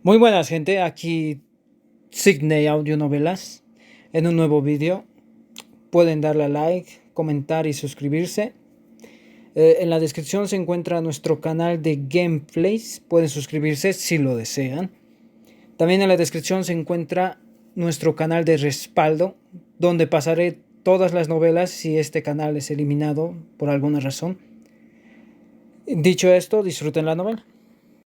Muy buenas gente, aquí Sydney Audionovelas en un nuevo vídeo. Pueden darle a like, comentar y suscribirse. En la descripción se encuentra nuestro canal de gameplays, pueden suscribirse si lo desean. También en la descripción se encuentra nuestro canal de respaldo, donde pasaré todas las novelas si este canal es eliminado por alguna razón. Dicho esto, disfruten la novela.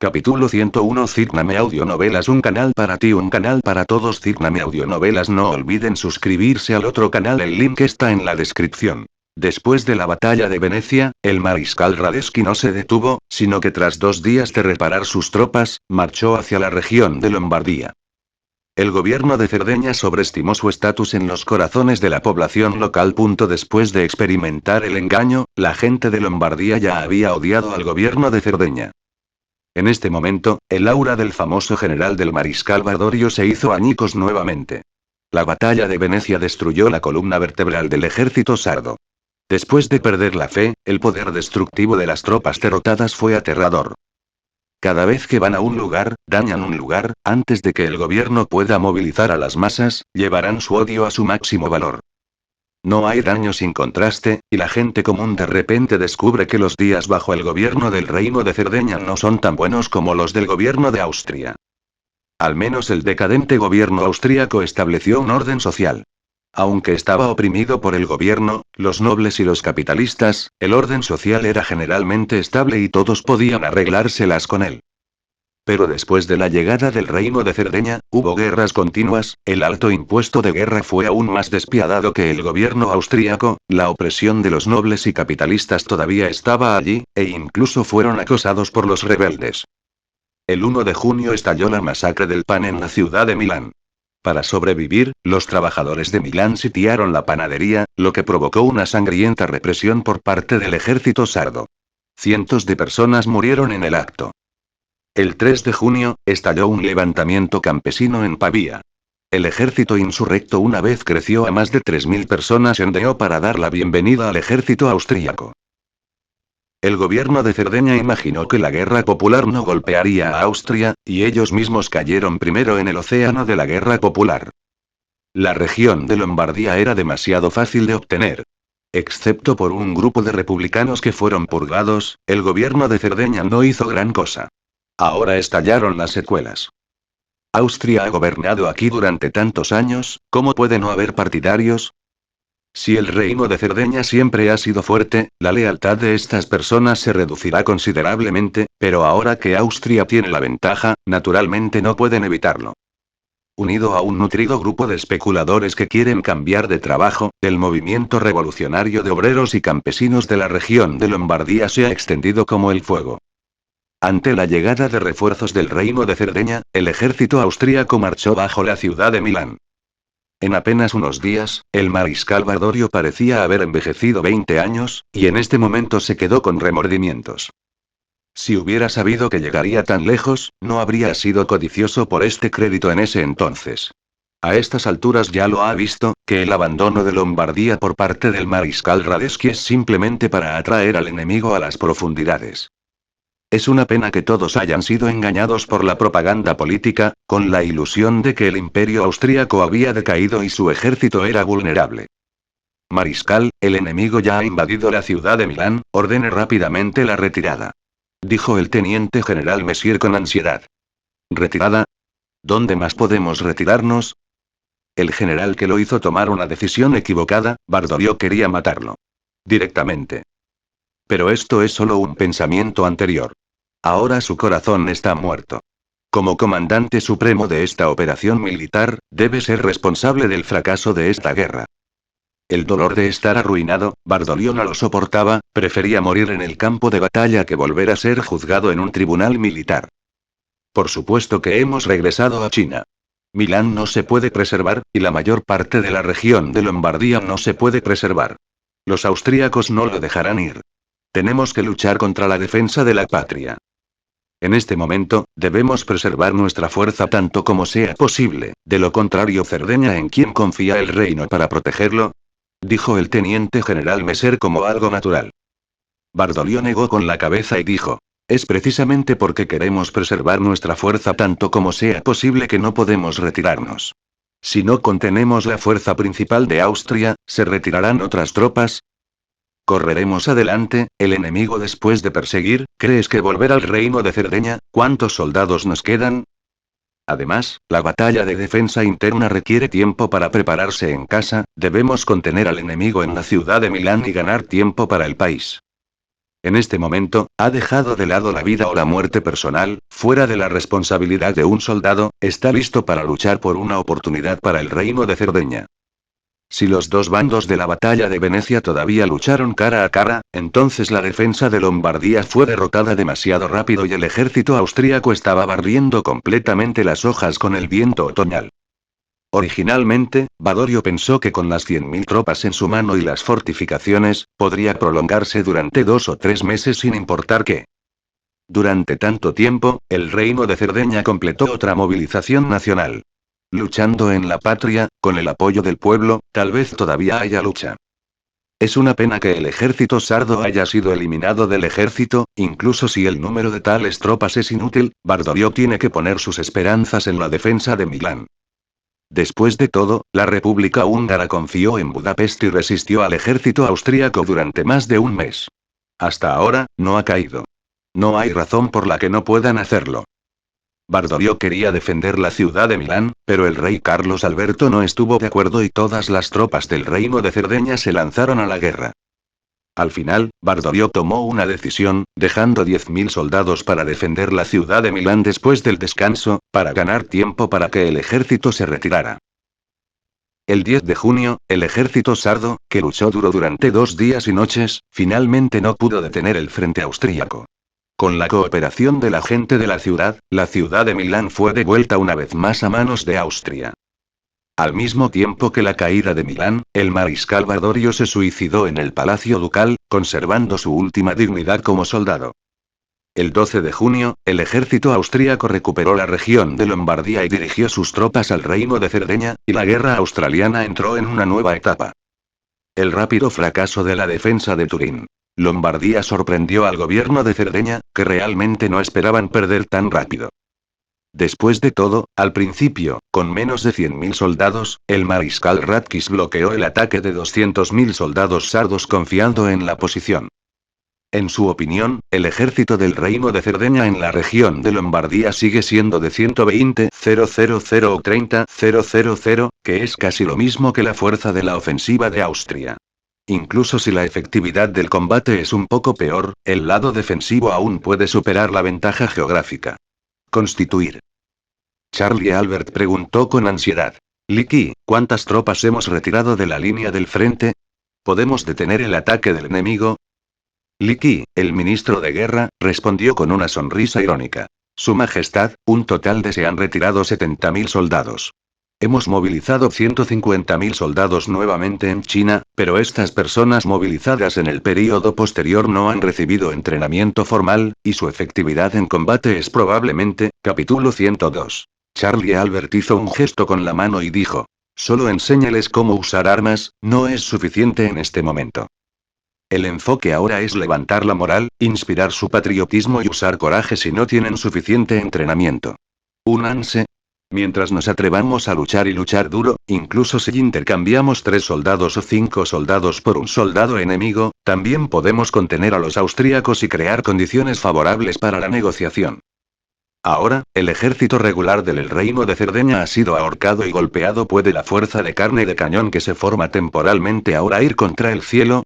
Capítulo 101 Cirname Audionovelas, un canal para ti, un canal para todos. Cirname Audionovelas. No olviden suscribirse al otro canal, el link está en la descripción. Después de la batalla de Venecia, el mariscal Radetzky no se detuvo, sino que tras 2 días de reparar sus tropas, marchó hacia la región de Lombardía. El gobierno de Cerdeña sobreestimó su estatus en los corazones de la población local. Después de experimentar el engaño, la gente de Lombardía ya había odiado al gobierno de Cerdeña. En este momento, el aura del famoso general del mariscal Badorio se hizo añicos nuevamente. La batalla de Venecia destruyó la columna vertebral del ejército sardo. Después de perder la fe, el poder destructivo de las tropas derrotadas fue aterrador. Cada vez que van a un lugar, dañan un lugar, antes de que el gobierno pueda movilizar a las masas, llevarán su odio a su máximo valor. No hay daño sin contraste, y la gente común de repente descubre que los días bajo el gobierno del reino de Cerdeña no son tan buenos como los del gobierno de Austria. Al menos el decadente gobierno austríaco estableció un orden social. Aunque estaba oprimido por el gobierno, los nobles y los capitalistas, el orden social era generalmente estable y todos podían arreglárselas con él. Pero después de la llegada del reino de Cerdeña, hubo guerras continuas, el alto impuesto de guerra fue aún más despiadado que el gobierno austríaco, la opresión de los nobles y capitalistas todavía estaba allí, e incluso fueron acosados por los rebeldes. El 1 de junio estalló la masacre del pan en la ciudad de Milán. Para sobrevivir, los trabajadores de Milán sitiaron la panadería, lo que provocó una sangrienta represión por parte del ejército sardo. Cientos de personas murieron en el acto. El 3 de junio, estalló un levantamiento campesino en Pavía. El ejército insurrecto una vez creció a más de 3.000 personas en Deo para dar la bienvenida al ejército austríaco. El gobierno de Cerdeña imaginó que la guerra popular no golpearía a Austria, y ellos mismos cayeron primero en el océano de la guerra popular. La región de Lombardía era demasiado fácil de obtener. Excepto por un grupo de republicanos que fueron purgados, el gobierno de Cerdeña no hizo gran cosa. Ahora estallaron las secuelas. Austria ha gobernado aquí durante tantos años, ¿cómo puede no haber partidarios? Si el reino de Cerdeña siempre ha sido fuerte, la lealtad de estas personas se reducirá considerablemente, pero ahora que Austria tiene la ventaja, naturalmente no pueden evitarlo. Unido a un nutrido grupo de especuladores que quieren cambiar de trabajo, el movimiento revolucionario de obreros y campesinos de la región de Lombardía se ha extendido como el fuego. Ante la llegada de refuerzos del reino de Cerdeña, el ejército austríaco marchó bajo la ciudad de Milán. En apenas unos días, el mariscal Badorio parecía haber envejecido 20 años, y en este momento se quedó con remordimientos. Si hubiera sabido que llegaría tan lejos, no habría sido codicioso por este crédito en ese entonces. A estas alturas ya lo ha visto, que el abandono de Lombardía por parte del mariscal Radetzky es simplemente para atraer al enemigo a las profundidades. Es una pena que todos hayan sido engañados por la propaganda política, con la ilusión de que el imperio austríaco había decaído y su ejército era vulnerable. Mariscal, el enemigo ya ha invadido la ciudad de Milán, ordene rápidamente la retirada. Dijo el teniente general Messier con ansiedad. ¿Retirada? ¿Dónde más podemos retirarnos? El general que lo hizo tomar una decisión equivocada, Badorio quería matarlo. Directamente. Pero esto es solo un pensamiento anterior. Ahora su corazón está muerto. Como comandante supremo de esta operación militar, debe ser responsable del fracaso de esta guerra. El dolor de estar arruinado, Badorio no lo soportaba, prefería morir en el campo de batalla que volver a ser juzgado en un tribunal militar. Por supuesto que hemos regresado a China. Milán no se puede preservar, y la mayor parte de la región de Lombardía no se puede preservar. Los austríacos no lo dejarán ir. Tenemos que luchar contra la defensa de la patria. En este momento, debemos preservar nuestra fuerza tanto como sea posible, de lo contrario Cerdeña en quien confía el reino para protegerlo, dijo el teniente general Messier como algo natural. Badorio negó con la cabeza y dijo. Es precisamente porque queremos preservar nuestra fuerza tanto como sea posible que no podemos retirarnos. Si no contenemos la fuerza principal de Austria, ¿se retirarán otras tropas? Correremos adelante, el enemigo después de perseguir, ¿crees que volver al reino de Cerdeña? ¿Cuántos soldados nos quedan? Además, la batalla de defensa interna requiere tiempo para prepararse en casa, debemos contener al enemigo en la ciudad de Milán y ganar tiempo para el país. En este momento, ha dejado de lado la vida o la muerte personal, fuera de la responsabilidad de un soldado, está listo para luchar por una oportunidad para el reino de Cerdeña. Si los dos bandos de la batalla de Venecia todavía lucharon cara a cara, entonces la defensa de Lombardía fue derrotada demasiado rápido y el ejército austríaco estaba barriendo completamente las hojas con el viento otoñal. Originalmente, Badorio pensó que con las 100.000 tropas en su mano y las fortificaciones, podría prolongarse durante 2 o 3 meses sin importar qué. Durante tanto tiempo, el reino de Cerdeña completó otra movilización nacional. Luchando en la patria, con el apoyo del pueblo, tal vez todavía haya lucha. Es una pena que el ejército sardo haya sido eliminado del ejército, incluso si el número de tales tropas es inútil, Badorio tiene que poner sus esperanzas en la defensa de Milán. Después de todo, la República Húngara confió en Budapest y resistió al ejército austríaco durante más de un mes. Hasta ahora, no ha caído. No hay razón por la que no puedan hacerlo. Badorio quería defender la ciudad de Milán, pero el rey Carlos Alberto no estuvo de acuerdo y todas las tropas del reino de Cerdeña se lanzaron a la guerra. Al final, Badorio tomó una decisión, dejando 10.000 soldados para defender la ciudad de Milán después del descanso, para ganar tiempo para que el ejército se retirara. El 10 de junio, el ejército sardo, que luchó duro durante 2 días y noches, finalmente no pudo detener el frente austríaco. Con la cooperación de la gente de la ciudad de Milán fue devuelta una vez más a manos de Austria. Al mismo tiempo que la caída de Milán, el mariscal Badorio se suicidó en el palacio ducal, conservando su última dignidad como soldado. El 12 de junio, el ejército austríaco recuperó la región de Lombardía y dirigió sus tropas al reino de Cerdeña, y la guerra australiana entró en una nueva etapa. El rápido fracaso de la defensa de Turín. Lombardía sorprendió al gobierno de Cerdeña, que realmente no esperaban perder tan rápido. Después de todo, al principio, con menos de 100.000 soldados, el mariscal Ratkis bloqueó el ataque de 200.000 soldados sardos confiando en la posición. En su opinión, el ejército del reino de Cerdeña en la región de Lombardía sigue siendo de 120.000 o 30.000, que es casi lo mismo que la fuerza de la ofensiva de Austria. Incluso si la efectividad del combate es un poco peor, el lado defensivo aún puede superar la ventaja geográfica. Constituir. Charlie Albert preguntó con ansiedad. Licky, ¿cuántas tropas hemos retirado de la línea del frente? ¿Podemos detener el ataque del enemigo? Licky, el ministro de guerra, respondió con una sonrisa irónica. Su Majestad, un total de se han retirado 70.000 soldados. Hemos movilizado 150.000 soldados nuevamente en China, pero estas personas movilizadas en el período posterior no han recibido entrenamiento formal, y su efectividad en combate es probablemente, capítulo 102. Charlie Albert hizo un gesto con la mano y dijo. Solo enséñales cómo usar armas, no es suficiente en este momento. El enfoque ahora es levantar la moral, inspirar su patriotismo y usar coraje si no tienen suficiente entrenamiento. Únanse. Mientras nos atrevamos a luchar y luchar duro, incluso si intercambiamos 3 soldados o 5 soldados por un soldado enemigo, también podemos contener a los austríacos y crear condiciones favorables para la negociación. Ahora, el ejército regular del reino de Cerdeña ha sido ahorcado y golpeado. ¿Puede la fuerza de carne de cañón que se forma temporalmente ahora ir contra el cielo?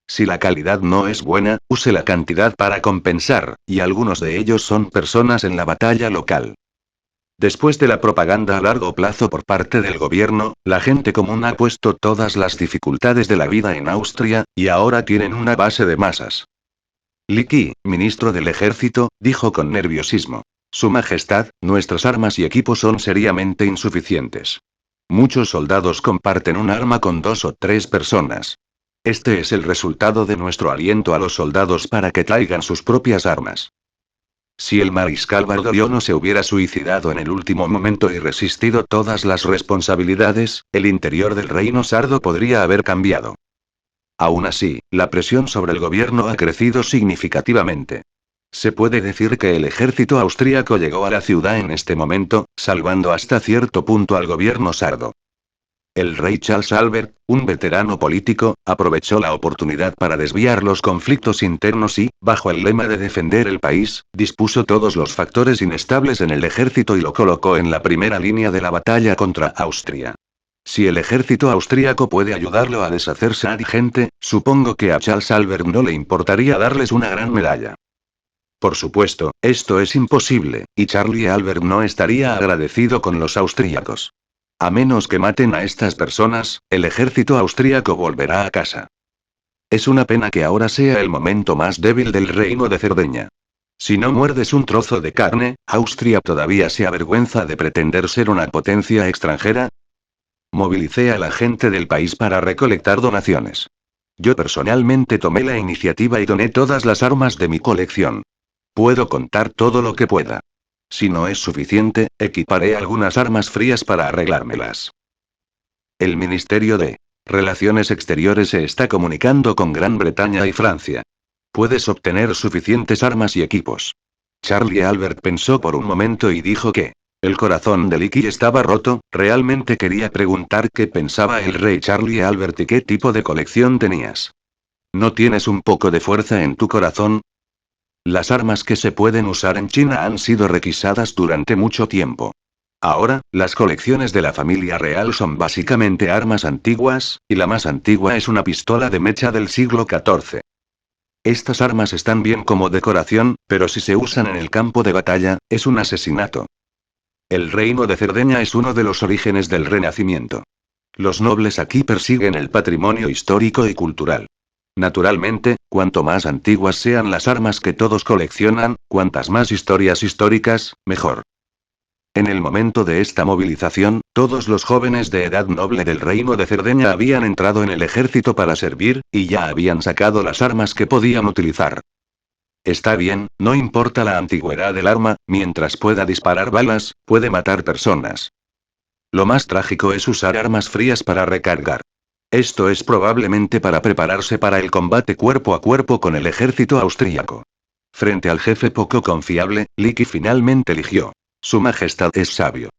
Si la calidad no es buena, use la cantidad para compensar, y algunos de ellos son personas en la batalla local. Después de la propaganda a largo plazo por parte del gobierno, la gente común ha puesto todas las dificultades de la vida en Austria, y ahora tienen una base de masas. Licky, ministro del ejército, dijo con nerviosismo. Su Majestad, nuestras armas y equipos son seriamente insuficientes. Muchos soldados comparten un arma con 2 o 3 personas. Este es el resultado de nuestro aliento a los soldados para que traigan sus propias armas. Si el mariscal Badorio no se hubiera suicidado en el último momento y resistido todas las responsabilidades, el interior del reino sardo podría haber cambiado. Aún así, la presión sobre el gobierno ha crecido significativamente. Se puede decir que el ejército austríaco llegó a la ciudad en este momento, salvando hasta cierto punto al gobierno sardo. El rey Charles Albert, un veterano político, aprovechó la oportunidad para desviar los conflictos internos y, bajo el lema de defender el país, dispuso todos los factores inestables en el ejército y lo colocó en la primera línea de la batalla contra Austria. Si el ejército austríaco puede ayudarlo a deshacerse de gente, supongo que a Charles Albert no le importaría darles una gran medalla. Por supuesto, esto es imposible, y Charlie Albert no estaría agradecido con los austríacos. A menos que maten a estas personas, el ejército austríaco volverá a casa. Es una pena que ahora sea el momento más débil del reino de Cerdeña. Si no muerdes un trozo de carne, Austria todavía se avergüenza de pretender ser una potencia extranjera. Movilicé a la gente del país para recolectar donaciones. Yo personalmente tomé la iniciativa y doné todas las armas de mi colección. Puedo contar todo lo que pueda. Si no es suficiente, equiparé algunas armas frías para arreglármelas. El Ministerio de Relaciones Exteriores se está comunicando con Gran Bretaña y Francia. Puedes obtener suficientes armas y equipos. Charlie Albert pensó por un momento y dijo que el corazón de Licky estaba roto. Realmente quería preguntar qué pensaba el rey Charlie Albert y qué tipo de colección tenías. ¿No tienes un poco de fuerza en tu corazón? Las armas que se pueden usar en China han sido requisadas durante mucho tiempo. Ahora, las colecciones de la familia real son básicamente armas antiguas, y la más antigua es una pistola de mecha del siglo XIV. Estas armas están bien como decoración, pero si se usan en el campo de batalla, es un asesinato. El reino de Cerdeña es uno de los orígenes del Renacimiento. Los nobles aquí persiguen el patrimonio histórico y cultural. Naturalmente, cuanto más antiguas sean las armas que todos coleccionan, cuantas más historias históricas, mejor. En el momento de esta movilización, todos los jóvenes de edad noble del reino de Cerdeña habían entrado en el ejército para servir, y ya habían sacado las armas que podían utilizar. Está bien, no importa la antigüedad del arma, mientras pueda disparar balas, puede matar personas. Lo más trágico es usar armas frías para recargar. Esto es probablemente para prepararse para el combate cuerpo a cuerpo con el ejército austríaco. Frente al jefe poco confiable, Licky finalmente eligió. Su Majestad es sabio.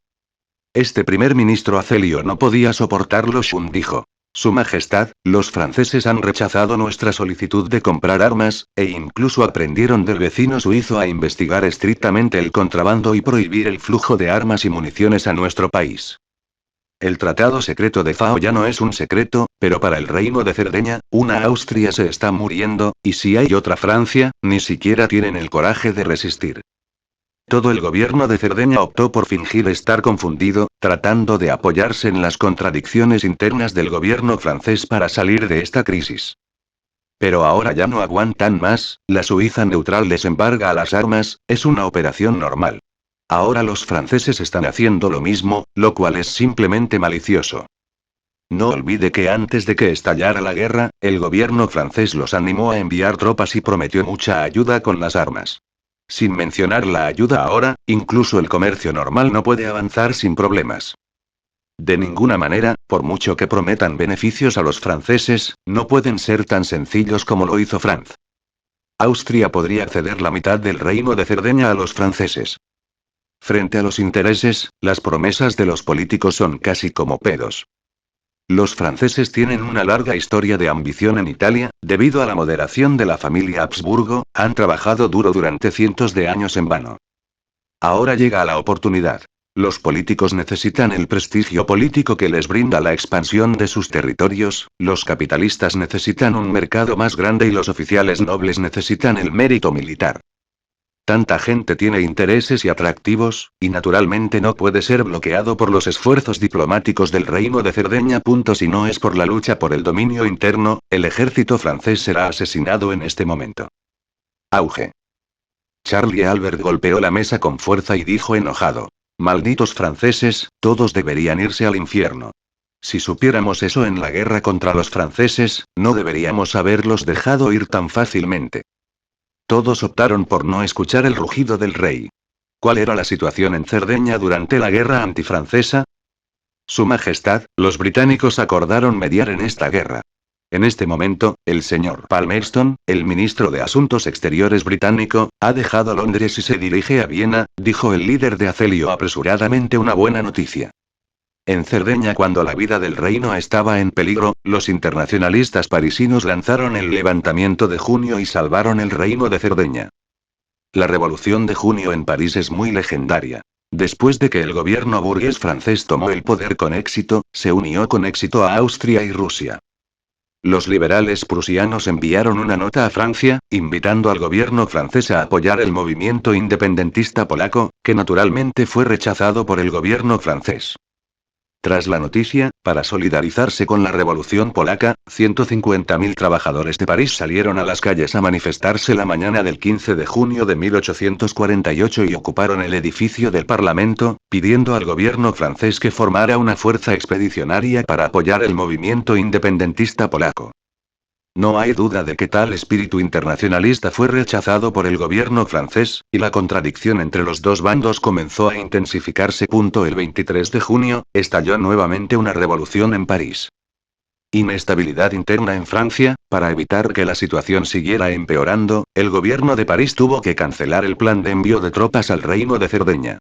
Este primer ministro Acelio no podía soportarlo. Shun dijo. Su Majestad, los franceses han rechazado nuestra solicitud de comprar armas, e incluso aprendieron del vecino suizo a investigar estrictamente el contrabando y prohibir el flujo de armas y municiones a nuestro país. El tratado secreto de Fao ya no es un secreto, pero para el reino de Cerdeña, una Austria se está muriendo, y si hay otra Francia, ni siquiera tienen el coraje de resistir. Todo el gobierno de Cerdeña optó por fingir estar confundido, tratando de apoyarse en las contradicciones internas del gobierno francés para salir de esta crisis. Pero ahora ya no aguantan más, la Suiza neutral les embarga las armas, es una operación normal. Ahora los franceses están haciendo lo mismo, lo cual es simplemente malicioso. No olvide que antes de que estallara la guerra, el gobierno francés los animó a enviar tropas y prometió mucha ayuda con las armas. Sin mencionar la ayuda ahora, incluso el comercio normal no puede avanzar sin problemas. De ninguna manera, por mucho que prometan beneficios a los franceses, no pueden ser tan sencillos como lo hizo Francia. Austria podría ceder la mitad del reino de Cerdeña a los franceses. Frente a los intereses, las promesas de los políticos son casi como pedos. Los franceses tienen una larga historia de ambición en Italia, debido a la moderación de la familia Habsburgo, han trabajado duro durante cientos de años en vano. Ahora llega la oportunidad. Los políticos necesitan el prestigio político que les brinda la expansión de sus territorios, los capitalistas necesitan un mercado más grande y los oficiales nobles necesitan el mérito militar. Tanta gente tiene intereses y atractivos, y naturalmente no puede ser bloqueado por los esfuerzos diplomáticos del reino de Cerdeña. Si no es por la lucha por el dominio interno, el ejército francés será asesinado en este momento. Auge. Charlie Albert golpeó la mesa con fuerza y dijo enojado. Malditos franceses, todos deberían irse al infierno. Si supiéramos eso en la guerra contra los franceses, no deberíamos haberlos dejado ir tan fácilmente. Todos optaron por no escuchar el rugido del rey. ¿Cuál era la situación en Cerdeña durante la guerra antifrancesa? Su Majestad, los británicos acordaron mediar en esta guerra. En este momento, el señor Palmerston, el ministro de Asuntos Exteriores británico, ha dejado Londres y se dirige a Viena, dijo el líder de Acelio apresuradamente, una buena noticia. En Cerdeña, cuando la vida del reino estaba en peligro, los internacionalistas parisinos lanzaron el levantamiento de junio y salvaron el reino de Cerdeña. La Revolución de Junio en París es muy legendaria. Después de que el gobierno burgués francés tomó el poder con éxito, se unió con éxito a Austria y Rusia. Los liberales prusianos enviaron una nota a Francia, invitando al gobierno francés a apoyar el movimiento independentista polaco, que naturalmente fue rechazado por el gobierno francés. Tras la noticia, para solidarizarse con la Revolución Polaca, 150.000 trabajadores de París salieron a las calles a manifestarse la mañana del 15 de junio de 1848 y ocuparon el edificio del Parlamento, pidiendo al gobierno francés que formara una fuerza expedicionaria para apoyar el movimiento independentista polaco. No hay duda de que tal espíritu internacionalista fue rechazado por el gobierno francés, y la contradicción entre los dos bandos comenzó a intensificarse. El 23 de junio, estalló nuevamente una revolución en París. Inestabilidad interna en Francia. Para evitar que la situación siguiera empeorando, el gobierno de París tuvo que cancelar el plan de envío de tropas al reino de Cerdeña.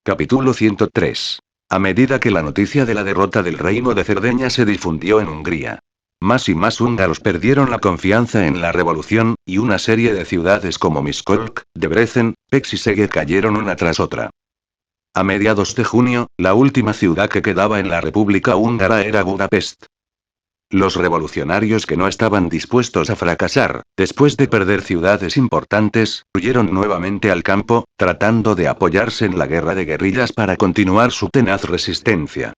Capítulo 103. A medida que la noticia de la derrota del reino de Cerdeña se difundió en Hungría, más y más húngaros perdieron la confianza en la revolución, y una serie de ciudades como Miskolc, Debrecen, Pécs y Szeged cayeron una tras otra. A mediados de junio, la última ciudad que quedaba en la República Húngara era Budapest. Los revolucionarios, que no estaban dispuestos a fracasar, después de perder ciudades importantes, huyeron nuevamente al campo, tratando de apoyarse en la guerra de guerrillas para continuar su tenaz resistencia.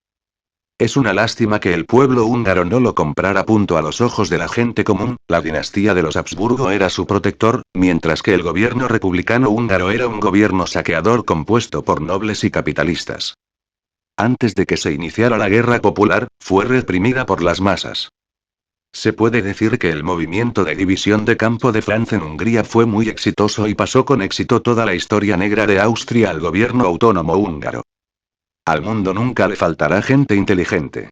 Es una lástima que el pueblo húngaro no lo comprara. A los ojos de la gente común, la dinastía de los Habsburgo era su protector, mientras que el gobierno republicano húngaro era un gobierno saqueador compuesto por nobles y capitalistas. Antes de que se iniciara la guerra popular, fue reprimida por las masas. Se puede decir que el movimiento de división de campo de Franz en Hungría fue muy exitoso y pasó con éxito toda la historia negra de Austria al gobierno autónomo húngaro. Al mundo nunca le faltará gente inteligente.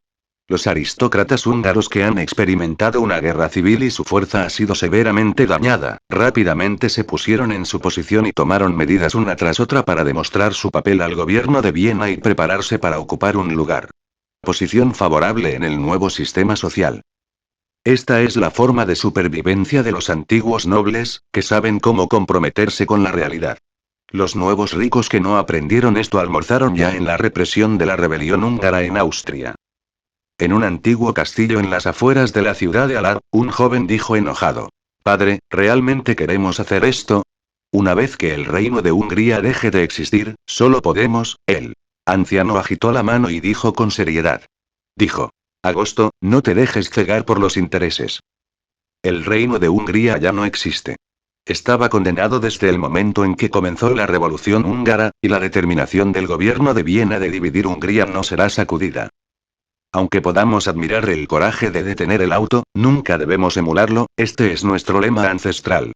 Los aristócratas húngaros, que han experimentado una guerra civil y su fuerza ha sido severamente dañada, rápidamente se pusieron en su posición y tomaron medidas una tras otra para demostrar su papel al gobierno de Viena y prepararse para ocupar un lugar. Posición favorable en el nuevo sistema social. Esta es la forma de supervivencia de los antiguos nobles, que saben cómo comprometerse con la realidad. Los nuevos ricos que no aprendieron esto almorzaron ya en la represión de la rebelión húngara en Austria. En un antiguo castillo en las afueras de la ciudad de Alar, un joven dijo enojado: «Padre, ¿realmente queremos hacer esto? Una vez que el reino de Hungría deje de existir, solo podemos». El anciano agitó la mano y dijo con seriedad. Dijo: «Agosto, no te dejes cegar por los intereses. El reino de Hungría ya no existe. Estaba condenado desde el momento en que comenzó la revolución húngara, y la determinación del gobierno de Viena de dividir Hungría no será sacudida. Aunque podamos admirar el coraje de detener el auto, nunca debemos emularlo. Este es nuestro lema ancestral.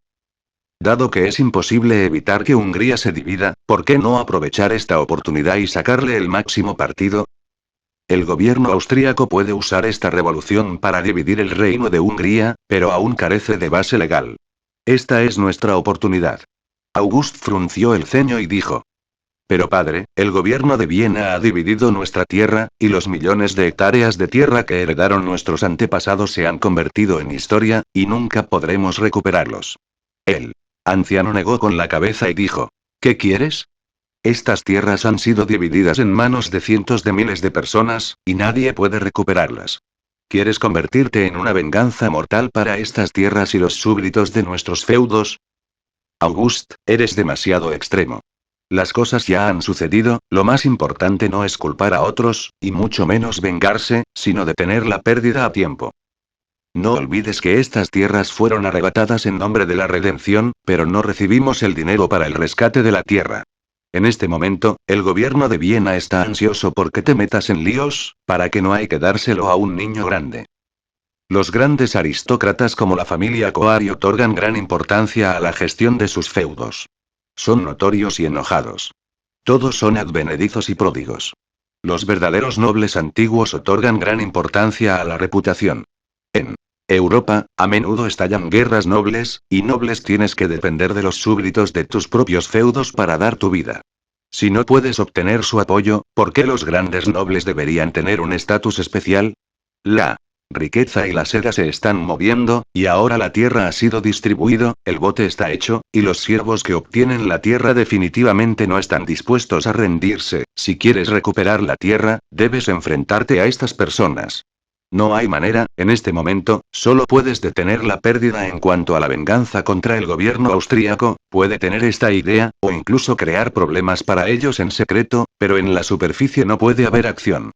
Dado que es imposible evitar que Hungría se divida, ¿por qué no aprovechar esta oportunidad y sacarle el máximo partido? El gobierno austríaco puede usar esta revolución para dividir el reino de Hungría, pero aún carece de base legal. Esta es nuestra oportunidad». August frunció el ceño y dijo: «Pero padre, el gobierno de Viena ha dividido nuestra tierra, y los millones de hectáreas de tierra que heredaron nuestros antepasados se han convertido en historia, y nunca podremos recuperarlos». El anciano negó con la cabeza y dijo: «¿Qué quieres? Estas tierras han sido divididas en manos de cientos de miles de personas, y nadie puede recuperarlas. ¿Quieres convertirte en una venganza mortal para estas tierras y los súbditos de nuestros feudos? August, eres demasiado extremo. Las cosas ya han sucedido, lo más importante no es culpar a otros, y mucho menos vengarse, sino detener la pérdida a tiempo. No olvides que estas tierras fueron arrebatadas en nombre de la redención, pero no recibimos el dinero para el rescate de la tierra. En este momento, el gobierno de Viena está ansioso porque te metas en líos, para que no hay que dárselo a un niño grande. Los grandes aristócratas como la familia Coari otorgan gran importancia a la gestión de sus feudos. Son notorios y enojados. Todos son advenedizos y pródigos. Los verdaderos nobles antiguos otorgan gran importancia a la reputación. En Europa, a menudo estallan guerras nobles, y nobles tienes que depender de los súbditos de tus propios feudos para dar tu vida. Si no puedes obtener su apoyo, ¿por qué los grandes nobles deberían tener un estatus especial? La riqueza y la seda se están moviendo, y ahora la tierra ha sido distribuido, el bote está hecho, y los siervos que obtienen la tierra definitivamente no están dispuestos a rendirse. Si quieres recuperar la tierra, debes enfrentarte a estas personas. No hay manera, en este momento, solo puedes detener la pérdida en cuanto a la venganza contra el gobierno austríaco, puede tener esta idea, o incluso crear problemas para ellos en secreto, pero en la superficie no puede haber acción.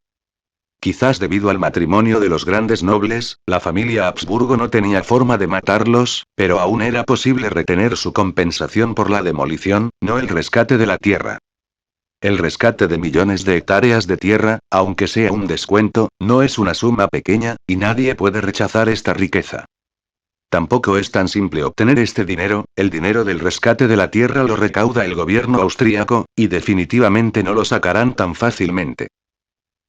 Quizás debido al matrimonio de los grandes nobles, la familia Habsburgo no tenía forma de matarlos, pero aún era posible retener su compensación por la demolición, no el rescate de la tierra. El rescate de millones de hectáreas de tierra, aunque sea un descuento, no es una suma pequeña, y nadie puede rechazar esta riqueza. Tampoco es tan simple obtener este dinero, el dinero del rescate de la tierra lo recauda el gobierno austríaco, y definitivamente no lo sacarán tan fácilmente.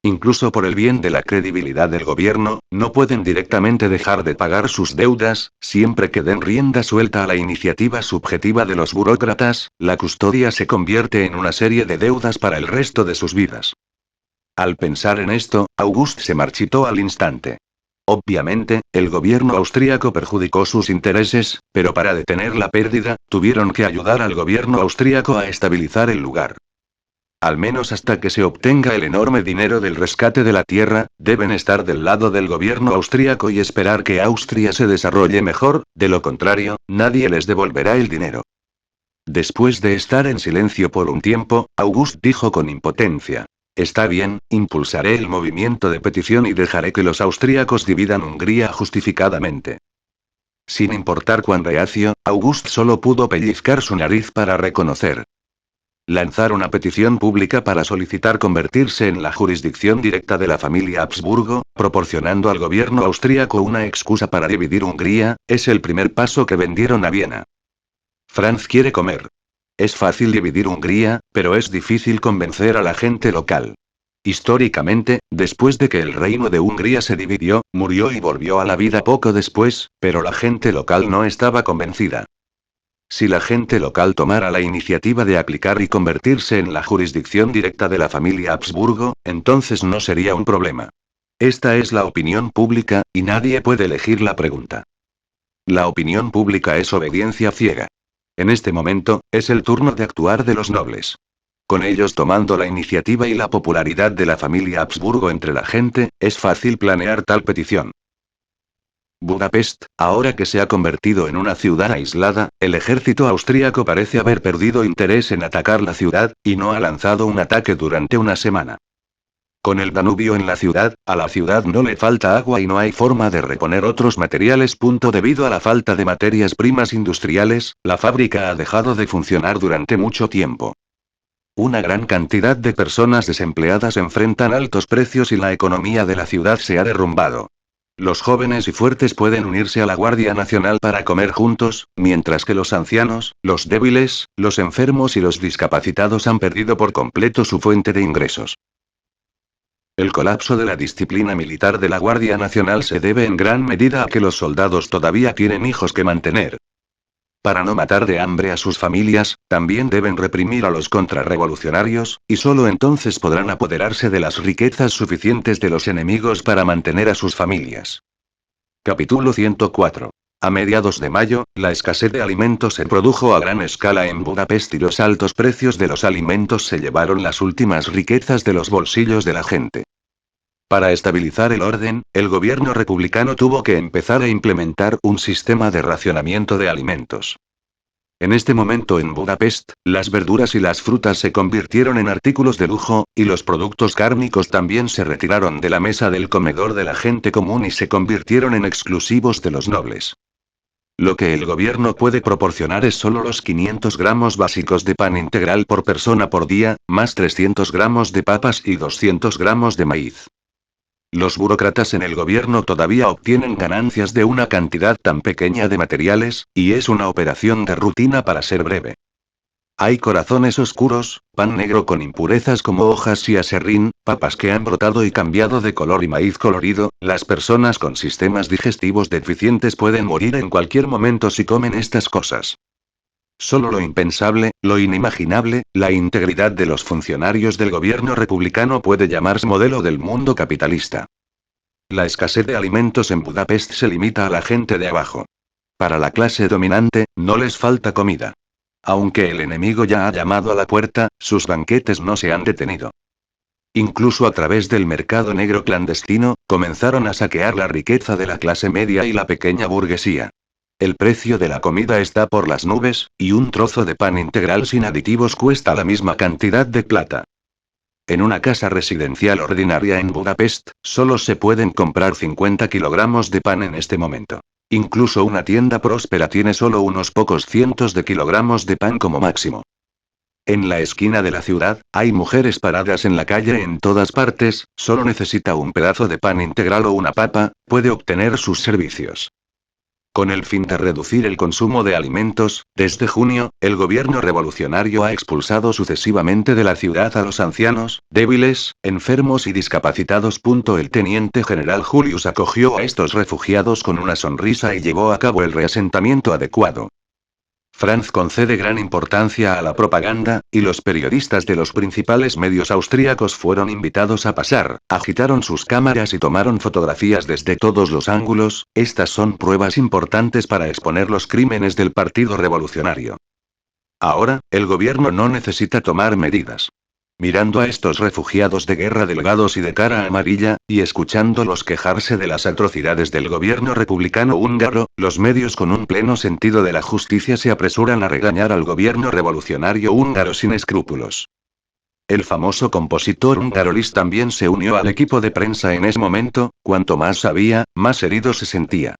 Incluso por el bien de la credibilidad del gobierno, no pueden directamente dejar de pagar sus deudas, siempre que den rienda suelta a la iniciativa subjetiva de los burócratas, la custodia se convierte en una serie de deudas para el resto de sus vidas. Al pensar en esto, August se marchitó al instante. Obviamente, el gobierno austríaco perjudicó sus intereses, pero para detener la pérdida, tuvieron que ayudar al gobierno austríaco a estabilizar el lugar. Al menos hasta que se obtenga el enorme dinero del rescate de la tierra, deben estar del lado del gobierno austríaco y esperar que Austria se desarrolle mejor, de lo contrario, nadie les devolverá el dinero. Después de estar en silencio por un tiempo, August dijo con impotencia: Está bien, impulsaré el movimiento de petición y dejaré que los austríacos dividan Hungría justificadamente. Sin importar cuán reacio, August solo pudo pellizcar su nariz para reconocer. Lanzar una petición pública para solicitar convertirse en la jurisdicción directa de la familia Habsburgo, proporcionando al gobierno austríaco una excusa para dividir Hungría, es el primer paso que vendieron a Viena. Franz quiere comer. Es fácil dividir Hungría, pero es difícil convencer a la gente local. Históricamente, después de que el reino de Hungría se dividió, murió y volvió a la vida poco después, pero la gente local no estaba convencida. Si la gente local tomara la iniciativa de aplicar y convertirse en la jurisdicción directa de la familia Habsburgo, entonces no sería un problema. Esta es la opinión pública, y nadie puede elegir la pregunta. La opinión pública es obediencia ciega. En este momento, es el turno de actuar de los nobles. Con ellos tomando la iniciativa y la popularidad de la familia Habsburgo entre la gente, es fácil planear tal petición. Budapest, ahora que se ha convertido en una ciudad aislada, el ejército austríaco parece haber perdido interés en atacar la ciudad, y no ha lanzado un ataque durante una semana. Con el Danubio en la ciudad, a la ciudad no le falta agua y no hay forma de reponer otros materiales. Debido a la falta de materias primas industriales, la fábrica ha dejado de funcionar durante mucho tiempo. Una gran cantidad de personas desempleadas enfrentan altos precios y la economía de la ciudad se ha derrumbado. Los jóvenes y fuertes pueden unirse a la Guardia Nacional para comer juntos, mientras que los ancianos, los débiles, los enfermos y los discapacitados han perdido por completo su fuente de ingresos. El colapso de la disciplina militar de la Guardia Nacional se debe en gran medida a que los soldados todavía tienen hijos que mantener. Para no matar de hambre a sus familias, también deben reprimir a los contrarrevolucionarios, y solo entonces podrán apoderarse de las riquezas suficientes de los enemigos para mantener a sus familias. Capítulo 104. A mediados de mayo, la escasez de alimentos se produjo a gran escala en Budapest y los altos precios de los alimentos se llevaron las últimas riquezas de los bolsillos de la gente. Para estabilizar el orden, el gobierno republicano tuvo que empezar a implementar un sistema de racionamiento de alimentos. En este momento en Budapest, las verduras y las frutas se convirtieron en artículos de lujo, y los productos cárnicos también se retiraron de la mesa del comedor de la gente común y se convirtieron en exclusivos de los nobles. Lo que el gobierno puede proporcionar es solo los 500 gramos básicos de pan integral por persona por día, más 300 gramos de papas y 200 gramos de maíz. Los burócratas en el gobierno todavía obtienen ganancias de una cantidad tan pequeña de materiales, y es una operación de rutina para ser breve. Hay corazones oscuros, pan negro con impurezas como hojas y aserrín, papas que han brotado y cambiado de color y maíz colorido. Las personas con sistemas digestivos deficientes pueden morir en cualquier momento si comen estas cosas. Solo lo impensable, lo inimaginable, la integridad de los funcionarios del gobierno republicano puede llamarse modelo del mundo capitalista. La escasez de alimentos en Budapest se limita a la gente de abajo. Para la clase dominante, no les falta comida. Aunque el enemigo ya ha llamado a la puerta, sus banquetes no se han detenido. Incluso a través del mercado negro clandestino, comenzaron a saquear la riqueza de la clase media y la pequeña burguesía. El precio de la comida está por las nubes, y un trozo de pan integral sin aditivos cuesta la misma cantidad de plata. En una casa residencial ordinaria en Budapest, solo se pueden comprar 50 kilogramos de pan en este momento. Incluso una tienda próspera tiene solo unos pocos cientos de kilogramos de pan como máximo. En la esquina de la ciudad, hay mujeres paradas en la calle en todas partes, solo necesita un pedazo de pan integral o una papa, puede obtener sus servicios. Con el fin de reducir el consumo de alimentos, desde junio, el gobierno revolucionario ha expulsado sucesivamente de la ciudad a los ancianos, débiles, enfermos y discapacitados. El teniente general Julius acogió a estos refugiados con una sonrisa y llevó a cabo el reasentamiento adecuado. Franz concede gran importancia a la propaganda, y los periodistas de los principales medios austríacos fueron invitados a pasar, agitaron sus cámaras y tomaron fotografías desde todos los ángulos. Estas son pruebas importantes para exponer los crímenes del Partido Revolucionario. Ahora, el gobierno no necesita tomar medidas. Mirando a estos refugiados de guerra delgados y de cara amarilla, y escuchándolos quejarse de las atrocidades del gobierno republicano húngaro, los medios con un pleno sentido de la justicia se apresuran a regañar al gobierno revolucionario húngaro sin escrúpulos. El famoso compositor húngaro Liszt también se unió al equipo de prensa en ese momento. Cuanto más sabía, más herido se sentía.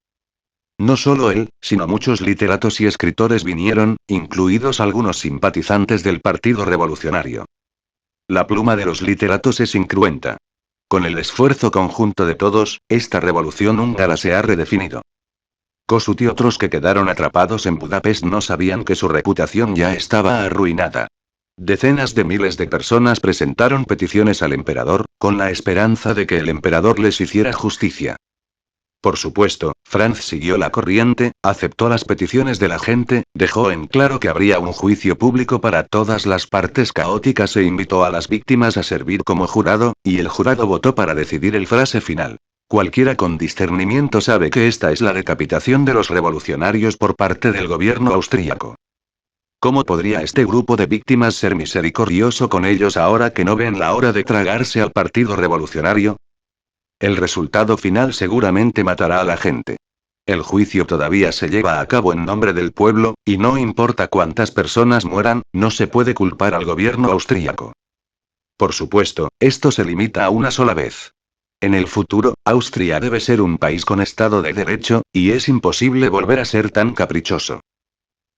No solo él, sino muchos literatos y escritores vinieron, incluidos algunos simpatizantes del Partido Revolucionario. La pluma de los literatos es incruenta. Con el esfuerzo conjunto de todos, esta revolución húngara se ha redefinido. Kossuth y otros que quedaron atrapados en Budapest no sabían que su reputación ya estaba arruinada. Decenas de miles de personas presentaron peticiones al emperador, con la esperanza de que el emperador les hiciera justicia. Por supuesto, Franz siguió la corriente, aceptó las peticiones de la gente, dejó en claro que habría un juicio público para todas las partes caóticas e invitó a las víctimas a servir como jurado, y el jurado votó para decidir el frase final. Cualquiera con discernimiento sabe que esta es la decapitación de los revolucionarios por parte del gobierno austríaco. ¿Cómo podría este grupo de víctimas ser misericordioso con ellos ahora que no ven la hora de tragarse al Partido Revolucionario? El resultado final seguramente matará a la gente. El juicio todavía se lleva a cabo en nombre del pueblo, y no importa cuántas personas mueran, no se puede culpar al gobierno austríaco. Por supuesto, esto se limita a una sola vez. En el futuro, Austria debe ser un país con Estado de Derecho, y es imposible volver a ser tan caprichoso.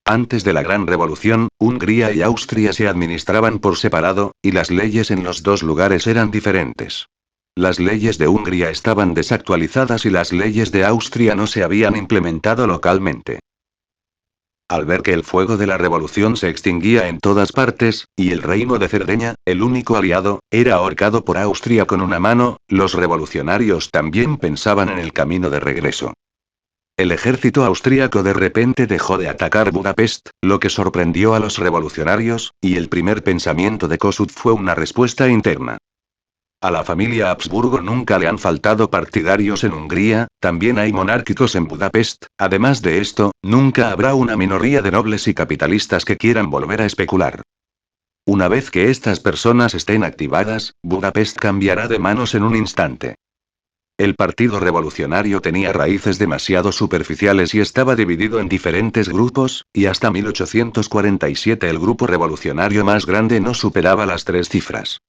Antes de la Gran Revolución, Hungría y Austria se administraban por separado, y las leyes en los dos lugares eran diferentes. Las leyes de Hungría estaban desactualizadas y las leyes de Austria no se habían implementado localmente. Al ver que el fuego de la revolución se extinguía en todas partes, y el reino de Cerdeña, el único aliado, era ahorcado por Austria con una mano, los revolucionarios también pensaban en el camino de regreso. El ejército austríaco de repente dejó de atacar Budapest, lo que sorprendió a los revolucionarios, y el primer pensamiento de Kossuth fue una respuesta interna. A la familia Habsburgo nunca le han faltado partidarios en Hungría, también hay monárquicos en Budapest. Además de esto, nunca habrá una minoría de nobles y capitalistas que quieran volver a especular. Una vez que estas personas estén activadas, Budapest cambiará de manos en un instante. El Partido Revolucionario tenía raíces demasiado superficiales y estaba dividido en diferentes grupos, y hasta 1847 el grupo revolucionario más grande no superaba las 3 cifras.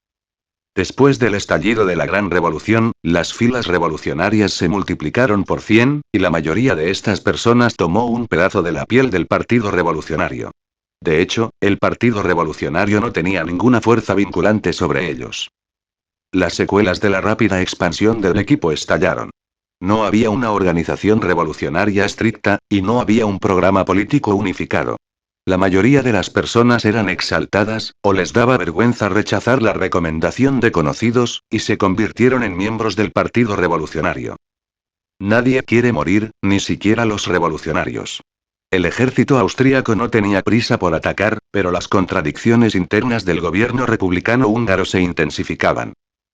Después del estallido de la Gran Revolución, las filas revolucionarias se multiplicaron por 100, y la mayoría de estas personas tomó un pedazo de la piel del Partido Revolucionario. De hecho, el Partido Revolucionario no tenía ninguna fuerza vinculante sobre ellos. Las secuelas de la rápida expansión del equipo estallaron. No había una organización revolucionaria estricta, y no había un programa político unificado. La mayoría de las personas eran exaltadas, o les daba vergüenza rechazar la recomendación de conocidos, y se convirtieron en miembros del Partido Revolucionario. Nadie quiere morir, ni siquiera los revolucionarios. El ejército austríaco no tenía prisa por atacar, pero las contradicciones internas del gobierno republicano húngaro se intensificaban.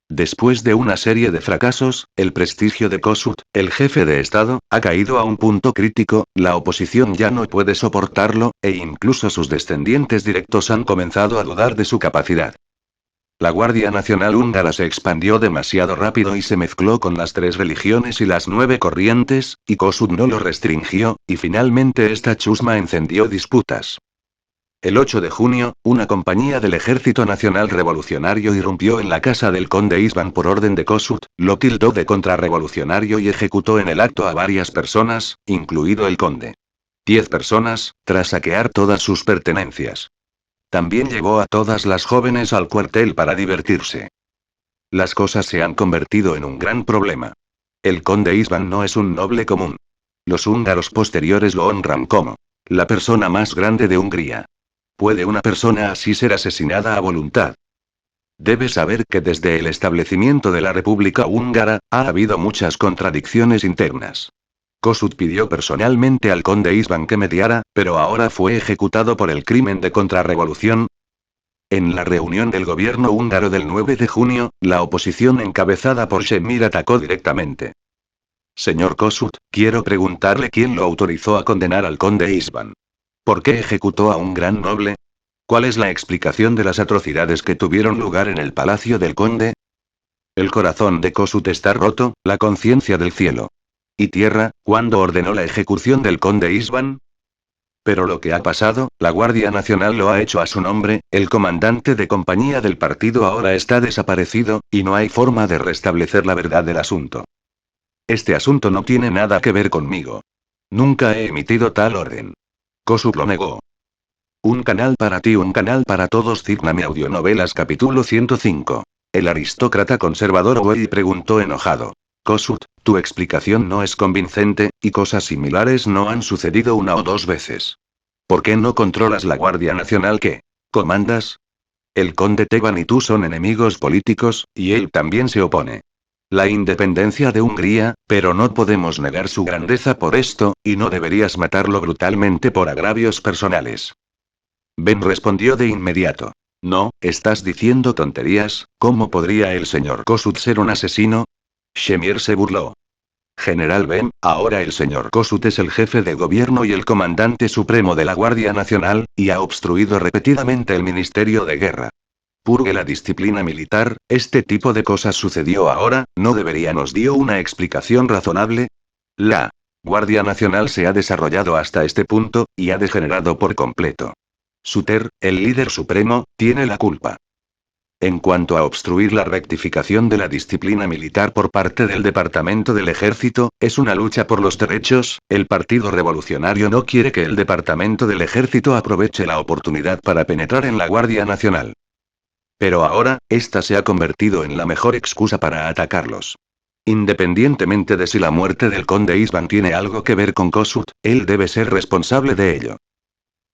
Después de una serie de fracasos, el prestigio de Kossuth, el jefe de Estado, ha caído a un punto crítico, la oposición ya no puede soportarlo, e incluso sus descendientes directos han comenzado a dudar de su capacidad. La Guardia Nacional húngara se expandió demasiado rápido y se mezcló con las 3 religiones y las 9 corrientes, y Kossuth no lo restringió, y finalmente esta chusma encendió disputas. El 8 de junio, una compañía del Ejército Nacional Revolucionario irrumpió en la casa del conde István por orden de Kossuth, lo tildó de contrarrevolucionario y ejecutó en el acto a varias personas, incluido el conde. 10 personas, tras saquear todas sus pertenencias. También llevó a todas las jóvenes al cuartel para divertirse. Las cosas se han convertido en un gran problema. El conde István no es un noble común. Los húngaros posteriores lo honran como la persona más grande de Hungría. ¿Puede una persona así ser asesinada a voluntad? Debes saber que desde el establecimiento de la República Húngara, ha habido muchas contradicciones internas. Kossuth pidió personalmente al conde István que mediara, pero ahora fue ejecutado por el crimen de contrarrevolución. En la reunión del gobierno húngaro del 9 de junio, la oposición encabezada por Semir atacó directamente. Señor Kossuth, quiero preguntarle quién lo autorizó a condenar al conde István. ¿Por qué ejecutó a un gran noble? ¿Cuál es la explicación de las atrocidades que tuvieron lugar en el palacio del conde? El corazón de Kossuth está roto, la conciencia del cielo y tierra, ¿cuándo ordenó la ejecución del conde István? Pero lo que ha pasado, la Guardia Nacional lo ha hecho a su nombre, el comandante de compañía del partido ahora está desaparecido, y no hay forma de restablecer la verdad del asunto. Este asunto no tiene nada que ver conmigo. Nunca he emitido tal orden. Kossuth lo negó. Un canal para ti, un canal para todos. Círname Audionovelas capítulo 105. El aristócrata conservador Oei preguntó enojado. Kossuth, tu explicación no es convincente, y cosas similares no han sucedido 1 o 2 veces. ¿Por qué no controlas la Guardia Nacional que comandas? El conde Teban y tú son enemigos políticos, y él también se opone. La independencia de Hungría, pero no podemos negar su grandeza por esto, y no deberías matarlo brutalmente por agravios personales. Ben respondió de inmediato. No, estás diciendo tonterías, ¿cómo podría el señor Kossuth ser un asesino? Semir se burló. General Ben, ahora el señor Kossuth es el jefe de gobierno y el comandante supremo de la Guardia Nacional, y ha obstruido repetidamente el Ministerio de Guerra. Purgue la disciplina militar, este tipo de cosas sucedió ahora, ¿no debería nos dio una explicación razonable? La Guardia Nacional se ha desarrollado hasta este punto, y ha degenerado por completo. Suter, el líder supremo, tiene la culpa. En cuanto a obstruir la rectificación de la disciplina militar por parte del Departamento del Ejército, es una lucha por los derechos, el Partido Revolucionario no quiere que el Departamento del Ejército aproveche la oportunidad para penetrar en la Guardia Nacional. Pero ahora, esta se ha convertido en la mejor excusa para atacarlos. Independientemente de si la muerte del conde István tiene algo que ver con Kossuth, él debe ser responsable de ello.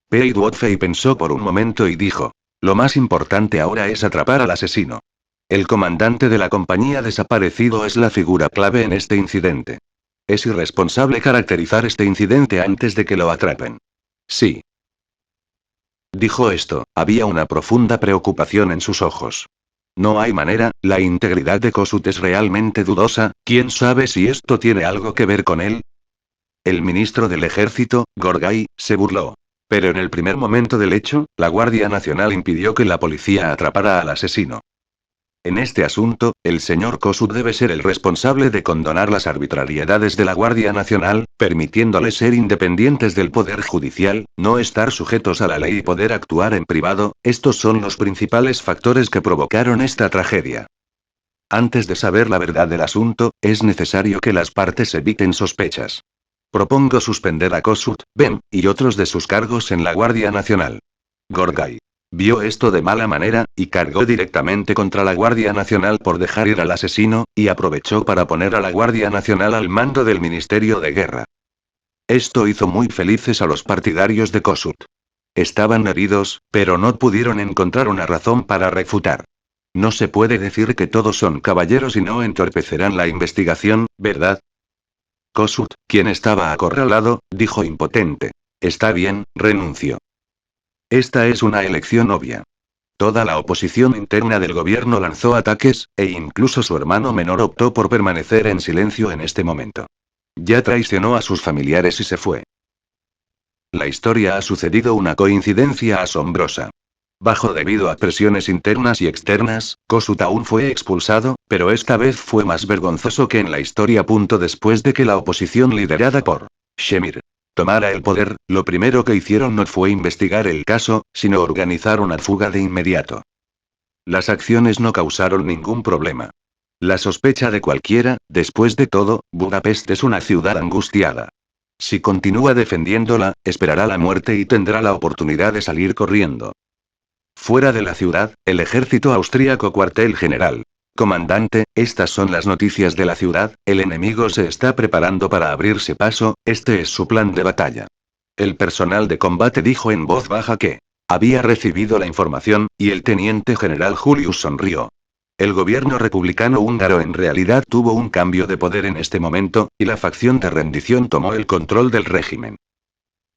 Pei Duotfei pensó por un momento y dijo. Lo más importante ahora es atrapar al asesino. El comandante de la compañía desaparecido es la figura clave en este incidente. Es irresponsable caracterizar este incidente antes de que lo atrapen. Sí. Dijo esto, había una profunda preocupación en sus ojos. No hay manera, la integridad de Kossuth es realmente dudosa, ¿quién sabe si esto tiene algo que ver con él? El ministro del ejército, Gorgay, se burló. Pero en el primer momento del hecho, la Guardia Nacional impidió que la policía atrapara al asesino. En este asunto, el señor Kossuth debe ser el responsable de condonar las arbitrariedades de la Guardia Nacional, permitiéndoles ser independientes del poder judicial, no estar sujetos a la ley y poder actuar en privado. Estos son los principales factores que provocaron esta tragedia. Antes de saber la verdad del asunto, es necesario que las partes eviten sospechas. Propongo suspender a Kossuth, Ben, y otros de sus cargos en la Guardia Nacional. Gorgay vio esto de mala manera, y cargó directamente contra la Guardia Nacional por dejar ir al asesino, y aprovechó para poner a la Guardia Nacional al mando del Ministerio de Guerra. Esto hizo muy felices a los partidarios de Kossuth. Estaban heridos, pero no pudieron encontrar una razón para refutar. No se puede decir que todos son caballeros y no entorpecerán la investigación, ¿verdad? Kossuth, quien estaba acorralado, dijo impotente. Está bien, renuncio. Esta es una elección obvia. Toda la oposición interna del gobierno lanzó ataques, e incluso su hermano menor optó por permanecer en silencio en este momento. Ya traicionó a sus familiares y se fue. La historia ha sucedido una coincidencia asombrosa. Debido a presiones internas y externas, Kossuth aún fue expulsado, pero esta vez fue más vergonzoso que en la historia. Después de que la oposición liderada por Shemir tomara el poder, lo primero que hicieron no fue investigar el caso, sino organizar una fuga de inmediato. Las acciones no causaron ningún problema. La sospecha de cualquiera, después de todo, Budapest es una ciudad angustiada. Si continúa defendiéndola, esperará la muerte y tendrá la oportunidad de salir corriendo. Fuera de la ciudad, el ejército austríaco cuartel general. Comandante, estas son las noticias de la ciudad, el enemigo se está preparando para abrirse paso, este es su plan de batalla. El personal de combate dijo en voz baja que había recibido la información, y el teniente general Julius sonrió. El gobierno republicano húngaro en realidad tuvo un cambio de poder en este momento, y la facción de rendición tomó el control del régimen.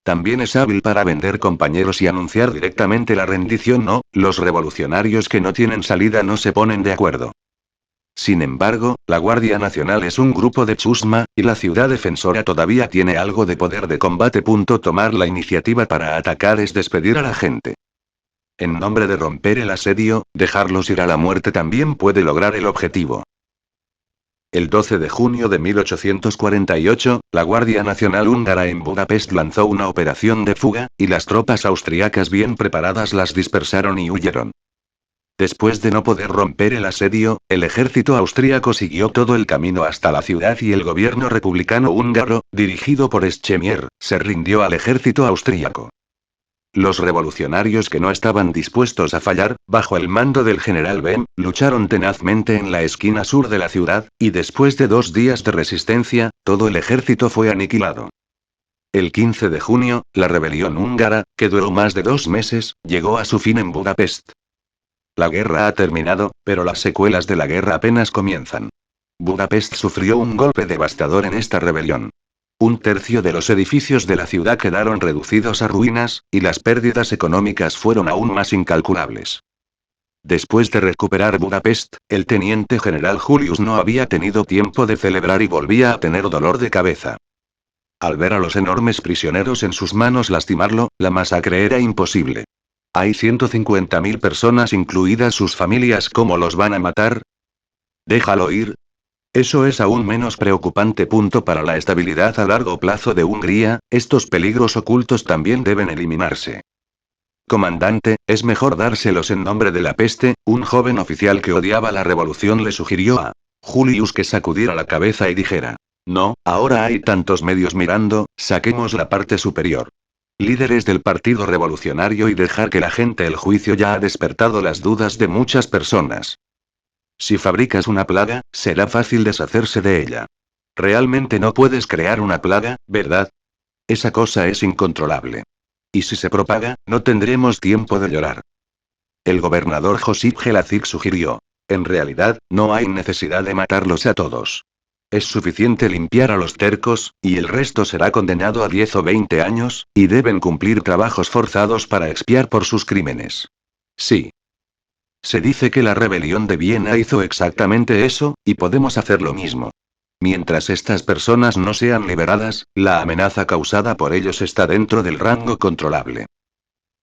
También es hábil para vender compañeros y anunciar directamente la rendición. No, los revolucionarios que no tienen salida no se ponen de acuerdo. Sin embargo, la Guardia Nacional es un grupo de chusma, y la ciudad defensora todavía tiene algo de poder de combate. Tomar la iniciativa para atacar es despedir a la gente. En nombre de romper el asedio, dejarlos ir a la muerte también puede lograr el objetivo. El 12 de junio de 1848, la Guardia Nacional húngara en Budapest lanzó una operación de fuga, y las tropas austriacas bien preparadas las dispersaron y huyeron. Después de no poder romper el asedio, el ejército austríaco siguió todo el camino hasta la ciudad y el gobierno republicano húngaro, dirigido por Schemier, se rindió al ejército austríaco. Los revolucionarios que no estaban dispuestos a fallar, bajo el mando del general Bem, lucharon tenazmente en la esquina sur de la ciudad, y después de 2 días de resistencia, todo el ejército fue aniquilado. El 15 de junio, la rebelión húngara, que duró más de 2 meses, llegó a su fin en Budapest. La guerra ha terminado, pero las secuelas de la guerra apenas comienzan. Budapest sufrió un golpe devastador en esta rebelión. 1/3 de los edificios de la ciudad quedaron reducidos a ruinas, y las pérdidas económicas fueron aún más incalculables. Después de recuperar Budapest, el teniente general Julius no había tenido tiempo de celebrar y volvía a tener dolor de cabeza. Al ver a los enormes prisioneros en sus manos lastimarlo, la masacre era imposible. Hay 150.000 personas incluidas sus familias. ¿Cómo los van a matar? Déjalo ir. Eso es aún menos preocupante. Para la estabilidad a largo plazo de Hungría, estos peligros ocultos también deben eliminarse. Comandante, es mejor dárselos en nombre de la peste. Un joven oficial que odiaba la revolución le sugirió a Julius que sacudiera la cabeza y dijera: no, ahora hay tantos medios mirando, saquemos la parte superior. Líderes del Partido Revolucionario y dejar que la gente. El juicio ya ha despertado las dudas de muchas personas. Si fabricas una plaga, será fácil deshacerse de ella. Realmente no puedes crear una plaga, ¿verdad? Esa cosa es incontrolable. Y si se propaga, no tendremos tiempo de llorar. El gobernador Josip Gelazik sugirió: en realidad, no hay necesidad de matarlos a todos. Es suficiente limpiar a los tercos, y el resto será condenado a 10 o 20 años, y deben cumplir trabajos forzados para expiar por sus crímenes. Sí. Se dice que la rebelión de Viena hizo exactamente eso, y podemos hacer lo mismo. Mientras estas personas no sean liberadas, la amenaza causada por ellos está dentro del rango controlable.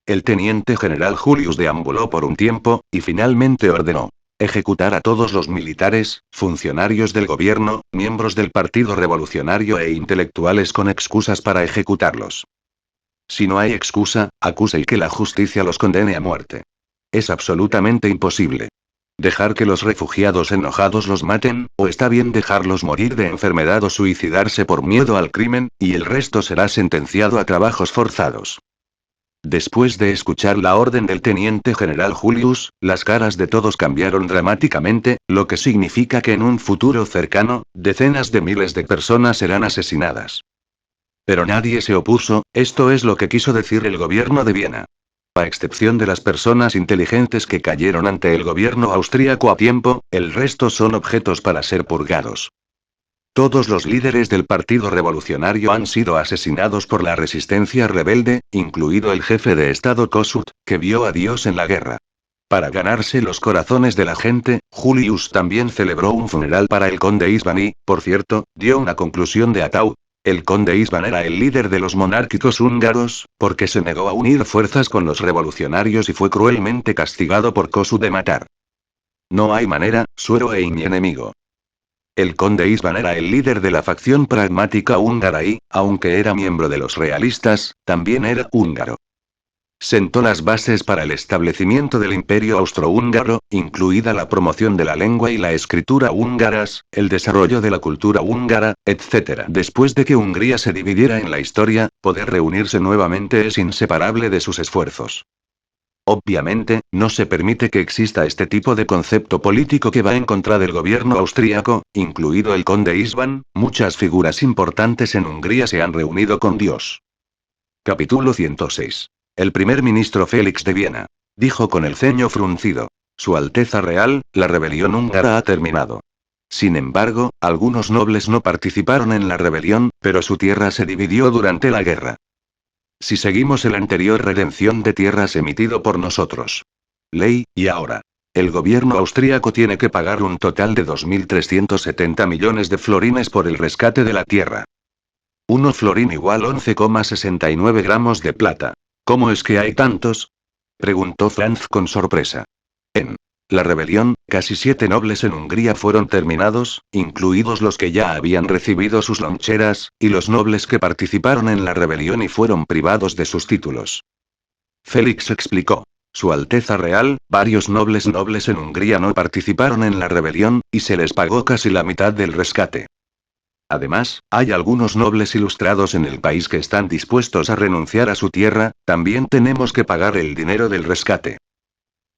El teniente general Julius deambuló por un tiempo, y finalmente ordenó: ejecutar a todos los militares, funcionarios del gobierno, miembros del Partido Revolucionario e intelectuales con excusas para ejecutarlos. Si no hay excusa, acuse y que la justicia los condene a muerte. Es absolutamente imposible. Dejar que los refugiados enojados los maten, o está bien dejarlos morir de enfermedad o suicidarse por miedo al crimen, y el resto será sentenciado a trabajos forzados. Después de escuchar la orden del teniente general Julius, las caras de todos cambiaron dramáticamente, lo que significa que en un futuro cercano, decenas de miles de personas serán asesinadas. Pero nadie se opuso, esto es lo que quiso decir el gobierno de Viena. A excepción de las personas inteligentes que cayeron ante el gobierno austríaco a tiempo, el resto son objetos para ser purgados. Todos los líderes del Partido Revolucionario han sido asesinados por la resistencia rebelde, incluido el jefe de Estado Kossuth, que vio a Dios en la guerra. Para ganarse los corazones de la gente, Julius también celebró un funeral para el conde István y, por cierto, dio una conclusión de ataúd. El conde István era el líder de los monárquicos húngaros, porque se negó a unir fuerzas con los revolucionarios y fue cruelmente castigado por Kossuth de matar. No hay manera, su héroe y mi enemigo. El conde István era el líder de la facción pragmática húngara y, aunque era miembro de los realistas, también era húngaro. Sentó las bases para el establecimiento del imperio austrohúngaro, incluida la promoción de la lengua y la escritura húngaras, el desarrollo de la cultura húngara, etc. Después de que Hungría se dividiera en la historia, poder reunirse nuevamente es inseparable de sus esfuerzos. Obviamente, no se permite que exista este tipo de concepto político que va en contra del gobierno austríaco, incluido el conde István. Muchas figuras importantes en Hungría se han reunido con Dios. Capítulo 106. El primer ministro Félix de Viena. Dijo con el ceño fruncido. Su Alteza Real, la rebelión húngara ha terminado. Sin embargo, algunos nobles no participaron en la rebelión, pero su tierra se dividió durante la guerra. Si seguimos el anterior redención de tierras emitido por nosotros. Ley, y ahora. El gobierno austríaco tiene que pagar un total de 2.370 millones de florines por el rescate de la tierra. 1 florín igual 11,69 gramos de plata. ¿Cómo es que hay tantos? Preguntó Franz con sorpresa. En la rebelión, casi 7 nobles en Hungría fueron terminados, incluidos los que ya habían recibido sus loncheras, y los nobles que participaron en la rebelión y fueron privados de sus títulos. Félix explicó. Su Alteza Real, varios nobles en Hungría no participaron en la rebelión, y se les pagó casi la mitad del rescate. Además, hay algunos nobles ilustrados en el país que están dispuestos a renunciar a su tierra, también tenemos que pagar el dinero del rescate.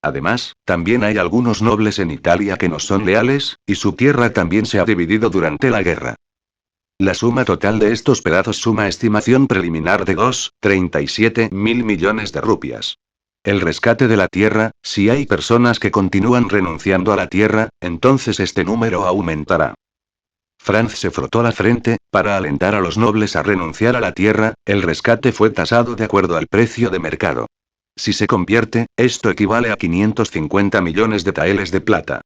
Además, también hay algunos nobles en Italia que nos son leales, y su tierra también se ha dividido durante la guerra. La suma total de estos pedazos suma estimación preliminar de 2,37 mil millones de rupias. El rescate de la tierra, si hay personas que continúan renunciando a la tierra, entonces este número aumentará. Franz se frotó la frente, para alentar a los nobles a renunciar a la tierra, el rescate fue tasado de acuerdo al precio de mercado. Si se convierte, esto equivale a 550 millones de taeles de plata.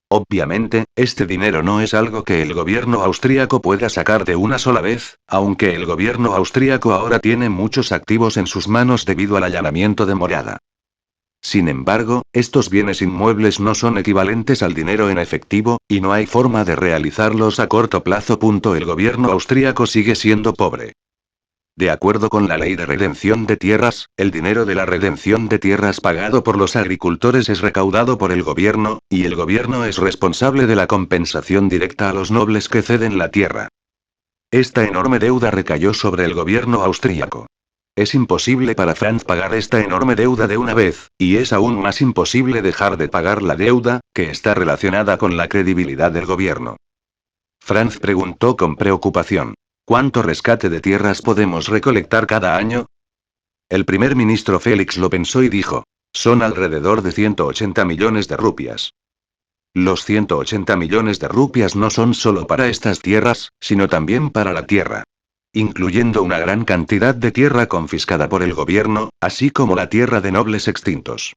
Obviamente, este dinero no es algo que el gobierno austríaco pueda sacar de una sola vez, aunque el gobierno austríaco ahora tiene muchos activos en sus manos debido al allanamiento de morada. Sin embargo, estos bienes inmuebles no son equivalentes al dinero en efectivo, y no hay forma de realizarlos a corto plazo. El gobierno austríaco sigue siendo pobre. De acuerdo con la ley de redención de tierras, el dinero de la redención de tierras pagado por los agricultores es recaudado por el gobierno, y el gobierno es responsable de la compensación directa a los nobles que ceden la tierra. Esta enorme deuda recayó sobre el gobierno austríaco. Es imposible para Franz pagar esta enorme deuda de una vez, y es aún más imposible dejar de pagar la deuda, que está relacionada con la credibilidad del gobierno. Franz preguntó con preocupación. ¿Cuánto rescate de tierras podemos recolectar cada año? El primer ministro Félix lo pensó y dijo. Son alrededor de 180 millones de rupias. Los 180 millones de rupias no son solo para estas tierras, sino también para la tierra. Incluyendo una gran cantidad de tierra confiscada por el gobierno, así como la tierra de nobles extintos.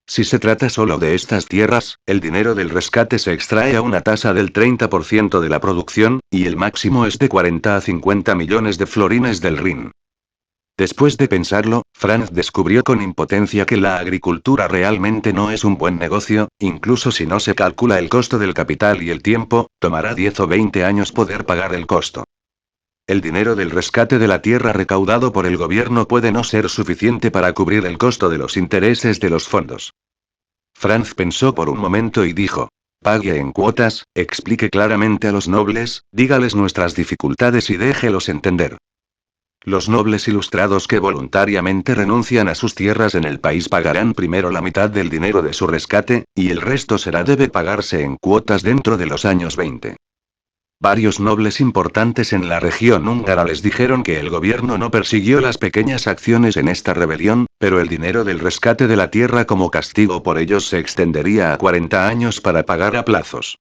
Si se trata solo de estas tierras, el dinero del rescate se extrae a una tasa del 30% de la producción, y el máximo es de 40 a 50 millones de florines del Rin. Después de pensarlo, Franz descubrió con impotencia que la agricultura realmente no es un buen negocio, incluso si no se calcula el costo del capital y el tiempo, tomará 10 o 20 años poder pagar el costo. El dinero del rescate de la tierra recaudado por el gobierno puede no ser suficiente para cubrir el costo de los intereses de los fondos. Franz pensó por un momento y dijo. Pague en cuotas, explique claramente a los nobles, dígales nuestras dificultades y déjelos entender. Los nobles ilustrados que voluntariamente renuncian a sus tierras en el país pagarán primero la mitad del dinero de su rescate, y el resto debe pagarse en cuotas dentro de los años 20. Varios nobles importantes en la región húngara les dijeron que el gobierno no persiguió las pequeñas acciones en esta rebelión, pero el dinero del rescate de la tierra como castigo por ellos se extendería a 40 años para pagar a plazos.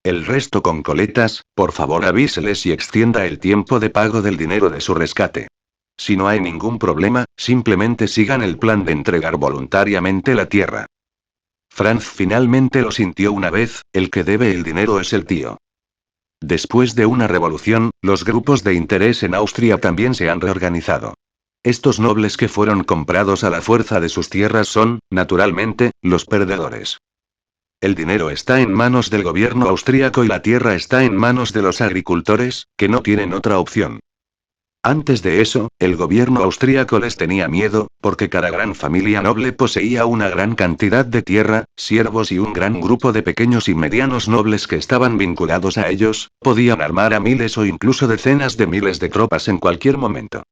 El resto con coletas, por favor avíseles y extienda el tiempo de pago del dinero de su rescate. Si no hay ningún problema, simplemente sigan el plan de entregar voluntariamente la tierra. Franz finalmente lo sintió una vez, el que debe el dinero es el tío. Después de una revolución, los grupos de interés en Austria también se han reorganizado. Estos nobles que fueron comprados a la fuerza de sus tierras son, naturalmente, los perdedores. El dinero está en manos del gobierno austríaco y la tierra está en manos de los agricultores, que no tienen otra opción. Antes de eso, el gobierno austríaco les tenía miedo, porque cada gran familia noble poseía una gran cantidad de tierra, siervos y un gran grupo de pequeños y medianos nobles que estaban vinculados a ellos, podían armar a miles o incluso decenas de miles de tropas en cualquier momento.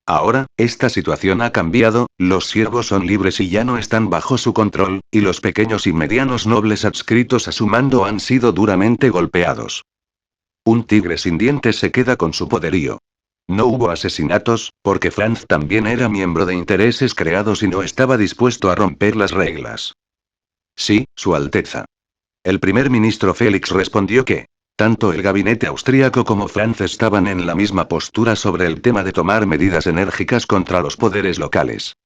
Ahora, esta situación ha cambiado, los siervos son libres y ya no están bajo su control, y los pequeños y medianos nobles adscritos a su mando han sido duramente golpeados. Un tigre sin dientes se queda con su poderío. No hubo asesinatos, porque Franz también era miembro de intereses creados y no estaba dispuesto a romper las reglas. Sí, Su Alteza. El primer ministro Félix respondió que tanto el gabinete austríaco como Franz estaban en la misma postura sobre el tema de tomar medidas enérgicas contra los poderes locales.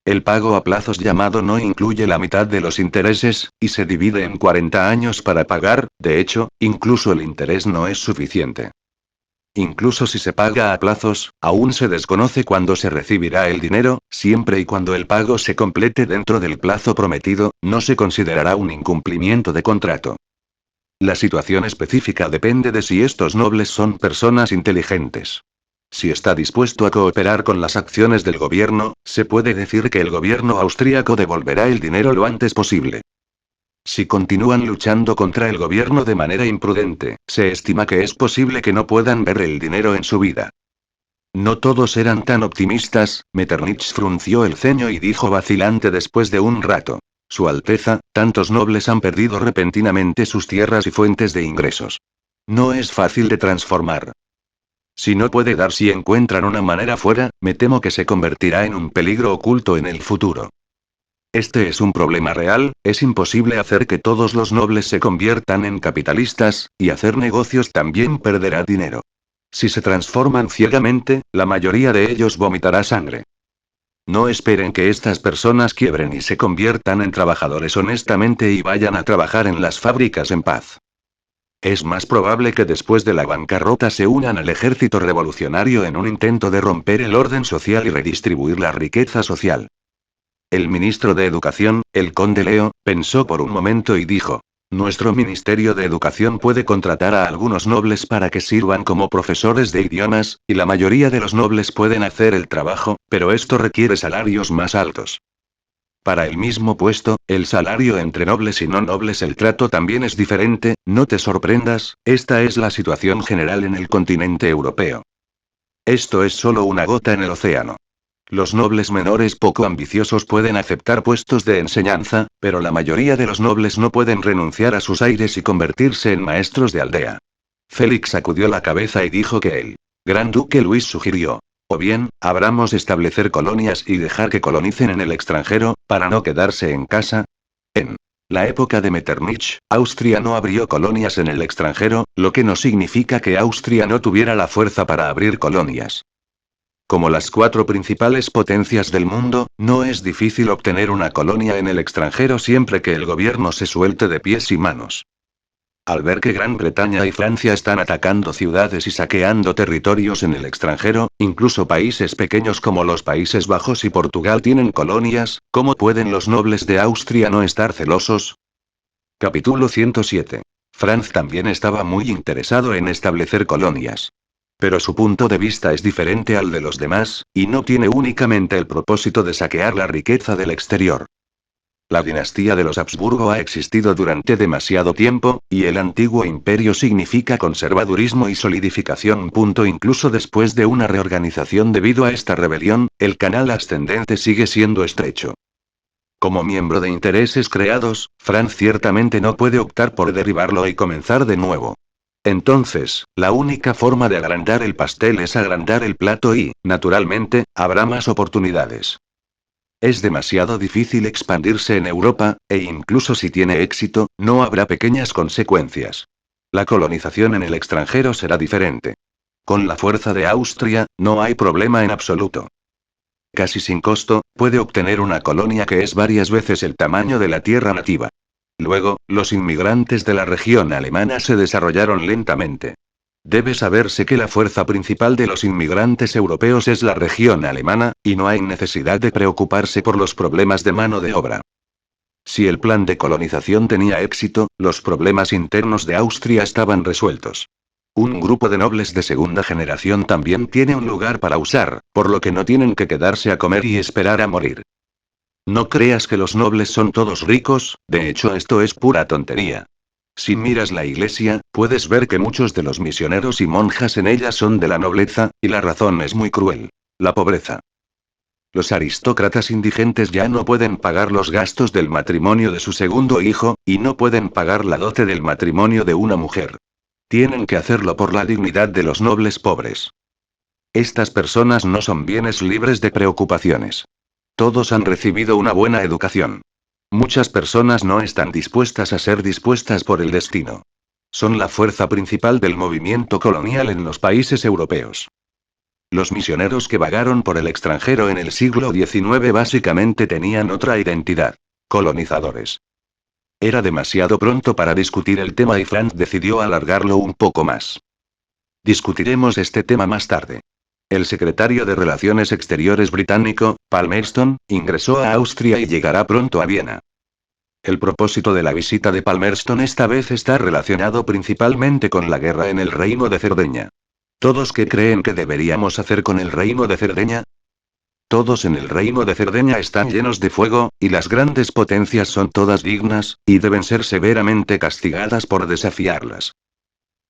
El pago a plazos llamado no incluye la mitad de los intereses, y se divide en 40 años para pagar, de hecho, incluso el interés no es suficiente. Incluso si se paga a plazos, aún se desconoce cuándo se recibirá el dinero, siempre y cuando el pago se complete dentro del plazo prometido, no se considerará un incumplimiento de contrato. La situación específica depende de si estos nobles son personas inteligentes. Si está dispuesto a cooperar con las acciones del gobierno, se puede decir que el gobierno austríaco devolverá el dinero lo antes posible. Si continúan luchando contra el gobierno de manera imprudente, se estima que es posible que no puedan ver el dinero en su vida. No todos eran tan optimistas, Metternich frunció el ceño y dijo vacilante después de un rato. Su Alteza, tantos nobles han perdido repentinamente sus tierras y fuentes de ingresos. No es fácil de transformar. Si no puede dar si encuentran una manera fuera, me temo que se convertirá en un peligro oculto en el futuro. Este es un problema real, es imposible hacer que todos los nobles se conviertan en capitalistas, y hacer negocios también perderá dinero. Si se transforman ciegamente, la mayoría de ellos vomitará sangre. No esperen que estas personas quiebren y se conviertan en trabajadores honestamente y vayan a trabajar en las fábricas en paz. Es más probable que después de la bancarrota se unan al ejército revolucionario en un intento de romper el orden social y redistribuir la riqueza social. El ministro de Educación, el conde Leo, pensó por un momento y dijo: nuestro Ministerio de Educación puede contratar a algunos nobles para que sirvan como profesores de idiomas, y la mayoría de los nobles pueden hacer el trabajo, pero esto requiere salarios más altos. Para el mismo puesto, el salario entre nobles y no nobles el trato también es diferente, no te sorprendas, esta es la situación general en el continente europeo. Esto es solo una gota en el océano. Los nobles menores poco ambiciosos pueden aceptar puestos de enseñanza, pero la mayoría de los nobles no pueden renunciar a sus aires y convertirse en maestros de aldea. Félix sacudió la cabeza y dijo que el gran duque Luis sugirió: o bien, abramos establecer colonias y dejar que colonicen en el extranjero, para no quedarse en casa. En la época de Metternich, Austria no abrió colonias en el extranjero, lo que no significa que Austria no tuviera la fuerza para abrir colonias. Como las 4 principales potencias del mundo, no es difícil obtener una colonia en el extranjero siempre que el gobierno se suelte de pies y manos. Al ver que Gran Bretaña y Francia están atacando ciudades y saqueando territorios en el extranjero, incluso países pequeños como los Países Bajos y Portugal tienen colonias, ¿cómo pueden los nobles de Austria no estar celosos? Capítulo 107. Franz también estaba muy interesado en establecer colonias. Pero su punto de vista es diferente al de los demás, y no tiene únicamente el propósito de saquear la riqueza del exterior. La dinastía de los Habsburgo ha existido durante demasiado tiempo, y el antiguo imperio significa conservadurismo y solidificación. Incluso después de una reorganización debido a esta rebelión, el canal ascendente sigue siendo estrecho. Como miembro de intereses creados, Franz ciertamente no puede optar por derribarlo y comenzar de nuevo. Entonces, la única forma de agrandar el pastel es agrandar el plato y, naturalmente, habrá más oportunidades. Es demasiado difícil expandirse en Europa, e incluso si tiene éxito, no habrá pequeñas consecuencias. La colonización en el extranjero será diferente. Con la fuerza de Austria, no hay problema en absoluto. Casi sin costo, puede obtener una colonia que es varias veces el tamaño de la tierra nativa. Luego, los inmigrantes de la región alemana se desarrollaron lentamente. Debe saberse que la fuerza principal de los inmigrantes europeos es la región alemana, y no hay necesidad de preocuparse por los problemas de mano de obra. Si el plan de colonización tenía éxito, los problemas internos de Austria estaban resueltos. Un grupo de nobles de segunda generación también tiene un lugar para usar, por lo que no tienen que quedarse a comer y esperar a morir. No creas que los nobles son todos ricos, de hecho esto es pura tontería. Si miras la iglesia, puedes ver que muchos de los misioneros y monjas en ella son de la nobleza, y la razón es muy cruel: la pobreza. Los aristócratas indigentes ya no pueden pagar los gastos del matrimonio de su segundo hijo, y no pueden pagar la dote del matrimonio de una mujer. Tienen que hacerlo por la dignidad de los nobles pobres. Estas personas no son bienes libres de preocupaciones. Todos han recibido una buena educación. Muchas personas no están dispuestas a ser dispuestas por el destino. Son la fuerza principal del movimiento colonial en los países europeos. Los misioneros que vagaron por el extranjero en el siglo XIX básicamente tenían otra identidad: colonizadores. Era demasiado pronto para discutir el tema y Franz decidió alargarlo un poco más. Discutiremos este tema más tarde. El secretario de Relaciones Exteriores británico, Palmerston, ingresó a Austria y llegará pronto a Viena. El propósito de la visita de Palmerston esta vez está relacionado principalmente con la guerra en el Reino de Cerdeña. ¿Todos qué creen que deberíamos hacer con el Reino de Cerdeña? Todos en el Reino de Cerdeña están llenos de fuego, y las grandes potencias son todas dignas, y deben ser severamente castigadas por desafiarlas.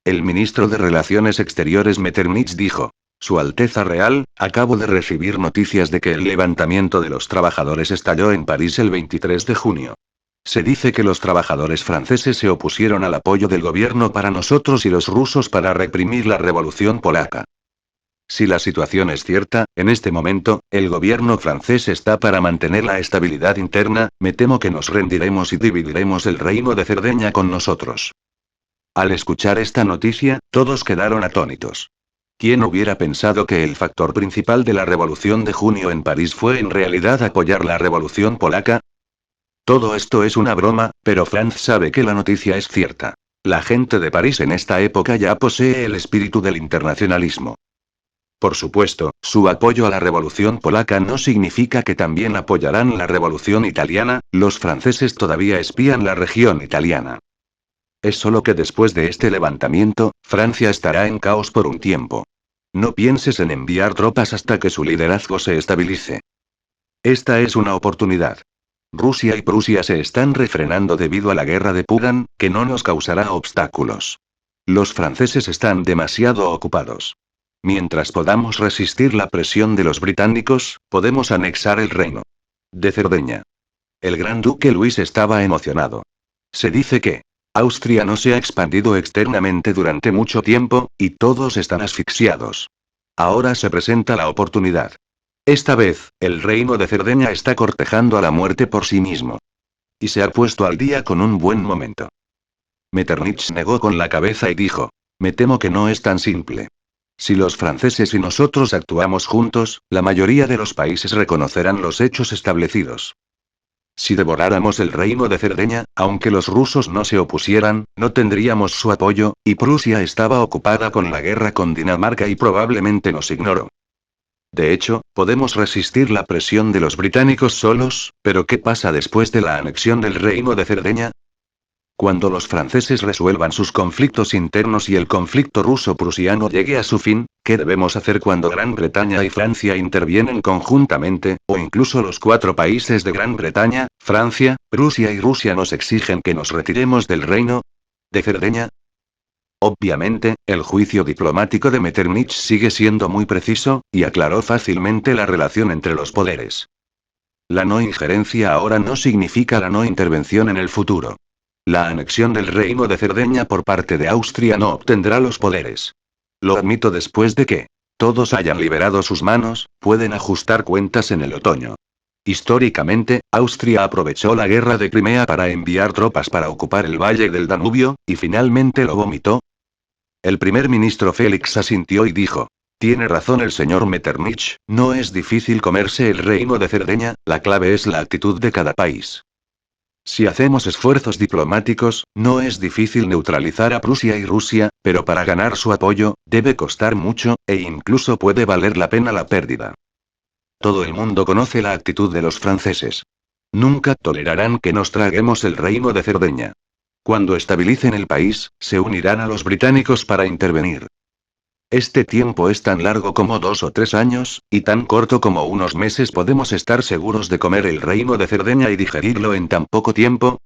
El ministro de Relaciones Exteriores Metternich dijo: Su Alteza Real, acabo de recibir noticias de que el levantamiento de los trabajadores estalló en París el 23 de junio. Se dice que los trabajadores franceses se opusieron al apoyo del gobierno para nosotros y los rusos para reprimir la revolución polaca. Si la situación es cierta, en este momento, el gobierno francés está para mantener la estabilidad interna. Me temo que nos rendiremos y dividiremos el Reino de Cerdeña con nosotros. Al escuchar esta noticia, todos quedaron atónitos. ¿Quién hubiera pensado que el factor principal de la Revolución de Junio en París fue en realidad apoyar la Revolución polaca? Todo esto es una broma, pero Franz sabe que la noticia es cierta. La gente de París en esta época ya posee el espíritu del internacionalismo. Por supuesto, su apoyo a la Revolución polaca no significa que también apoyarán la Revolución italiana. Los franceses todavía espían la región italiana. Es solo que después de este levantamiento, Francia estará en caos por un tiempo. No pienses en enviar tropas hasta que su liderazgo se estabilice. Esta es una oportunidad. Rusia y Prusia se están refrenando debido a la guerra de Pugan, que no nos causará obstáculos. Los franceses están demasiado ocupados. Mientras podamos resistir la presión de los británicos, podemos anexar el reino de Cerdeña. El gran duque Luis estaba emocionado. Se dice que Austria no se ha expandido externamente durante mucho tiempo, y todos están asfixiados. Ahora se presenta la oportunidad. Esta vez, el Reino de Cerdeña está cortejando a la muerte por sí mismo. Y se ha puesto al día con un buen momento. Metternich negó con la cabeza y dijo: Me temo que no es tan simple. Si los franceses y nosotros actuamos juntos, la mayoría de los países reconocerán los hechos establecidos. Si devoráramos el Reino de Cerdeña, aunque los rusos no se opusieran, no tendríamos su apoyo, y Prusia estaba ocupada con la guerra con Dinamarca y probablemente nos ignoró. De hecho, podemos resistir la presión de los británicos solos, pero ¿qué pasa después de la anexión del Reino de Cerdeña? Cuando los franceses resuelvan sus conflictos internos y el conflicto ruso-prusiano llegue a su fin, ¿qué debemos hacer cuando Gran Bretaña y Francia intervienen conjuntamente, o incluso los 4 países de Gran Bretaña, Francia, Prusia y Rusia nos exigen que nos retiremos del Reino de Cerdeña? Obviamente, el juicio diplomático de Metternich sigue siendo muy preciso, y aclaró fácilmente la relación entre los poderes. La no injerencia ahora no significa la no intervención en el futuro. La anexión del reino de Cerdeña por parte de Austria no obtendrá los poderes. Lo admito después de que todos hayan liberado sus manos, pueden ajustar cuentas en el otoño. Históricamente, Austria aprovechó la guerra de Crimea para enviar tropas para ocupar el valle del Danubio, y finalmente lo vomitó. El primer ministro Félix asintió y dijo: tiene razón el señor Metternich, no es difícil comerse el reino de Cerdeña, la clave es la actitud de cada país. Si hacemos esfuerzos diplomáticos, no es difícil neutralizar a Prusia y Rusia, pero para ganar su apoyo, debe costar mucho, e incluso puede valer la pena la pérdida. Todo el mundo conoce la actitud de los franceses. Nunca tolerarán que nos traguemos el reino de Cerdeña. Cuando estabilicen el país, se unirán a los británicos para intervenir. Este tiempo es tan largo como 2 o 3 años, y tan corto como unos meses. ¿Podemos estar seguros de comer el reino de Cerdeña y digerirlo en tan poco tiempo?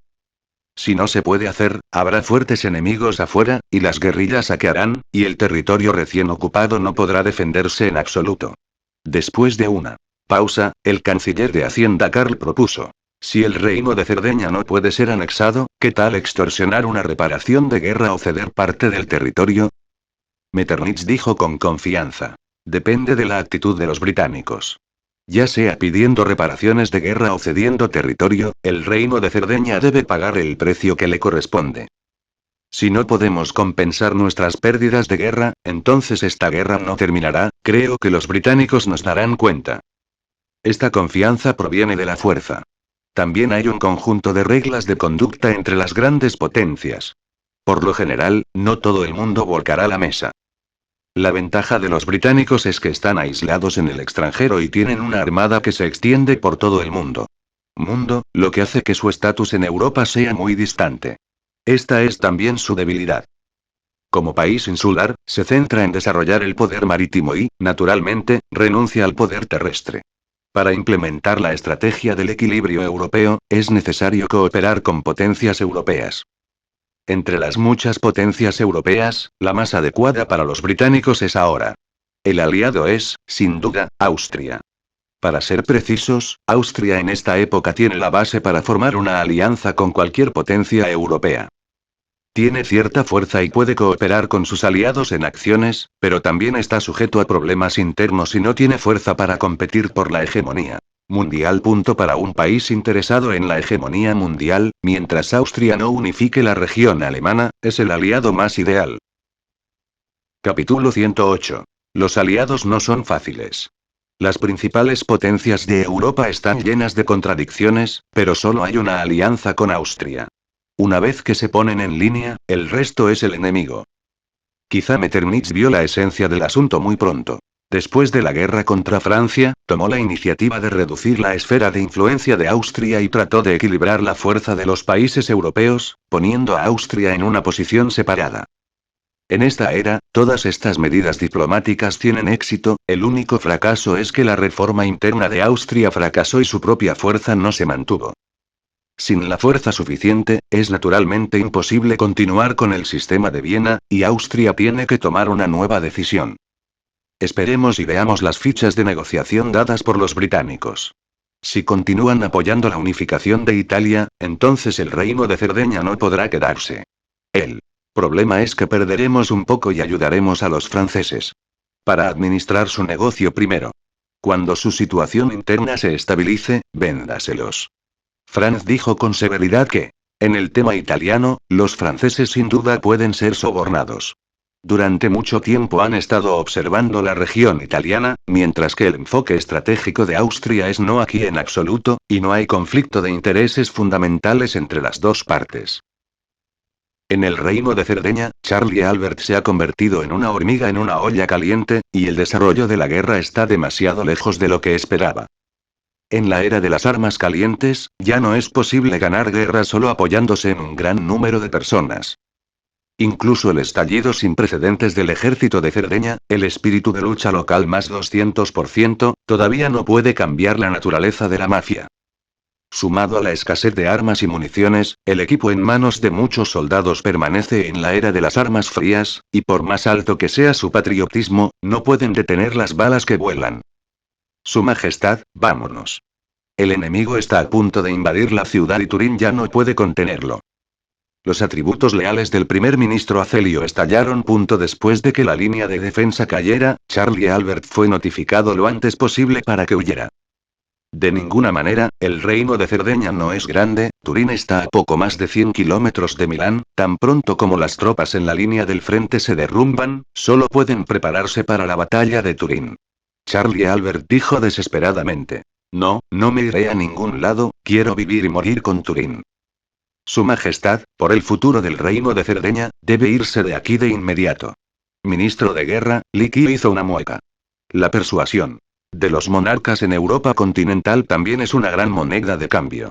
Si no se puede hacer, habrá fuertes enemigos afuera, y las guerrillas saquearán, y el territorio recién ocupado no podrá defenderse en absoluto. Después de una pausa, el canciller de Hacienda Karl propuso: si el reino de Cerdeña no puede ser anexado, ¿qué tal extorsionar una reparación de guerra o ceder parte del territorio? Metternich dijo con confianza: depende de la actitud de los británicos. Ya sea pidiendo reparaciones de guerra o cediendo territorio, el reino de Cerdeña debe pagar el precio que le corresponde. Si no podemos compensar nuestras pérdidas de guerra, entonces esta guerra no terminará, creo que los británicos nos darán cuenta. Esta confianza proviene de la fuerza. También hay un conjunto de reglas de conducta entre las grandes potencias. Por lo general, no todo el mundo volcará la mesa. La ventaja de los británicos es que están aislados en el extranjero y tienen una armada que se extiende por todo el mundo. Lo que hace que su estatus en Europa sea muy distante. Esta es también su debilidad. Como país insular, se centra en desarrollar el poder marítimo y, naturalmente, renuncia al poder terrestre. Para implementar la estrategia del equilibrio europeo, es necesario cooperar con potencias europeas. Entre las muchas potencias europeas, la más adecuada para los británicos es ahora. El aliado es, sin duda, Austria. Para ser precisos, Austria en esta época tiene la base para formar una alianza con cualquier potencia europea. Tiene cierta fuerza y puede cooperar con sus aliados en acciones, pero también está sujeto a problemas internos y no tiene fuerza para competir por la hegemonía mundial. Para un país interesado en la hegemonía mundial, mientras Austria no unifique la región alemana, es el aliado más ideal. Capítulo 108. Los aliados no son fáciles. Las principales potencias de Europa están llenas de contradicciones, pero solo hay una alianza con Austria. Una vez que se ponen en línea, el resto es el enemigo. Quizá Metternich vio la esencia del asunto muy pronto. Después de la guerra contra Francia, tomó la iniciativa de reducir la esfera de influencia de Austria y trató de equilibrar la fuerza de los países europeos, poniendo a Austria en una posición separada. En esta era, todas estas medidas diplomáticas tienen éxito, el único fracaso es que la reforma interna de Austria fracasó y su propia fuerza no se mantuvo. Sin la fuerza suficiente, es naturalmente imposible continuar con el sistema de Viena, y Austria tiene que tomar una nueva decisión. Esperemos y veamos las fichas de negociación dadas por los británicos. Si continúan apoyando la unificación de Italia, entonces el reino de Cerdeña no podrá quedarse. El problema es que perderemos un poco y ayudaremos a los franceses. Para administrar su negocio primero. Cuando su situación interna se estabilice, véndaselos. Franz dijo con severidad que, en el tema italiano, los franceses sin duda pueden ser sobornados. Durante mucho tiempo han estado observando la región italiana, mientras que el enfoque estratégico de Austria es no aquí en absoluto, y no hay conflicto de intereses fundamentales entre las dos partes. En el reino de Cerdeña, Charlie Albert se ha convertido en una hormiga en una olla caliente, y el desarrollo de la guerra está demasiado lejos de lo que esperaba. En la era de las armas calientes, ya no es posible ganar guerra solo apoyándose en un gran número de personas. Incluso el estallido sin precedentes del ejército de Cerdeña, el espíritu de lucha local más 200%, todavía no puede cambiar la naturaleza de la mafia. Sumado a la escasez de armas y municiones, el equipo en manos de muchos soldados permanece en la era de las armas frías, y por más alto que sea su patriotismo, no pueden detener las balas que vuelan. Su Majestad, vámonos. El enemigo está a punto de invadir la ciudad y Turín ya no puede contenerlo. Los atributos leales del primer ministro Acelio estallaron. Después de que la línea de defensa cayera, Charlie Albert fue notificado lo antes posible para que huyera. De ninguna manera, el reino de Cerdeña no es grande, Turín está a poco más de 100 kilómetros de Milán, tan pronto como las tropas en la línea del frente se derrumban, solo pueden prepararse para la batalla de Turín. Charlie Albert dijo desesperadamente. No, no me iré a ningún lado, quiero vivir y morir con Turín. Su Majestad, por el futuro del reino de Cerdeña, debe irse de aquí de inmediato. Ministro de Guerra, Leakey hizo una mueca. La persuasión de los monarcas en Europa continental también es una gran moneda de cambio.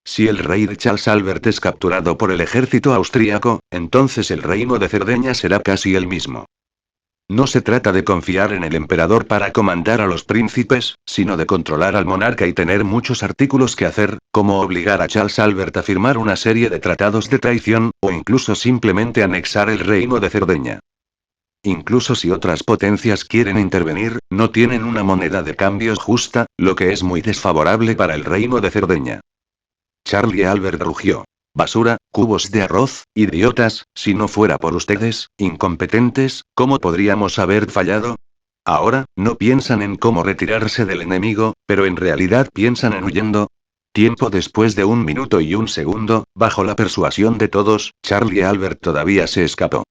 Si el rey de Charles Albert es capturado por el ejército austríaco, entonces el reino de Cerdeña será casi el mismo. No se trata de confiar en el emperador para comandar a los príncipes, sino de controlar al monarca y tener muchos artículos que hacer, como obligar a Charles Albert a firmar una serie de tratados de traición, o incluso simplemente anexar el reino de Cerdeña. Incluso si otras potencias quieren intervenir, no tienen una moneda de cambio justa, lo que es muy desfavorable para el reino de Cerdeña. Charlie Albert rugió. Basura, cubos de arroz, idiotas, si no fuera por ustedes, incompetentes, ¿cómo podríamos haber fallado? Ahora, no piensan en cómo retirarse del enemigo, pero en realidad piensan en huyendo. Tiempo después de 1 minuto y 1 segundo, bajo la persuasión de todos, Charlie Albert todavía se escapó.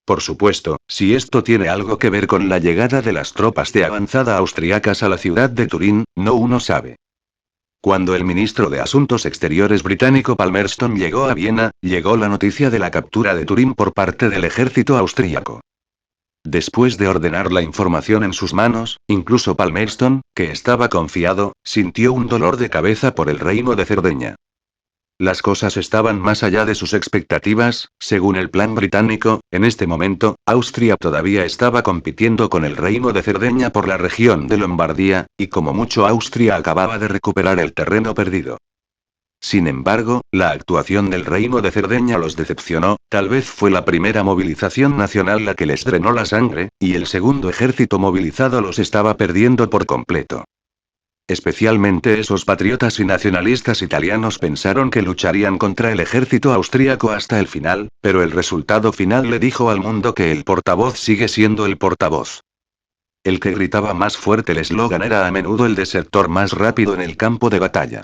Por supuesto, si esto tiene algo que ver con la llegada de las tropas de avanzada austriacas a la ciudad de Turín, no uno sabe. Cuando el ministro de Asuntos Exteriores británico Palmerston llegó a Viena, llegó la noticia de la captura de Turín por parte del ejército austríaco. Después de ordenar la información en sus manos, incluso Palmerston, que estaba confiado, sintió un dolor de cabeza por el reino de Cerdeña. Las cosas estaban más allá de sus expectativas, según el plan británico, en este momento, Austria todavía estaba compitiendo con el reino de Cerdeña por la región de Lombardía, y como mucho Austria acababa de recuperar el terreno perdido. Sin embargo, la actuación del reino de Cerdeña los decepcionó, tal vez fue la primera movilización nacional la que les drenó la sangre, y el segundo ejército movilizado los estaba perdiendo por completo. Especialmente esos patriotas y nacionalistas italianos pensaron que lucharían contra el ejército austríaco hasta el final, pero el resultado final le dijo al mundo que el portavoz sigue siendo el portavoz. El que gritaba más fuerte el eslogan era a menudo el desertor más rápido en el campo de batalla.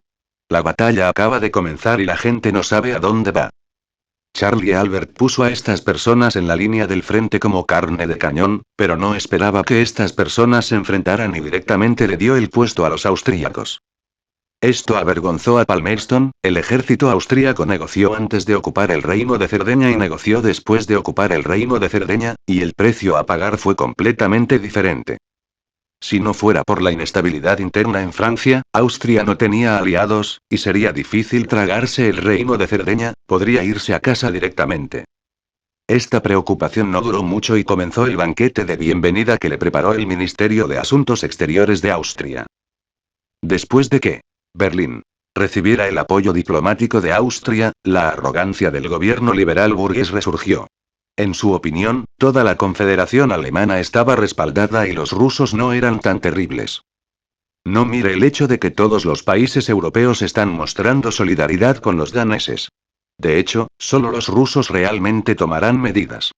La batalla acaba de comenzar y la gente no sabe a dónde va. Charlie Albert puso a estas personas en la línea del frente como carne de cañón, pero no esperaba que estas personas se enfrentaran y directamente le dio el puesto a los austríacos. Esto avergonzó a Palmerston, el ejército austríaco negoció antes de ocupar el reino de Cerdeña y negoció después de ocupar el reino de Cerdeña, y el precio a pagar fue completamente diferente. Si no fuera por la inestabilidad interna en Francia, Austria no tenía aliados, y sería difícil tragarse el reino de Cerdeña, podría irse a casa directamente. Esta preocupación no duró mucho y comenzó el banquete de bienvenida que le preparó el Ministerio de Asuntos Exteriores de Austria. Después de que Berlín recibiera el apoyo diplomático de Austria, la arrogancia del gobierno liberal burgués resurgió. En su opinión, toda la confederación alemana estaba respaldada y los rusos no eran tan terribles. No mire el hecho de que todos los países europeos están mostrando solidaridad con los daneses. De hecho, solo los rusos realmente tomarán medidas.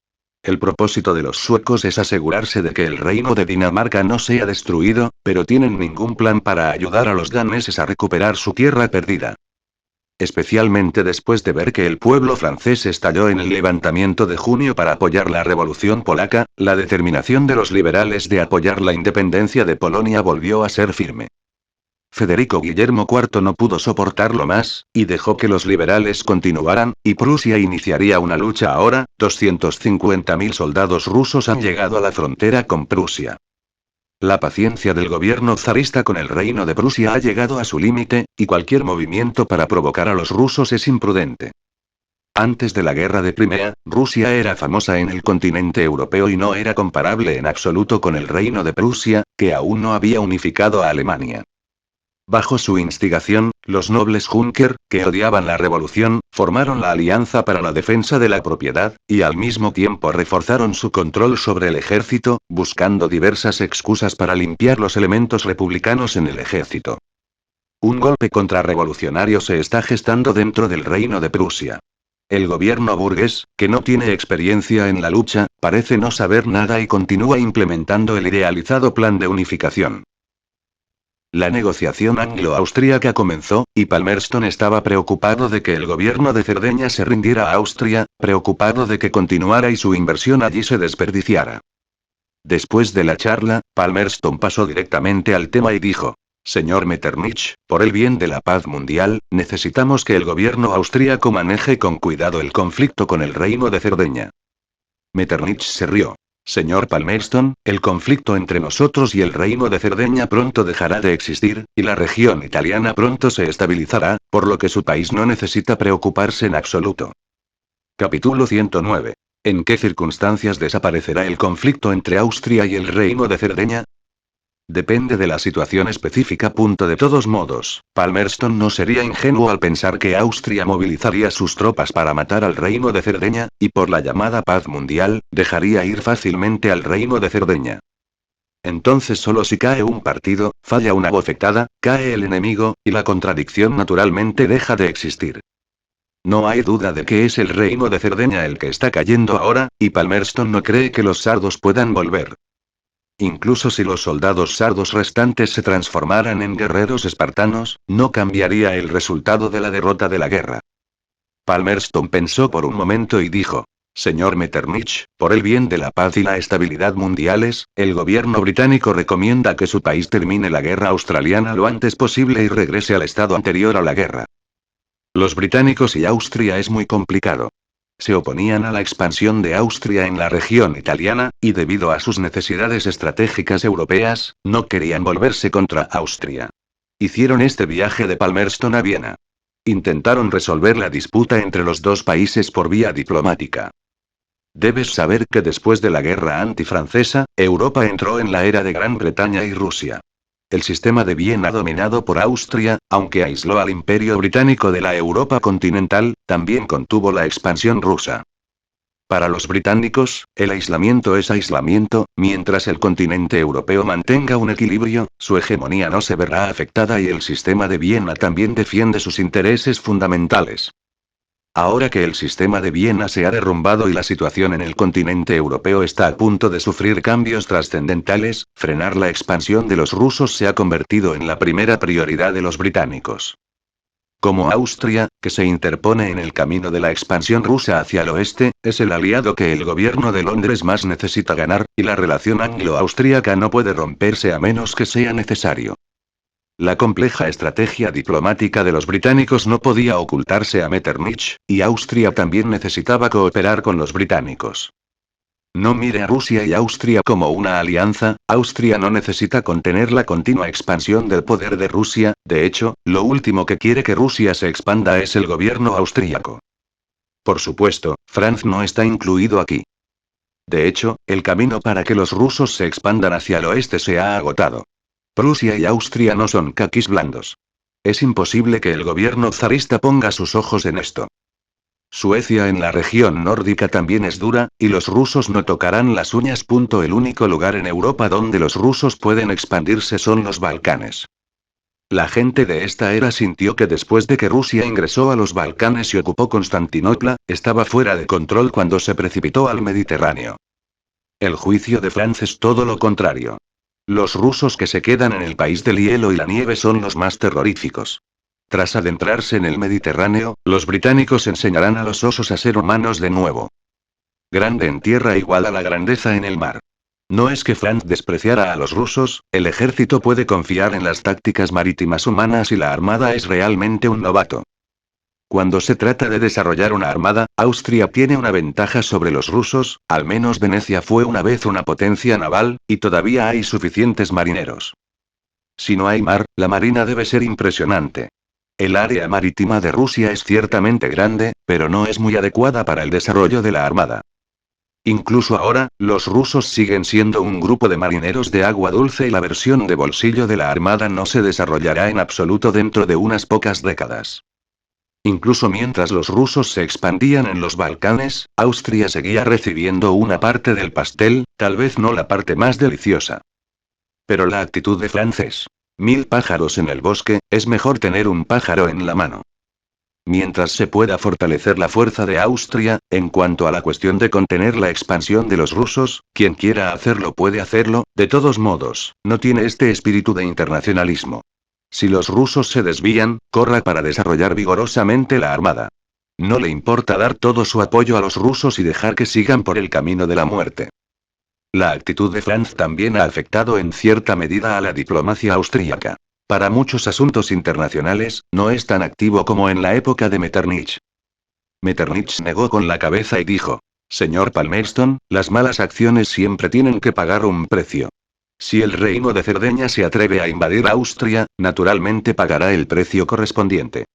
El propósito de los suecos es asegurarse de que el reino de Dinamarca no sea destruido, pero tienen ningún plan para ayudar a los daneses a recuperar su tierra perdida. Especialmente después de ver que el pueblo francés estalló en el levantamiento de junio para apoyar la revolución polaca, la determinación de los liberales de apoyar la independencia de Polonia volvió a ser firme. Federico Guillermo IV no pudo soportarlo más, y dejó que los liberales continuaran, y Prusia iniciaría una lucha ahora. 250.000 soldados rusos han llegado a la frontera con Prusia. La paciencia del gobierno zarista con el reino de Prusia ha llegado a su límite, y cualquier movimiento para provocar a los rusos es imprudente. Antes de la guerra de Crimea, Rusia era famosa en el continente europeo y no era comparable en absoluto con el reino de Prusia, que aún no había unificado a Alemania. Bajo su instigación, los nobles Junker, que odiaban la revolución, formaron la Alianza para la Defensa de la Propiedad, y al mismo tiempo reforzaron su control sobre el ejército, buscando diversas excusas para limpiar los elementos republicanos en el ejército. Un golpe contrarrevolucionario se está gestando dentro del reino de Prusia. El gobierno burgués, que no tiene experiencia en la lucha, parece no saber nada y continúa implementando el idealizado plan de unificación. La negociación anglo-austríaca comenzó, y Palmerston estaba preocupado de que el gobierno de Cerdeña se rindiera a Austria, preocupado de que continuara y su inversión allí se desperdiciara. Después de la charla, Palmerston pasó directamente al tema y dijo: Señor Metternich, por el bien de la paz mundial, necesitamos que el gobierno austríaco maneje con cuidado el conflicto con el reino de Cerdeña. Metternich se rió. Señor Palmerston, el conflicto entre nosotros y el reino de Cerdeña pronto dejará de existir, y la región italiana pronto se estabilizará, por lo que su país no necesita preocuparse en absoluto. Capítulo 109. ¿En qué circunstancias desaparecerá el conflicto entre Austria y el reino de Cerdeña? Depende de la situación específica. De todos modos, Palmerston no sería ingenuo al pensar que Austria movilizaría sus tropas para matar al reino de Cerdeña, y por la llamada paz mundial, dejaría ir fácilmente al reino de Cerdeña. Entonces solo si cae un partido, falla una bofetada, cae el enemigo, y la contradicción naturalmente deja de existir. No hay duda de que es el reino de Cerdeña el que está cayendo ahora, y Palmerston no cree que los sardos puedan volver. Incluso si los soldados sardos restantes se transformaran en guerreros espartanos, no cambiaría el resultado de la derrota de la guerra. Palmerston pensó por un momento y dijo: Señor Metternich, por el bien de la paz y la estabilidad mundiales, el gobierno británico recomienda que su país termine la guerra australiana lo antes posible y regrese al estado anterior a la guerra. Los británicos y Austria es muy complicado. Se oponían a la expansión de Austria en la región italiana, y debido a sus necesidades estratégicas europeas, no querían volverse contra Austria. Hicieron este viaje de Palmerston a Viena. Intentaron resolver la disputa entre los dos países por vía diplomática. Debes saber que después de la guerra antifrancesa, Europa entró en la era de Gran Bretaña y Rusia. El sistema de Viena dominado por Austria, aunque aisló al Imperio Británico de la Europa continental, también contuvo la expansión rusa. Para los británicos, el aislamiento es aislamiento, mientras el continente europeo mantenga un equilibrio, su hegemonía no se verá afectada y el sistema de Viena también defiende sus intereses fundamentales. Ahora que el sistema de Viena se ha derrumbado y la situación en el continente europeo está a punto de sufrir cambios trascendentales, frenar la expansión de los rusos se ha convertido en la primera prioridad de los británicos. Como Austria, que se interpone en el camino de la expansión rusa hacia el oeste, es el aliado que el gobierno de Londres más necesita ganar, y la relación anglo-austríaca no puede romperse a menos que sea necesario. La compleja estrategia diplomática de los británicos no podía ocultarse a Metternich, y Austria también necesitaba cooperar con los británicos. No mire a Rusia y Austria como una alianza, Austria no necesita contener la continua expansión del poder de Rusia, de hecho, lo último que quiere que Rusia se expanda es el gobierno austríaco. Por supuesto, Francia no está incluido aquí. De hecho, el camino para que los rusos se expandan hacia el oeste se ha agotado. Prusia y Austria no son caquis blandos. Es imposible que el gobierno zarista ponga sus ojos en esto. Suecia en la región nórdica también es dura, y los rusos no tocarán las uñas. El único lugar en Europa donde los rusos pueden expandirse son los Balcanes. La gente de esta era sintió que después de que Rusia ingresó a los Balcanes y ocupó Constantinopla, estaba fuera de control cuando se precipitó al Mediterráneo. El juicio de Franz es todo lo contrario. Los rusos que se quedan en el país del hielo y la nieve son los más terroríficos. Tras adentrarse en el Mediterráneo, los británicos enseñarán a los osos a ser humanos de nuevo. Grande en tierra igual a la grandeza en el mar. No es que Franz despreciara a los rusos, el ejército puede confiar en las tácticas marítimas humanas y la armada es realmente un novato. Cuando se trata de desarrollar una armada, Austria tiene una ventaja sobre los rusos, al menos Venecia fue una vez una potencia naval, y todavía hay suficientes marineros. Si no hay mar, la marina debe ser impresionante. El área marítima de Rusia es ciertamente grande, pero no es muy adecuada para el desarrollo de la armada. Incluso ahora, los rusos siguen siendo un grupo de marineros de agua dulce y la versión de bolsillo de la armada no se desarrollará en absoluto dentro de unas pocas décadas. Incluso mientras los rusos se expandían en los Balcanes, Austria seguía recibiendo una parte del pastel, tal vez no la parte más deliciosa. Pero la actitud de Franz es 1000 pájaros en el bosque, es mejor tener un pájaro en la mano. Mientras se pueda fortalecer la fuerza de Austria, en cuanto a la cuestión de contener la expansión de los rusos, quien quiera hacerlo puede hacerlo, de todos modos, no tiene este espíritu de internacionalismo. Si los rusos se desvían, corra para desarrollar vigorosamente la armada. No le importa dar todo su apoyo a los rusos y dejar que sigan por el camino de la muerte. La actitud de Franz también ha afectado en cierta medida a la diplomacia austríaca. Para muchos asuntos internacionales, no es tan activo como en la época de Metternich. Metternich negó con la cabeza y dijo: Señor Palmerston, las malas acciones siempre tienen que pagar un precio. Si el reino de Cerdeña se atreve a invadir Austria, naturalmente pagará el precio correspondiente.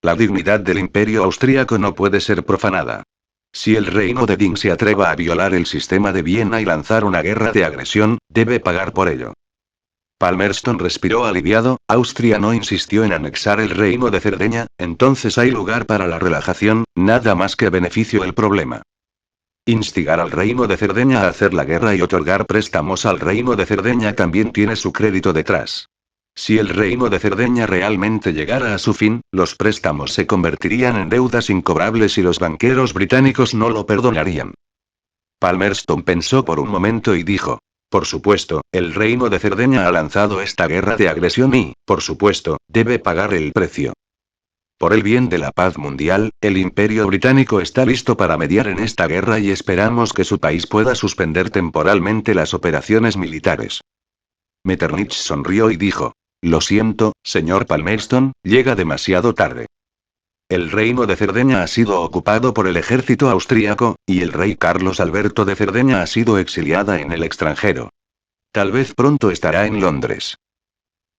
La dignidad del imperio austríaco no puede ser profanada. Si el reino de Ding se atreva a violar el sistema de Viena y lanzar una guerra de agresión, debe pagar por ello. Palmerston respiró aliviado. Austria no insistió en anexar el reino de Cerdeña, entonces hay lugar para la relajación, nada más que beneficio el problema. Instigar al reino de Cerdeña a hacer la guerra y otorgar préstamos al reino de Cerdeña también tiene su crédito detrás. Si el reino de Cerdeña realmente llegara a su fin, los préstamos se convertirían en deudas incobrables y los banqueros británicos no lo perdonarían. Palmerston pensó por un momento y dijo: por supuesto, el reino de Cerdeña ha lanzado esta guerra de agresión y, por supuesto, debe pagar el precio. Por el bien de la paz mundial, el imperio británico está listo para mediar en esta guerra y esperamos que su país pueda suspender temporalmente las operaciones militares. Metternich sonrió y dijo: lo siento, señor Palmerston, llega demasiado tarde. El reino de Cerdeña ha sido ocupado por el ejército austríaco, y el rey Carlos Alberto de Cerdeña ha sido exiliada en el extranjero. Tal vez pronto estará en Londres.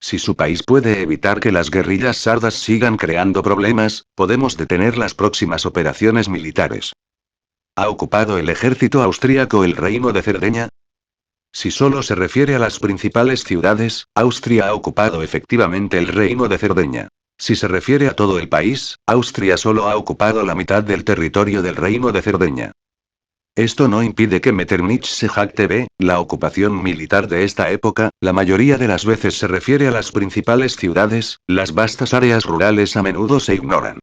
Si su país puede evitar que las guerrillas sardas sigan creando problemas, podemos detener las próximas operaciones militares. ¿Ha ocupado el ejército austríaco el reino de Cerdeña? Si solo se refiere a las principales ciudades, Austria ha ocupado efectivamente el reino de Cerdeña. Si se refiere a todo el país, Austria solo ha ocupado la mitad del territorio del reino de Cerdeña. Esto no impide que Metternich se jacte de la ocupación militar de esta época, la mayoría de las veces se refiere a las principales ciudades, las vastas áreas rurales a menudo se ignoran.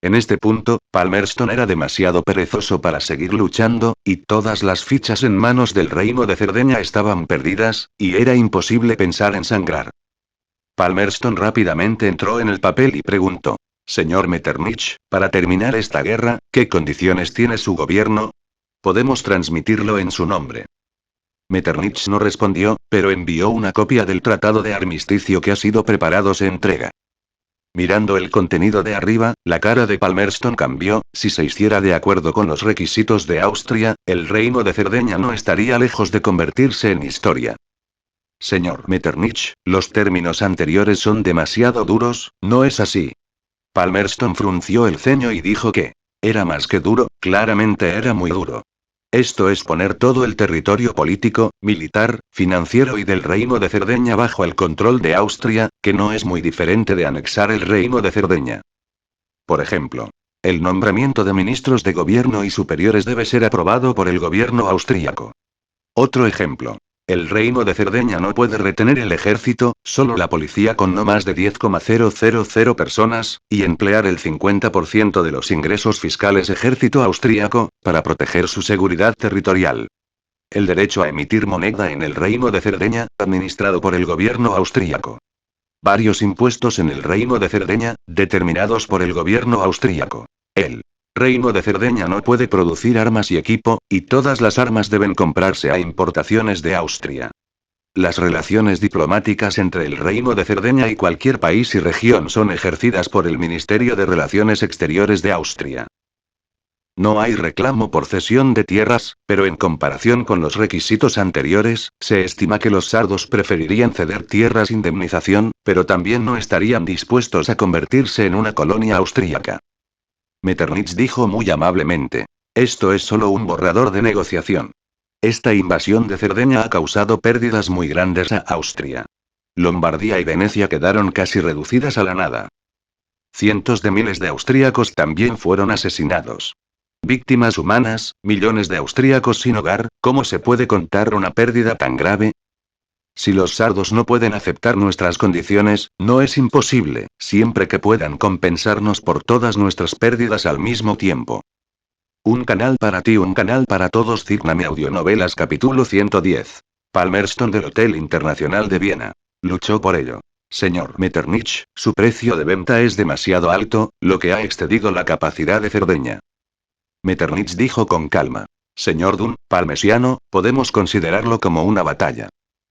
En este punto, Palmerston era demasiado perezoso para seguir luchando, y todas las fichas en manos del reino de Cerdeña estaban perdidas, y era imposible pensar en sangrar. Palmerston rápidamente entró en el papel y preguntó: señor Metternich, para terminar esta guerra, ¿qué condiciones tiene su gobierno? Podemos transmitirlo en su nombre. Metternich no respondió, pero envió una copia del tratado de armisticio que ha sido preparado. Se entrega. Mirando el contenido de arriba, la cara de Palmerston cambió. Si se hiciera de acuerdo con los requisitos de Austria, el reino de Cerdeña no estaría lejos de convertirse en historia. Señor Metternich, los términos anteriores son demasiado duros, ¿no es así? Palmerston frunció el ceño y dijo que era más que duro, claramente era muy duro. Esto es poner todo el territorio político, militar, financiero y del reino de Cerdeña bajo el control de Austria, que no es muy diferente de anexar el reino de Cerdeña. Por ejemplo, el nombramiento de ministros de gobierno y superiores debe ser aprobado por el gobierno austríaco. Otro ejemplo. El reino de Cerdeña no puede retener el ejército, solo la policía con no más de 10,000 personas, y emplear el 50% de los ingresos fiscales ejército austríaco, para proteger su seguridad territorial. El derecho a emitir moneda en el reino de Cerdeña, administrado por el gobierno austríaco. Varios impuestos en el reino de Cerdeña, determinados por el gobierno austríaco. El reino de Cerdeña no puede producir armas y equipo, y todas las armas deben comprarse a importaciones de Austria. Las relaciones diplomáticas entre el reino de Cerdeña y cualquier país y región son ejercidas por el Ministerio de Relaciones Exteriores de Austria. No hay reclamo por cesión de tierras, pero en comparación con los requisitos anteriores, se estima que los sardos preferirían ceder tierras indemnización, pero también no estarían dispuestos a convertirse en una colonia austríaca. Metternich dijo muy amablemente: esto es solo un borrador de negociación. Esta invasión de Cerdeña ha causado pérdidas muy grandes a Austria. Lombardía y Venecia quedaron casi reducidas a la nada. Cientos de miles de austríacos también fueron asesinados. Víctimas humanas, millones de austríacos sin hogar. ¿Cómo se puede contar una pérdida tan grave? Si los sardos no pueden aceptar nuestras condiciones, no es imposible, siempre que puedan compensarnos por todas nuestras pérdidas al mismo tiempo. Un canal para ti, un canal para todos. Círname Audionovelas capítulo 110. Palmerston del Hotel Internacional de Viena. Luchó por ello. Señor Metternich, su precio de venta es demasiado alto, lo que ha excedido la capacidad de Cerdeña. Metternich dijo con calma. Señor Dunn, Palmesiano, podemos considerarlo como una batalla.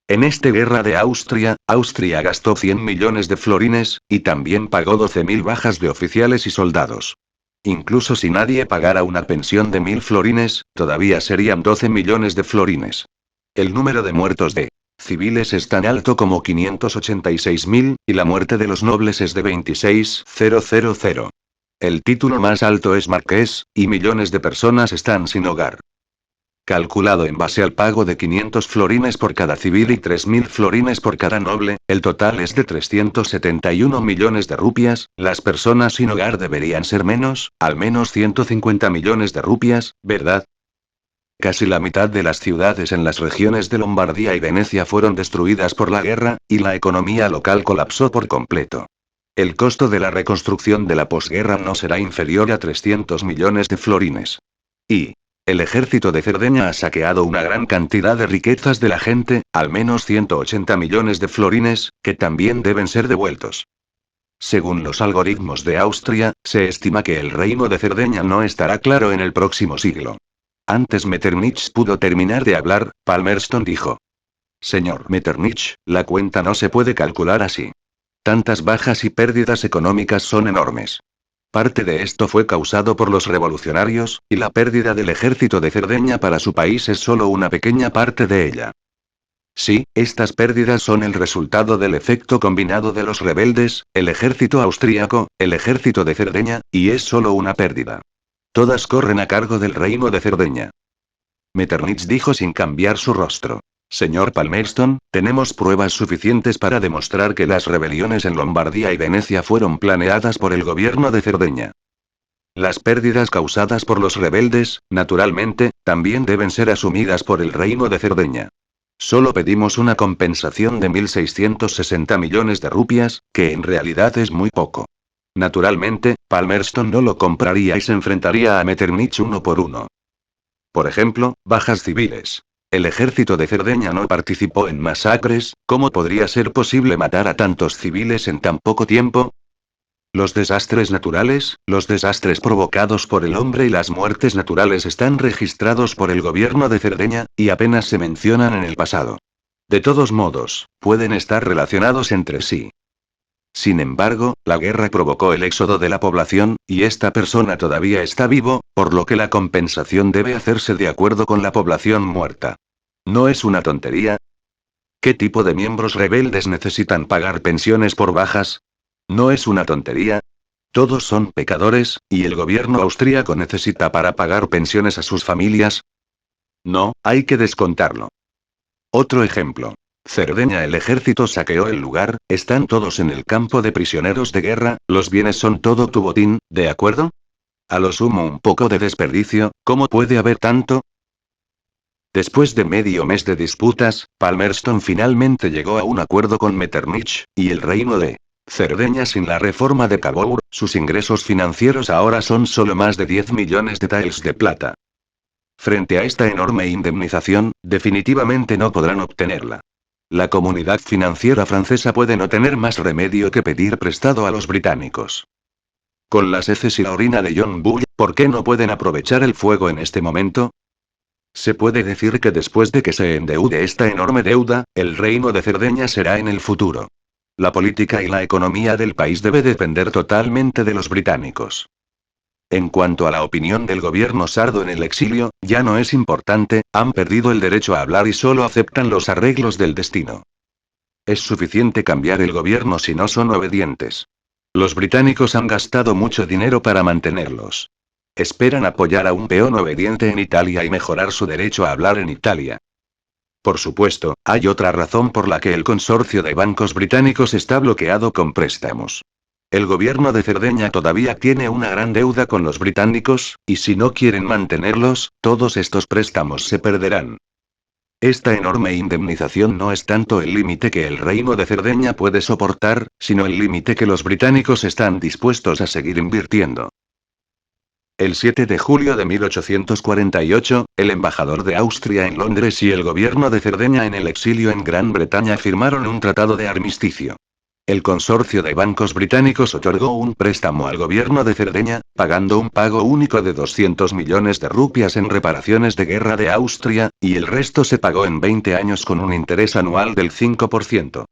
En esta guerra de Austria, Austria gastó 100 millones de florines, y también pagó 12.000 bajas de oficiales y soldados. Incluso si nadie pagara una pensión de 1.000 florines, todavía serían 12 millones de florines. El número de muertos de civiles es tan alto como 586.000, y la muerte de los nobles es de 26.000. El título más alto es marqués, y millones de personas están sin hogar. Calculado en base al pago de 500 florines por cada civil y 3.000 florines por cada noble, el total es de 371 millones de rupias. Las personas sin hogar deberían ser menos, al menos 150 millones de rupias, ¿verdad? Casi la mitad de las ciudades en las regiones de Lombardía y Venecia fueron destruidas por la guerra, y la economía local colapsó por completo. El costo de la reconstrucción de la posguerra no será inferior a 300 millones de florines. Y el ejército de Cerdeña ha saqueado una gran cantidad de riquezas de la gente, al menos 180 millones de florines, que también deben ser devueltos. Según los algoritmos de Austria, se estima que el reino de Cerdeña no estará claro en el próximo siglo. Antes Metternich pudo terminar de hablar, Palmerston dijo. Señor Metternich, la cuenta no se puede calcular así. Tantas bajas y pérdidas económicas son enormes. Parte de esto fue causado por los revolucionarios, y la pérdida del ejército de Cerdeña para su país es solo una pequeña parte de ella. Sí, estas pérdidas son el resultado del efecto combinado de los rebeldes, el ejército austríaco, el ejército de Cerdeña, y es solo una pérdida. Todas corren a cargo del reino de Cerdeña. Metternich dijo sin cambiar su rostro. Señor Palmerston, tenemos pruebas suficientes para demostrar que las rebeliones en Lombardía y Venecia fueron planeadas por el gobierno de Cerdeña. Las pérdidas causadas por los rebeldes, naturalmente, también deben ser asumidas por el reino de Cerdeña. Solo pedimos una compensación de 1.660 millones de rupias, que en realidad es muy poco. Naturalmente, Palmerston no lo compraría y se enfrentaría a Metternich uno por uno. Por ejemplo, bajas civiles. El ejército de Cerdeña no participó en masacres, ¿cómo podría ser posible matar a tantos civiles en tan poco tiempo? Los desastres naturales, los desastres provocados por el hombre y las muertes naturales están registrados por el gobierno de Cerdeña, y apenas se mencionan en el pasado. De todos modos, pueden estar relacionados entre sí. Sin embargo, la guerra provocó el éxodo de la población, y esta persona todavía está vivo, por lo que la compensación debe hacerse de acuerdo con la población muerta. ¿No es una tontería? ¿Qué tipo de miembros rebeldes necesitan pagar pensiones por bajas? ¿No es una tontería? Todos son pecadores, y el gobierno austríaco necesita para pagar pensiones a sus familias. No, hay que descontarlo. Otro ejemplo. Cerdeña, el ejército saqueó el lugar, están todos en el campo de prisioneros de guerra, los bienes son todo tu botín, ¿de acuerdo? A lo sumo un poco de desperdicio, ¿cómo puede haber tanto? Después de medio mes de disputas, Palmerston finalmente llegó a un acuerdo con Metternich, y el reino de Cerdeña sin la reforma de Cavour, sus ingresos financieros ahora son solo más de 10 millones de taels de plata. Frente a esta enorme indemnización, definitivamente no podrán obtenerla. La comunidad financiera francesa puede no tener más remedio que pedir prestado a los británicos. Con las heces y la orina de John Bull, ¿por qué no pueden aprovechar el fuego en este momento? Se puede decir que después de que se endeude esta enorme deuda, el reino de Cerdeña será en el futuro. La política y la economía del país debe depender totalmente de los británicos. En cuanto a la opinión del gobierno sardo en el exilio, ya no es importante, han perdido el derecho a hablar y solo aceptan los arreglos del destino. Es suficiente cambiar el gobierno si no son obedientes. Los británicos han gastado mucho dinero para mantenerlos. Esperan apoyar a un peón obediente en Italia y mejorar su derecho a hablar en Italia. Por supuesto, hay otra razón por la que el consorcio de bancos británicos está bloqueado con préstamos. El gobierno de Cerdeña todavía tiene una gran deuda con los británicos, y si no quieren mantenerlos, todos estos préstamos se perderán. Esta enorme indemnización no es tanto el límite que el Reino de Cerdeña puede soportar, sino el límite que los británicos están dispuestos a seguir invirtiendo. El 7 de julio de 1848, el embajador de Austria en Londres y el gobierno de Cerdeña en el exilio en Gran Bretaña firmaron un tratado de armisticio. El consorcio de bancos británicos otorgó un préstamo al gobierno de Cerdeña, pagando un pago único de 200 millones de rupias en reparaciones de guerra de Austria, y el resto se pagó en 20 años con un interés anual del 5%.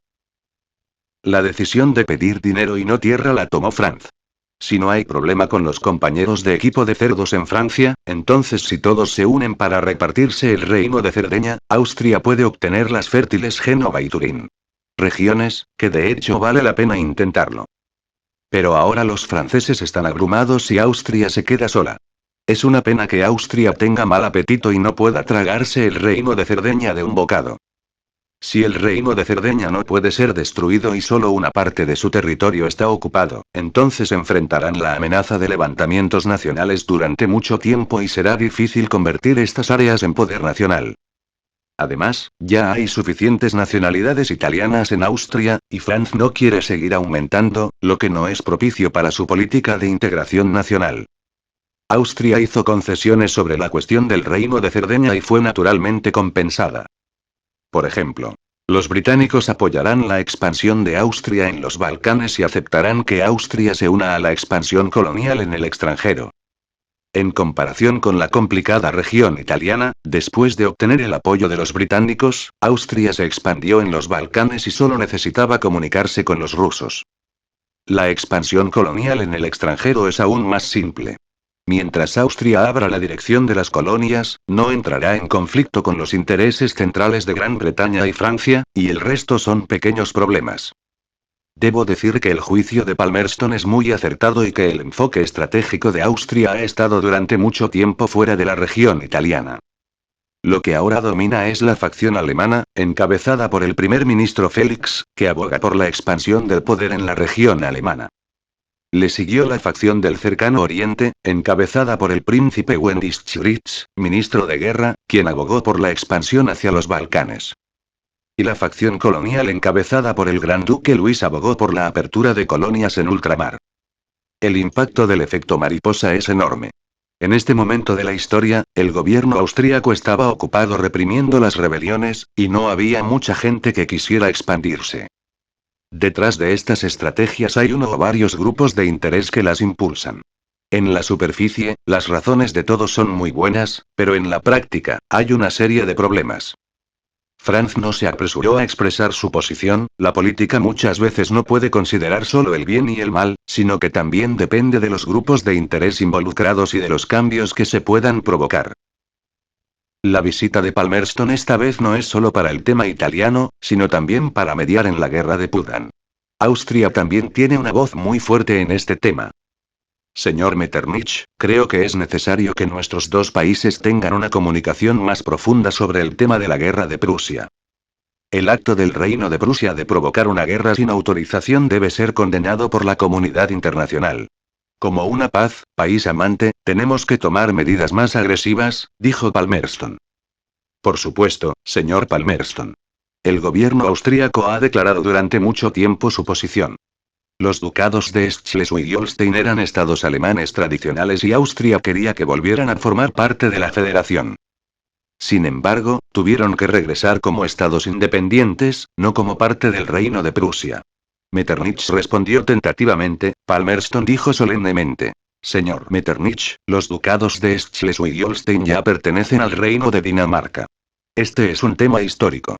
La decisión de pedir dinero y no tierra la tomó Franz. Si no hay problema con los compañeros de equipo de cerdos en Francia, entonces si todos se unen para repartirse el reino de Cerdeña, Austria puede obtener las fértiles Génova y Turín. Regiones, que de hecho vale la pena intentarlo. Pero ahora los franceses están abrumados y Austria se queda sola. Es una pena que Austria tenga mal apetito y no pueda tragarse el reino de Cerdeña de un bocado. Si el reino de Cerdeña no puede ser destruido y solo una parte de su territorio está ocupado, entonces enfrentarán la amenaza de levantamientos nacionales durante mucho tiempo y será difícil convertir estas áreas en poder nacional. Además, ya hay suficientes nacionalidades italianas en Austria, y Franz no quiere seguir aumentando, lo que no es propicio para su política de integración nacional. Austria hizo concesiones sobre la cuestión del reino de Cerdeña y fue naturalmente compensada. Por ejemplo, los británicos apoyarán la expansión de Austria en los Balcanes y aceptarán que Austria se una a la expansión colonial en el extranjero. En comparación con la complicada región italiana, después de obtener el apoyo de los británicos, Austria se expandió en los Balcanes y solo necesitaba comunicarse con los rusos. La expansión colonial en el extranjero es aún más simple. Mientras Austria abra la dirección de las colonias, no entrará en conflicto con los intereses centrales de Gran Bretaña y Francia, y el resto son pequeños problemas. Debo decir que el juicio de Palmerston es muy acertado y que el enfoque estratégico de Austria ha estado durante mucho tiempo fuera de la región italiana. Lo que ahora domina es la facción alemana, encabezada por el primer ministro Felix, que aboga por la expansión del poder en la región alemana. Le siguió la facción del Cercano Oriente, encabezada por el príncipe Wendischritz, ministro de guerra, quien abogó por la expansión hacia los Balcanes. Y la facción colonial encabezada por el gran duque Luis abogó por la apertura de colonias en ultramar. El impacto del efecto mariposa es enorme. En este momento de la historia, el gobierno austríaco estaba ocupado reprimiendo las rebeliones, y no había mucha gente que quisiera expandirse. Detrás de estas estrategias hay uno o varios grupos de interés que las impulsan. En la superficie, las razones de todos son muy buenas, pero en la práctica, hay una serie de problemas. Franz no se apresuró a expresar su posición. La política muchas veces no puede considerar solo el bien y el mal, sino que también depende de los grupos de interés involucrados y de los cambios que se puedan provocar. La visita de Palmerston esta vez no es solo para el tema italiano, sino también para mediar en la guerra de Pudan. Austria también tiene una voz muy fuerte en este tema. Señor Metternich, creo que es necesario que nuestros dos países tengan una comunicación más profunda sobre el tema de la guerra de Prusia. El acto del Reino de Prusia de provocar una guerra sin autorización debe ser condenado por la comunidad internacional. Como una paz, país amante, tenemos que tomar medidas más agresivas, dijo Palmerston. Por supuesto, señor Palmerston. El gobierno austríaco ha declarado durante mucho tiempo su posición. Los ducados de Schleswig-Holstein eran estados alemanes tradicionales y Austria quería que volvieran a formar parte de la federación. Sin embargo, tuvieron que regresar como estados independientes, no como parte del Reino de Prusia. Metternich respondió tentativamente. Palmerston dijo solemnemente: Señor Metternich, los ducados de Schleswig-Holstein ya pertenecen al Reino de Dinamarca. Este es un tema histórico.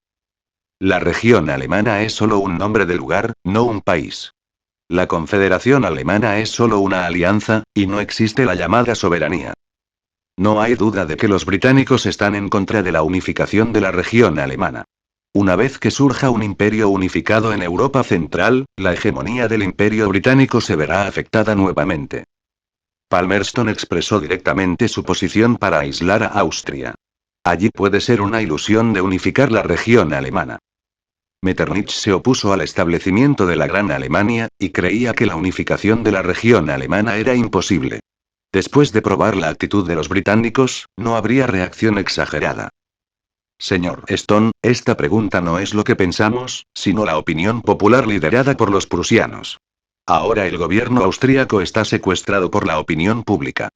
La región alemana es solo un nombre de lugar, no un país. La Confederación Alemana es solo una alianza, y no existe la llamada soberanía. No hay duda de que los británicos están en contra de la unificación de la región alemana. Una vez que surja un imperio unificado en Europa Central, la hegemonía del imperio británico se verá afectada nuevamente. Palmerston expresó directamente su posición para aislar a Austria. Allí puede ser una ilusión de unificar la región alemana. Metternich se opuso al establecimiento de la Gran Alemania, y creía que la unificación de la región alemana era imposible. Después de probar la actitud de los británicos, no habría reacción exagerada. Señor Stone, esta pregunta no es lo que pensamos, sino la opinión popular liderada por los prusianos. Ahora el gobierno austríaco está secuestrado por la opinión pública.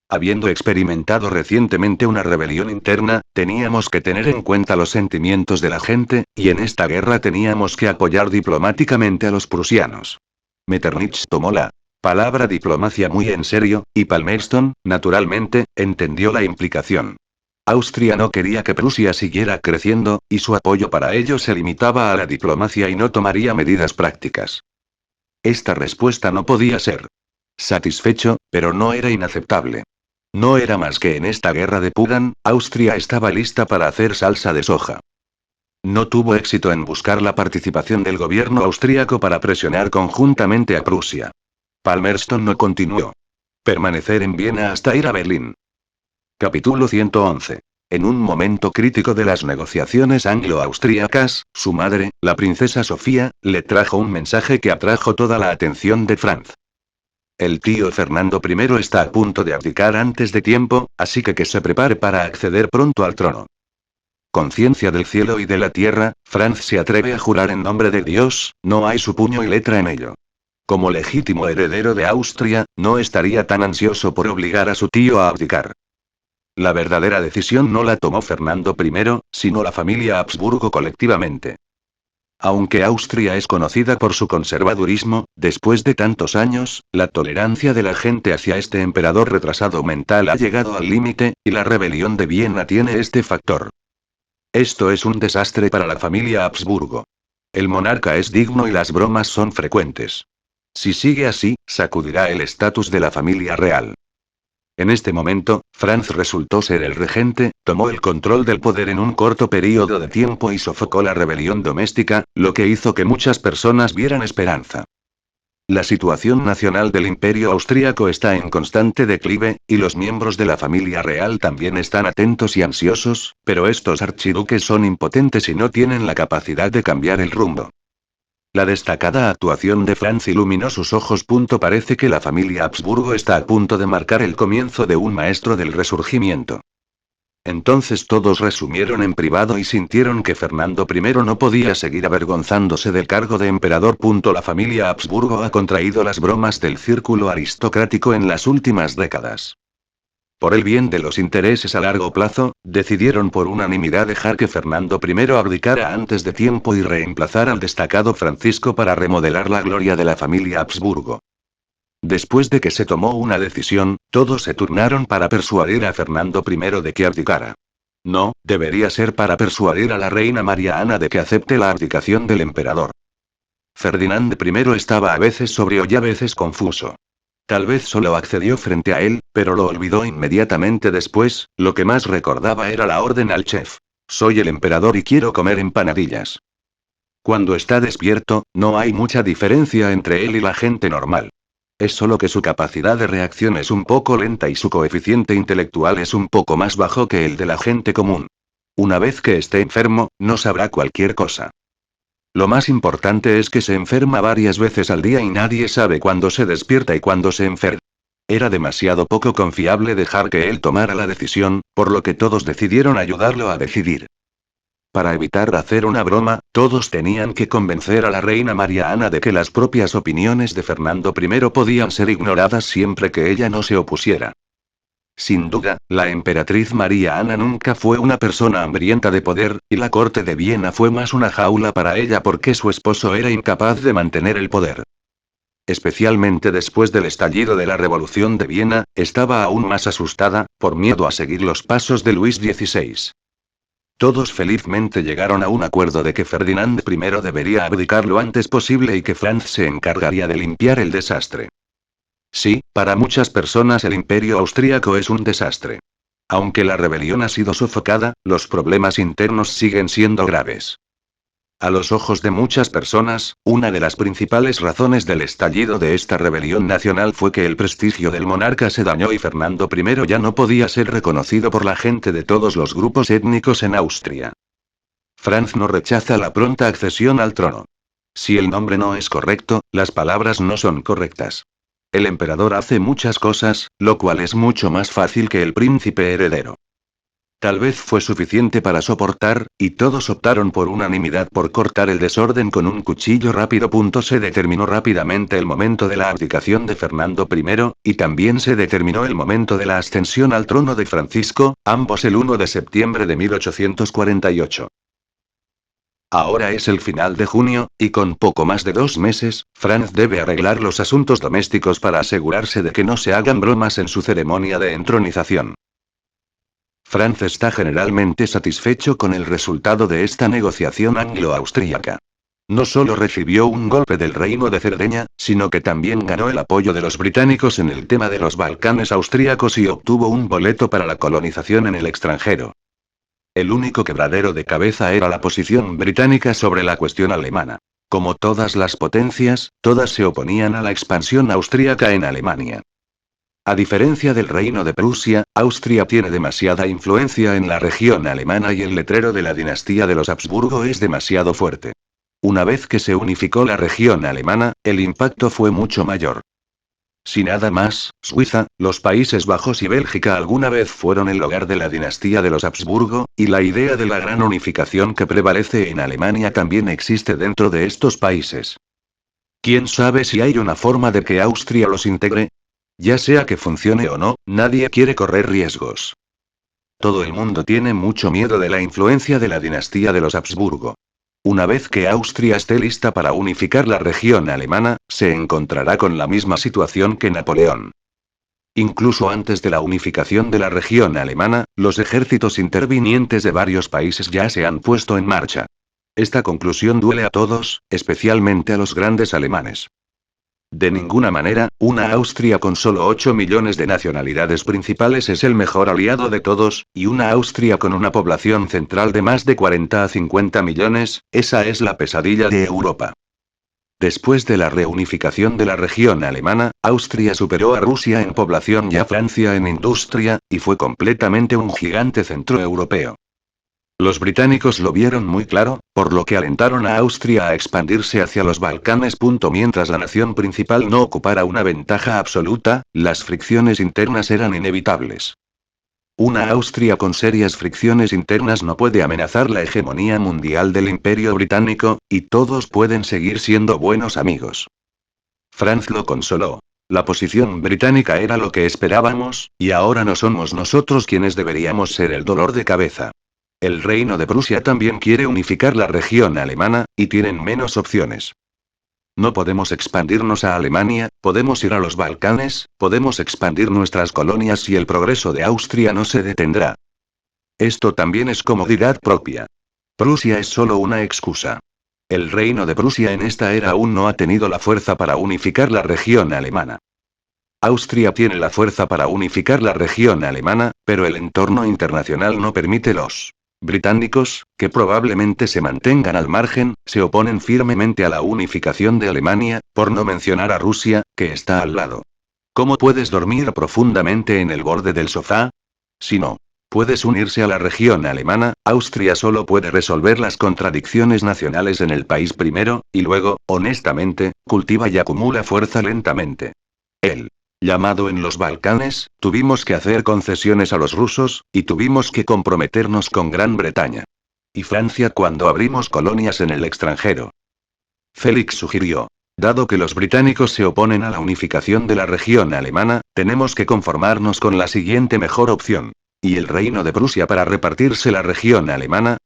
Habiendo experimentado recientemente una rebelión interna, teníamos que tener en cuenta los sentimientos de la gente, y en esta guerra teníamos que apoyar diplomáticamente a los prusianos. Metternich tomó la palabra diplomacia muy en serio, y Palmerston, naturalmente, entendió la implicación. Austria no quería que Prusia siguiera creciendo, y su apoyo para ello se limitaba a la diplomacia y no tomaría medidas prácticas. Esta respuesta no podía ser satisfecho, pero no era inaceptable. No era más que en esta guerra de Pudan, Austria estaba lista para hacer salsa de soja. No tuvo éxito en buscar la participación del gobierno austríaco para presionar conjuntamente a Prusia. Palmerston no continuó. Permanecer en Viena hasta ir a Berlín. Capítulo 111. En un momento crítico de las negociaciones anglo-austríacas, su madre, la princesa Sofía, le trajo un mensaje que atrajo toda la atención de Franz. El tío Fernando I está a punto de abdicar antes de tiempo, así que se prepare para acceder pronto al trono. Conciencia del cielo y de la tierra, Franz se atreve a jurar en nombre de Dios, no hay su puño y letra en ello. Como legítimo heredero de Austria, no estaría tan ansioso por obligar a su tío a abdicar. La verdadera decisión no la tomó Fernando I, sino la familia Habsburgo colectivamente. Aunque Austria es conocida por su conservadurismo, después de tantos años, la tolerancia de la gente hacia este emperador retrasado mental ha llegado al límite, y la rebelión de Viena tiene este factor. Esto es un desastre para la familia Habsburgo. El monarca es digno y las bromas son frecuentes. Si sigue así, sacudirá el estatus de la familia real. En este momento, Franz resultó ser el regente, tomó el control del poder en un corto período de tiempo y sofocó la rebelión doméstica, lo que hizo que muchas personas vieran esperanza. La situación nacional del Imperio austríaco está en constante declive, y los miembros de la familia real también están atentos y ansiosos, pero estos archiduques son impotentes y no tienen la capacidad de cambiar el rumbo. La destacada actuación de Franz iluminó sus ojos. Parece que la familia Habsburgo está a punto de marcar el comienzo de un maestro del resurgimiento. Entonces todos resumieron en privado y sintieron que Fernando I no podía seguir avergonzándose del cargo de emperador. La familia Habsburgo ha contraído las bromas del círculo aristocrático en las últimas décadas. Por el bien de los intereses a largo plazo, decidieron por unanimidad dejar que Fernando I abdicara antes de tiempo y reemplazar al destacado Francisco para remodelar la gloria de la familia Habsburgo. Después de que se tomó una decisión, todos se turnaron para persuadir a Fernando I de que abdicara. No, debería ser para persuadir a la reina María Ana de que acepte la abdicación del emperador. Ferdinand I estaba a veces sobrio y a veces confuso. Tal vez solo accedió frente a él, pero lo olvidó inmediatamente después, lo que más recordaba era la orden al chef. Soy el emperador y quiero comer empanadillas. Cuando está despierto, no hay mucha diferencia entre él y la gente normal. Es solo que su capacidad de reacción es un poco lenta y su coeficiente intelectual es un poco más bajo que el de la gente común. Una vez que esté enfermo, no sabrá cualquier cosa. Lo más importante es que se enferma varias veces al día y nadie sabe cuándo se despierta y cuándo se enferma. Era demasiado poco confiable dejar que él tomara la decisión, por lo que todos decidieron ayudarlo a decidir. Para evitar hacer una broma, todos tenían que convencer a la reina María Ana de que las propias opiniones de Fernando I podían ser ignoradas siempre que ella no se opusiera. Sin duda, la emperatriz María Ana nunca fue una persona hambrienta de poder, y la corte de Viena fue más una jaula para ella porque su esposo era incapaz de mantener el poder. Especialmente después del estallido de la Revolución de Viena, estaba aún más asustada, por miedo a seguir los pasos de Luis XVI. Todos felizmente llegaron a un acuerdo de que Ferdinand I debería abdicar lo antes posible y que Franz se encargaría de limpiar el desastre. Sí, para muchas personas el imperio austríaco es un desastre. Aunque la rebelión ha sido sofocada, los problemas internos siguen siendo graves. A los ojos de muchas personas, una de las principales razones del estallido de esta rebelión nacional fue que el prestigio del monarca se dañó y Fernando I ya no podía ser reconocido por la gente de todos los grupos étnicos en Austria. Franz no rechaza la pronta accesión al trono. Si el nombre no es correcto, las palabras no son correctas. El emperador hace muchas cosas, lo cual es mucho más fácil que el príncipe heredero. Tal vez fue suficiente para soportar, y todos optaron por unanimidad por cortar el desorden con un cuchillo rápido. Se determinó rápidamente el momento de la abdicación de Fernando I, y también se determinó el momento de la ascensión al trono de Francisco, ambos el 1 de septiembre de 1848. Ahora es el final de junio, y con poco más de 2 meses, Franz debe arreglar los asuntos domésticos para asegurarse de que no se hagan bromas en su ceremonia de entronización. Franz está generalmente satisfecho con el resultado de esta negociación anglo-austríaca. No solo recibió un golpe del reino de Cerdeña, sino que también ganó el apoyo de los británicos en el tema de los Balcanes austríacos y obtuvo un boleto para la colonización en el extranjero. El único quebradero de cabeza era la posición británica sobre la cuestión alemana. Como todas las potencias, todas se oponían a la expansión austríaca en Alemania. A diferencia del reino de Prusia, Austria tiene demasiada influencia en la región alemana y el letrero de la dinastía de los Habsburgo es demasiado fuerte. Una vez que se unificó la región alemana, el impacto fue mucho mayor. Si nada más, Suiza, los Países Bajos y Bélgica alguna vez fueron el hogar de la dinastía de los Habsburgo, y la idea de la gran unificación que prevalece en Alemania también existe dentro de estos países. ¿Quién sabe si hay una forma de que Austria los integre? Ya sea que funcione o no, nadie quiere correr riesgos. Todo el mundo tiene mucho miedo de la influencia de la dinastía de los Habsburgo. Una vez que Austria esté lista para unificar la región alemana, se encontrará con la misma situación que Napoleón. Incluso antes de la unificación de la región alemana, los ejércitos intervinientes de varios países ya se han puesto en marcha. Esta conclusión duele a todos, especialmente a los grandes alemanes. De ninguna manera, una Austria con solo 8 millones de nacionalidades principales es el mejor aliado de todos, y una Austria con una población central de más de 40 a 50 millones, esa es la pesadilla de Europa. Después de la reunificación de la región alemana, Austria superó a Rusia en población y a Francia en industria, y fue completamente un gigante centroeuropeo. Los británicos lo vieron muy claro, por lo que alentaron a Austria a expandirse hacia los Balcanes. Mientras la nación principal no ocupara una ventaja absoluta, las fricciones internas eran inevitables. Una Austria con serias fricciones internas no puede amenazar la hegemonía mundial del Imperio británico, y todos pueden seguir siendo buenos amigos. Franz lo consoló. La posición británica era lo que esperábamos, y ahora no somos nosotros quienes deberíamos ser el dolor de cabeza. El reino de Prusia también quiere unificar la región alemana, y tienen menos opciones. No podemos expandirnos a Alemania, podemos ir a los Balcanes, podemos expandir nuestras colonias y el progreso de Austria no se detendrá. Esto también es comodidad propia. Prusia es solo una excusa. El reino de Prusia en esta era aún no ha tenido la fuerza para unificar la región alemana. Austria tiene la fuerza para unificar la región alemana, pero el entorno internacional no permite. Los británicos, que probablemente se mantengan al margen, se oponen firmemente a la unificación de Alemania, por no mencionar a Rusia, que está al lado. ¿Cómo puedes dormir profundamente en el borde del sofá? Si no puedes unirse a la región alemana, Austria solo puede resolver las contradicciones nacionales en el país primero, y luego, honestamente, cultiva y acumula fuerza lentamente. El llamado en los Balcanes, tuvimos que hacer concesiones a los rusos, y tuvimos que comprometernos con Gran Bretaña. Y Francia cuando abrimos colonias en el extranjero. Félix sugirió. Dado que los británicos se oponen a la unificación de la región alemana, tenemos que conformarnos con la siguiente mejor opción. ¿Y el reino de Prusia para repartirse la región alemana?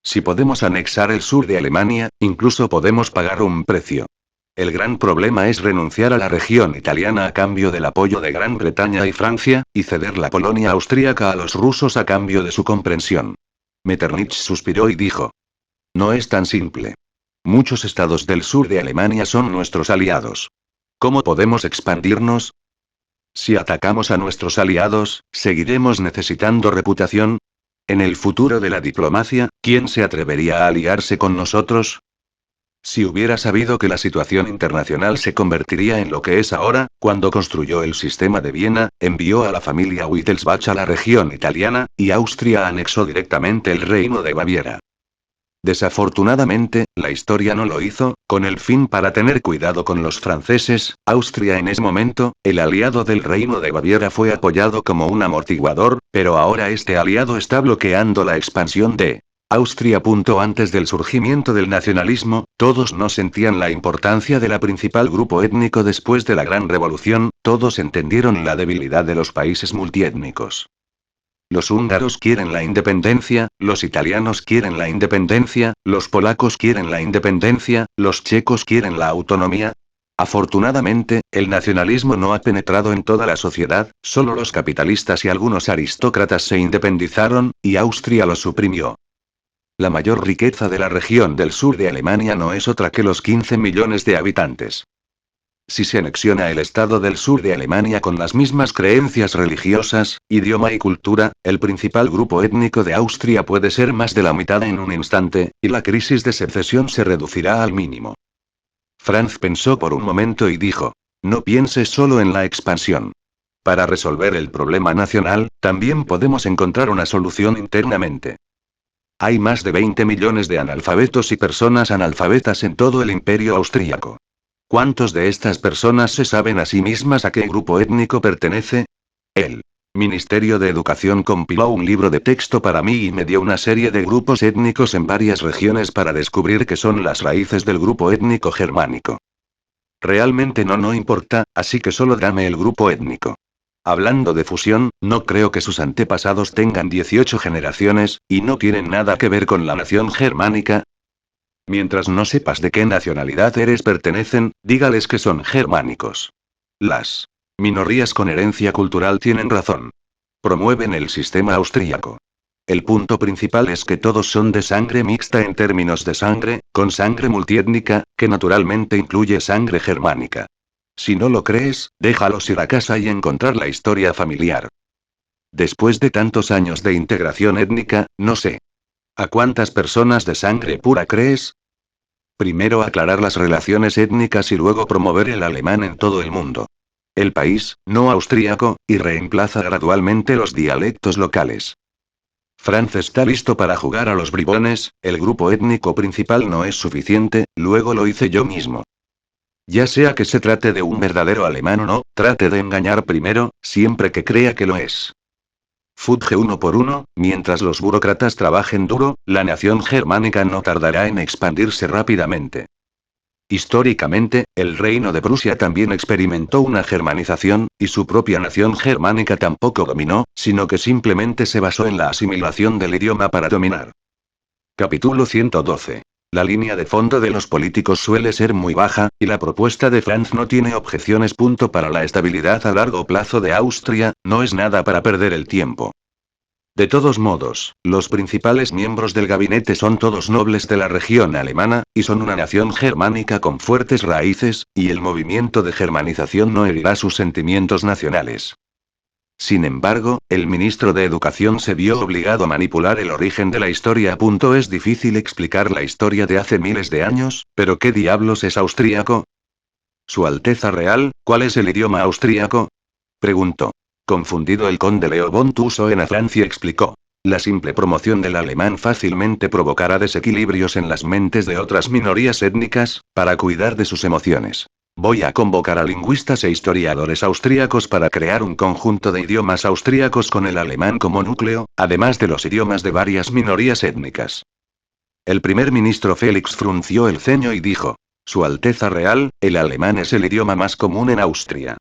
Si podemos anexar el sur de Alemania, incluso podemos pagar un precio. El gran problema es renunciar a la región italiana a cambio del apoyo de Gran Bretaña y Francia, y ceder la Polonia austríaca a los rusos a cambio de su comprensión. Metternich suspiró y dijo. No es tan simple. Muchos estados del sur de Alemania son nuestros aliados. ¿Cómo podemos expandirnos? Si atacamos a nuestros aliados, ¿seguiremos necesitando reputación? En el futuro de la diplomacia, ¿quién se atrevería a aliarse con nosotros? Si hubiera sabido que la situación internacional se convertiría en lo que es ahora, cuando construyó el sistema de Viena, envió a la familia Wittelsbach a la región italiana, y Austria anexó directamente el reino de Baviera. Desafortunadamente, la historia no lo hizo, con el fin para tener cuidado con los franceses. Austria en ese momento, el aliado del Reino de Baviera, fue apoyado como un amortiguador, pero ahora este aliado está bloqueando la expansión de Austria. Antes del surgimiento del nacionalismo, todos no sentían la importancia de la principal grupo étnico. Después de la Gran Revolución, todos entendieron la debilidad de los países multiétnicos. Los húngaros quieren la independencia, los italianos quieren la independencia, los polacos quieren la independencia, los checos quieren la autonomía. Afortunadamente, el nacionalismo no ha penetrado en toda la sociedad, solo los capitalistas y algunos aristócratas se independizaron, y Austria lo suprimió. La mayor riqueza de la región del sur de Alemania no es otra que los 15 millones de habitantes. Si se anexiona el estado del sur de Alemania con las mismas creencias religiosas, idioma y cultura, el principal grupo étnico de Austria puede ser más de la mitad en un instante, y la crisis de secesión se reducirá al mínimo. Franz pensó por un momento y dijo: no pienses solo en la expansión. Para resolver el problema nacional, también podemos encontrar una solución internamente. Hay más de 20 millones de analfabetos y personas analfabetas en todo el imperio austríaco. ¿Cuántos de estas personas se saben a sí mismas a qué grupo étnico pertenece? El Ministerio de Educación compiló un libro de texto para mí y me dio una serie de grupos étnicos en varias regiones para descubrir qué son las raíces del grupo étnico germánico. Realmente no importa, así que solo dame el grupo étnico. Hablando de fusión, no creo que sus antepasados tengan 18 generaciones, y no tienen nada que ver con la nación germánica. Mientras no sepas de qué nacionalidad pertenecen, dígales que son germánicos. Las minorías con herencia cultural tienen razón. Promueven el sistema austríaco. El punto principal es que todos son de sangre mixta en términos de sangre, con sangre multiétnica, que naturalmente incluye sangre germánica. Si no lo crees, déjalos ir a casa y encontrar la historia familiar. Después de tantos años de integración étnica, no sé. ¿A cuántas personas de sangre pura crees? Primero aclarar las relaciones étnicas y luego promover el alemán en todo el mundo. El país, no austríaco, y reemplaza gradualmente los dialectos locales. Franz está listo para jugar a los bribones, el grupo étnico principal no es suficiente, luego lo hice yo mismo. Ya sea que se trate de un verdadero alemán o no, trate de engañar primero, siempre que crea que lo es. Fudge uno por uno, mientras los burócratas trabajen duro, la nación germánica no tardará en expandirse rápidamente. Históricamente, el reino de Prusia también experimentó una germanización, y su propia nación germánica tampoco dominó, sino que simplemente se basó en la asimilación del idioma para dominar. Capítulo 112. La línea de fondo de los políticos suele ser muy baja, y la propuesta de Franz no tiene objeciones. Para la estabilidad a largo plazo de Austria, no es nada para perder el tiempo. De todos modos, los principales miembros del gabinete son todos nobles de la región alemana, y son una nación germánica con fuertes raíces, y el movimiento de germanización no herirá sus sentimientos nacionales. Sin embargo, el ministro de Educación se vio obligado a manipular el origen de la historia. Es difícil explicar la historia de hace miles de años, pero ¿qué diablos es austríaco? Su Alteza Real, ¿cuál es el idioma austríaco? Preguntó. Confundido, el conde Leo von Thussoen a Francia explicó. La simple promoción del alemán fácilmente provocará desequilibrios en las mentes de otras minorías étnicas, para cuidar de sus emociones. Voy a convocar a lingüistas e historiadores austríacos para crear un conjunto de idiomas austríacos con el alemán como núcleo, además de los idiomas de varias minorías étnicas. El primer ministro Félix frunció el ceño y dijo: Su Alteza Real, el alemán es el idioma más común en Austria.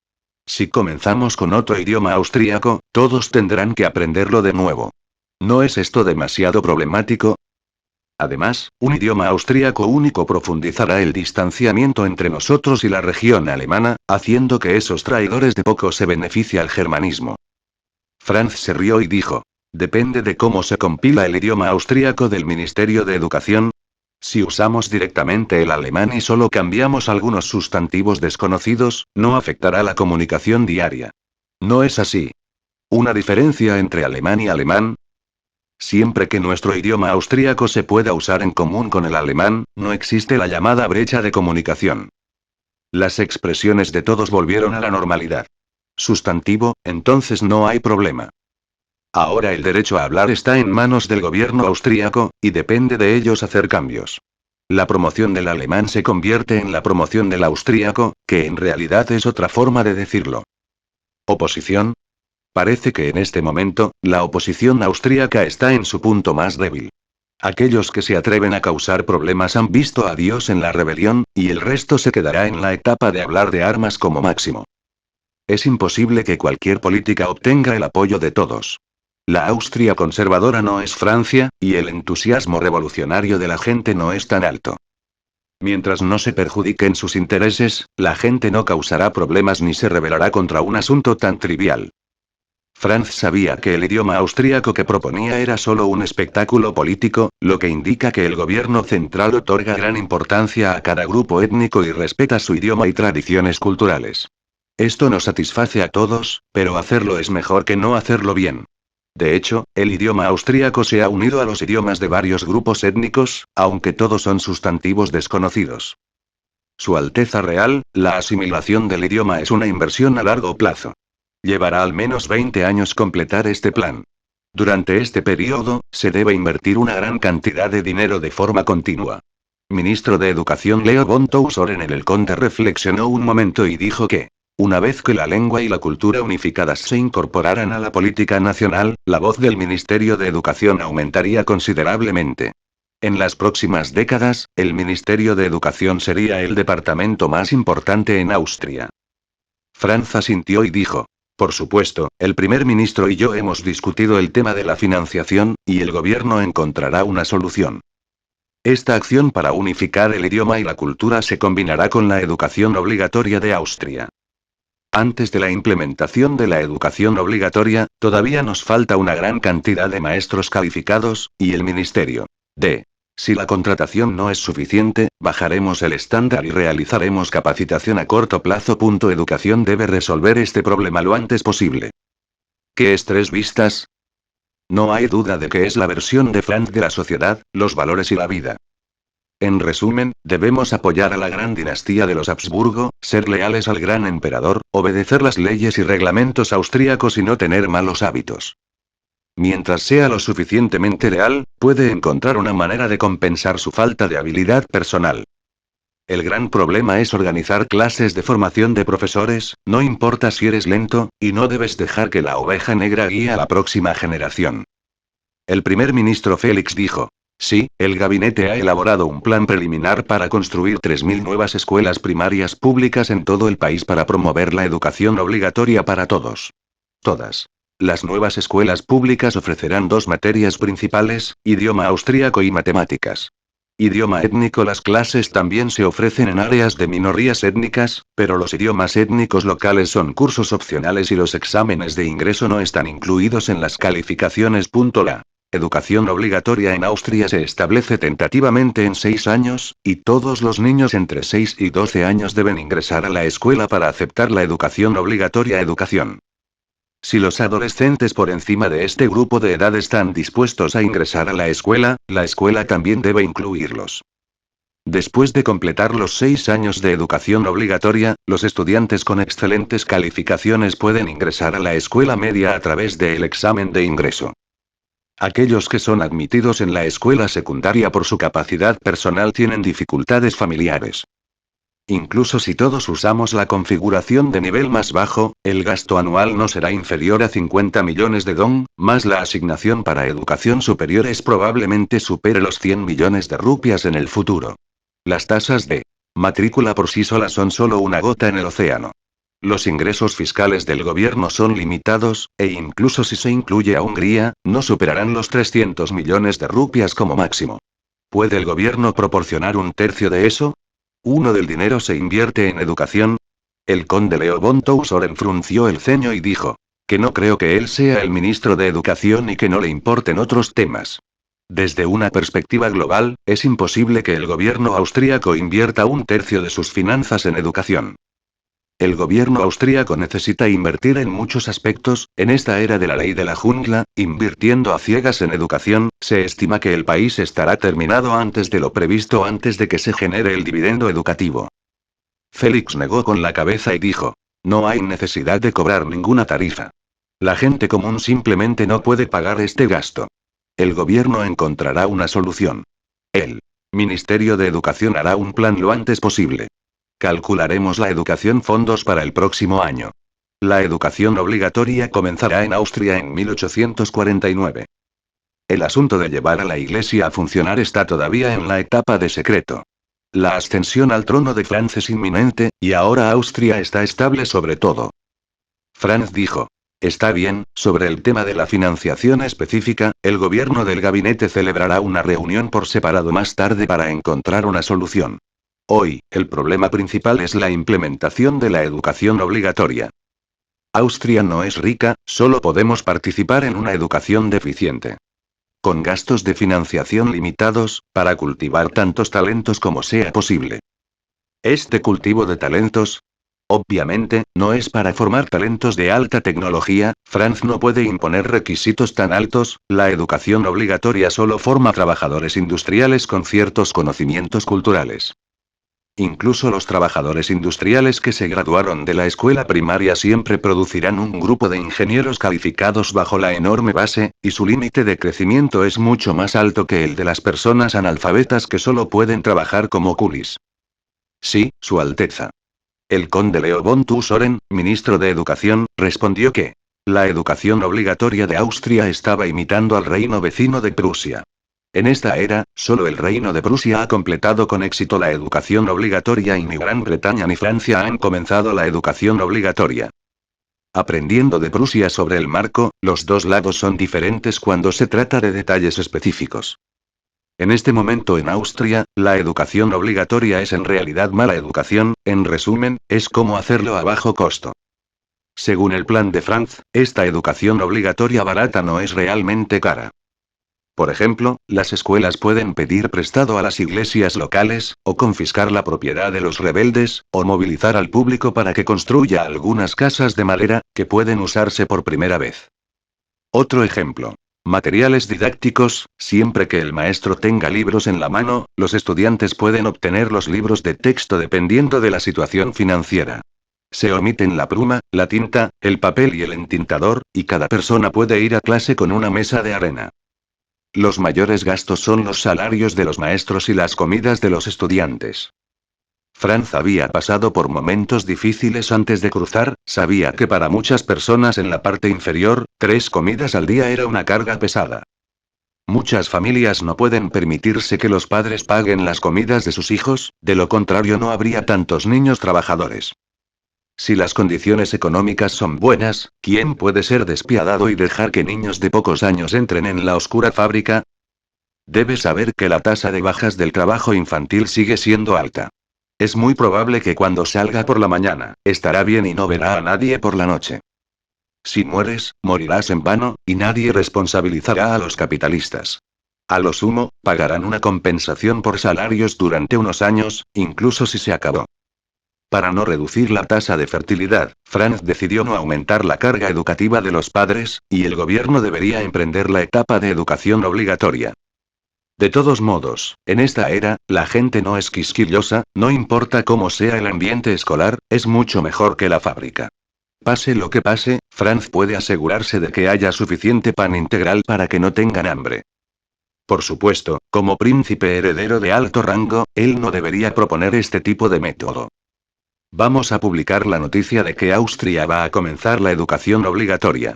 Si comenzamos con otro idioma austríaco, todos tendrán que aprenderlo de nuevo. ¿No es esto demasiado problemático? Además, un idioma austríaco único profundizará el distanciamiento entre nosotros y la región alemana, haciendo que esos traidores de poco se beneficie al germanismo. Franz se rió y dijo: depende de cómo se compila el idioma austríaco del Ministerio de Educación. Si usamos directamente el alemán y solo cambiamos algunos sustantivos desconocidos, no afectará la comunicación diaria. ¿No es así? ¿Una diferencia entre alemán y alemán? Siempre que nuestro idioma austríaco se pueda usar en común con el alemán, no existe la llamada brecha de comunicación. Las expresiones de todos volvieron a la normalidad. Sustantivo, entonces no hay problema. Ahora el derecho a hablar está en manos del gobierno austríaco, y depende de ellos hacer cambios. La promoción del alemán se convierte en la promoción del austríaco, que en realidad es otra forma de decirlo. ¿Oposición? Parece que en este momento, la oposición austríaca está en su punto más débil. Aquellos que se atreven a causar problemas han visto a Dios en la rebelión, y el resto se quedará en la etapa de hablar de armas como máximo. Es imposible que cualquier política obtenga el apoyo de todos. La Austria conservadora no es Francia, y el entusiasmo revolucionario de la gente no es tan alto. Mientras no se perjudiquen sus intereses, la gente no causará problemas ni se rebelará contra un asunto tan trivial. Franz sabía que el idioma austríaco que proponía era solo un espectáculo político, lo que indica que el gobierno central otorga gran importancia a cada grupo étnico y respeta su idioma y tradiciones culturales. Esto no satisface a todos, pero hacerlo es mejor que no hacerlo bien. De hecho, el idioma austríaco se ha unido a los idiomas de varios grupos étnicos, aunque todos son sustantivos desconocidos. Su Alteza Real, la asimilación del idioma es una inversión a largo plazo. Llevará al menos 20 años completar este plan. Durante este periodo, se debe invertir una gran cantidad de dinero de forma continua. Ministro de Educación Leo von Tausoren en el Conde reflexionó un momento y dijo que, una vez que la lengua y la cultura unificadas se incorporaran a la política nacional, la voz del Ministerio de Educación aumentaría considerablemente. En las próximas décadas, el Ministerio de Educación sería el departamento más importante en Austria. Franz asintió y dijo: por supuesto, el primer ministro y yo hemos discutido el tema de la financiación, y el gobierno encontrará una solución. Esta acción para unificar el idioma y la cultura se combinará con la educación obligatoria de Austria. Antes de la implementación de la educación obligatoria, todavía nos falta una gran cantidad de maestros calificados, y el Ministerio de Si la contratación no es suficiente, bajaremos el estándar y realizaremos capacitación a corto plazo. Educación debe resolver este problema lo antes posible. ¿Qué es Tres Vistas? No hay duda de que es la versión de Franz de la sociedad, los valores y la vida. En resumen, debemos apoyar a la gran dinastía de los Habsburgo, ser leales al gran emperador, obedecer las leyes y reglamentos austríacos y no tener malos hábitos. Mientras sea lo suficientemente leal, puede encontrar una manera de compensar su falta de habilidad personal. El gran problema es organizar clases de formación de profesores, no importa si eres lento, y no debes dejar que la oveja negra guíe a la próxima generación. El primer ministro Félix dijo: sí, el gabinete ha elaborado un plan preliminar para construir 3.000 nuevas escuelas primarias públicas en todo el país para promover la educación obligatoria para todos. Todas. Las nuevas escuelas públicas ofrecerán dos materias principales, idioma austríaco y matemáticas. Idioma étnico. Las clases también se ofrecen en áreas de minorías étnicas, pero los idiomas étnicos locales son cursos opcionales y los exámenes de ingreso no están incluidos en las calificaciones. La educación obligatoria en Austria se establece tentativamente en 6 años, y todos los niños entre 6 y 12 años deben ingresar a la escuela para aceptar la educación obligatoria. Si los adolescentes por encima de este grupo de edad están dispuestos a ingresar a la escuela también debe incluirlos. Después de completar los 6 años de educación obligatoria, los estudiantes con excelentes calificaciones pueden ingresar a la escuela media a través del examen de ingreso. Aquellos que son admitidos en la escuela secundaria por su capacidad personal tienen dificultades familiares. Incluso si todos usamos la configuración de nivel más bajo, el gasto anual no será inferior a 50 millones de dong, más la asignación para educación superior probablemente supere los 100 millones de rupias en el futuro. Las tasas de matrícula por sí solas son solo una gota en el océano. Los ingresos fiscales del gobierno son limitados, e incluso si se incluye a Hungría, no superarán los 300 millones de rupias como máximo. ¿Puede el gobierno proporcionar un tercio de eso? ¿Uno del dinero se invierte en educación? El conde Leo von Tausoren frunció el ceño y dijo: que no creo que él sea el ministro de Educación y que no le importen otros temas. Desde una perspectiva global, es imposible que el gobierno austríaco invierta un tercio de sus finanzas en educación. El gobierno austríaco necesita invertir en muchos aspectos, en esta era de la ley de la jungla, invirtiendo a ciegas en educación, se estima que el país estará terminado antes de lo previsto antes de que se genere el dividendo educativo. Félix negó con la cabeza y dijo: no hay necesidad de cobrar ninguna tarifa. La gente común simplemente no puede pagar este gasto. El gobierno encontrará una solución. El Ministerio de Educación hará un plan lo antes posible. Calcularemos la educación fondos para el próximo año. La educación obligatoria comenzará en Austria en 1849. El asunto de llevar a la iglesia a funcionar está todavía en la etapa de secreto. La ascensión al trono de Franz es inminente, y ahora Austria está estable sobre todo. Franz dijo. Está bien, sobre el tema de la financiación específica, el gobierno del gabinete celebrará una reunión por separado más tarde para encontrar una solución. Hoy, el problema principal es la implementación de la educación obligatoria. Austria no es rica, solo podemos participar en una educación deficiente. Con gastos de financiación limitados, para cultivar tantos talentos como sea posible. Este cultivo de talentos, obviamente, no es para formar talentos de alta tecnología. Franz no puede imponer requisitos tan altos. La educación obligatoria solo forma trabajadores industriales con ciertos conocimientos culturales. Incluso los trabajadores industriales que se graduaron de la escuela primaria siempre producirán un grupo de ingenieros calificados bajo la enorme base, y su límite de crecimiento es mucho más alto que el de las personas analfabetas que solo pueden trabajar como coolies. Sí, Su Alteza. El conde Leo von Tusoren, ministro de Educación, respondió que la educación obligatoria de Austria estaba imitando al reino vecino de Prusia. En esta era, solo el reino de Prusia ha completado con éxito la educación obligatoria y ni Gran Bretaña ni Francia han comenzado la educación obligatoria. Aprendiendo de Prusia sobre el marco, los dos lados son diferentes cuando se trata de detalles específicos. En este momento en Austria, la educación obligatoria es en realidad mala educación. En resumen, es como hacerlo a bajo costo. Según el plan de Franz, esta educación obligatoria barata no es realmente cara. Por ejemplo, las escuelas pueden pedir prestado a las iglesias locales, o confiscar la propiedad de los rebeldes, o movilizar al público para que construya algunas casas de madera, que pueden usarse por primera vez. Otro ejemplo. Materiales didácticos. Siempre que el maestro tenga libros en la mano, los estudiantes pueden obtener los libros de texto dependiendo de la situación financiera. Se omiten la pluma, la tinta, el papel y el entintador, y cada persona puede ir a clase con una mesa de arena. Los mayores gastos son los salarios de los maestros y las comidas de los estudiantes. Franz había pasado por momentos difíciles antes de cruzar. Sabía que para muchas personas en la parte inferior, 3 comidas al día era una carga pesada. Muchas familias no pueden permitirse que los padres paguen las comidas de sus hijos, de lo contrario no habría tantos niños trabajadores. Si las condiciones económicas son buenas, ¿quién puede ser despiadado y dejar que niños de pocos años entren en la oscura fábrica? Debes saber que la tasa de bajas del trabajo infantil sigue siendo alta. Es muy probable que cuando salga por la mañana, estará bien y no verá a nadie por la noche. Si mueres, morirás en vano, y nadie responsabilizará a los capitalistas. A lo sumo, pagarán una compensación por salarios durante unos años, incluso si se acabó. Para no reducir la tasa de fertilidad, Franz decidió no aumentar la carga educativa de los padres, y el gobierno debería emprender la etapa de educación obligatoria. De todos modos, en esta era, la gente no es quisquillosa. No importa cómo sea el ambiente escolar, es mucho mejor que la fábrica. Pase lo que pase, Franz puede asegurarse de que haya suficiente pan integral para que no tengan hambre. Por supuesto, como príncipe heredero de alto rango, él no debería proponer este tipo de método. Vamos a publicar la noticia de que Austria va a comenzar la educación obligatoria.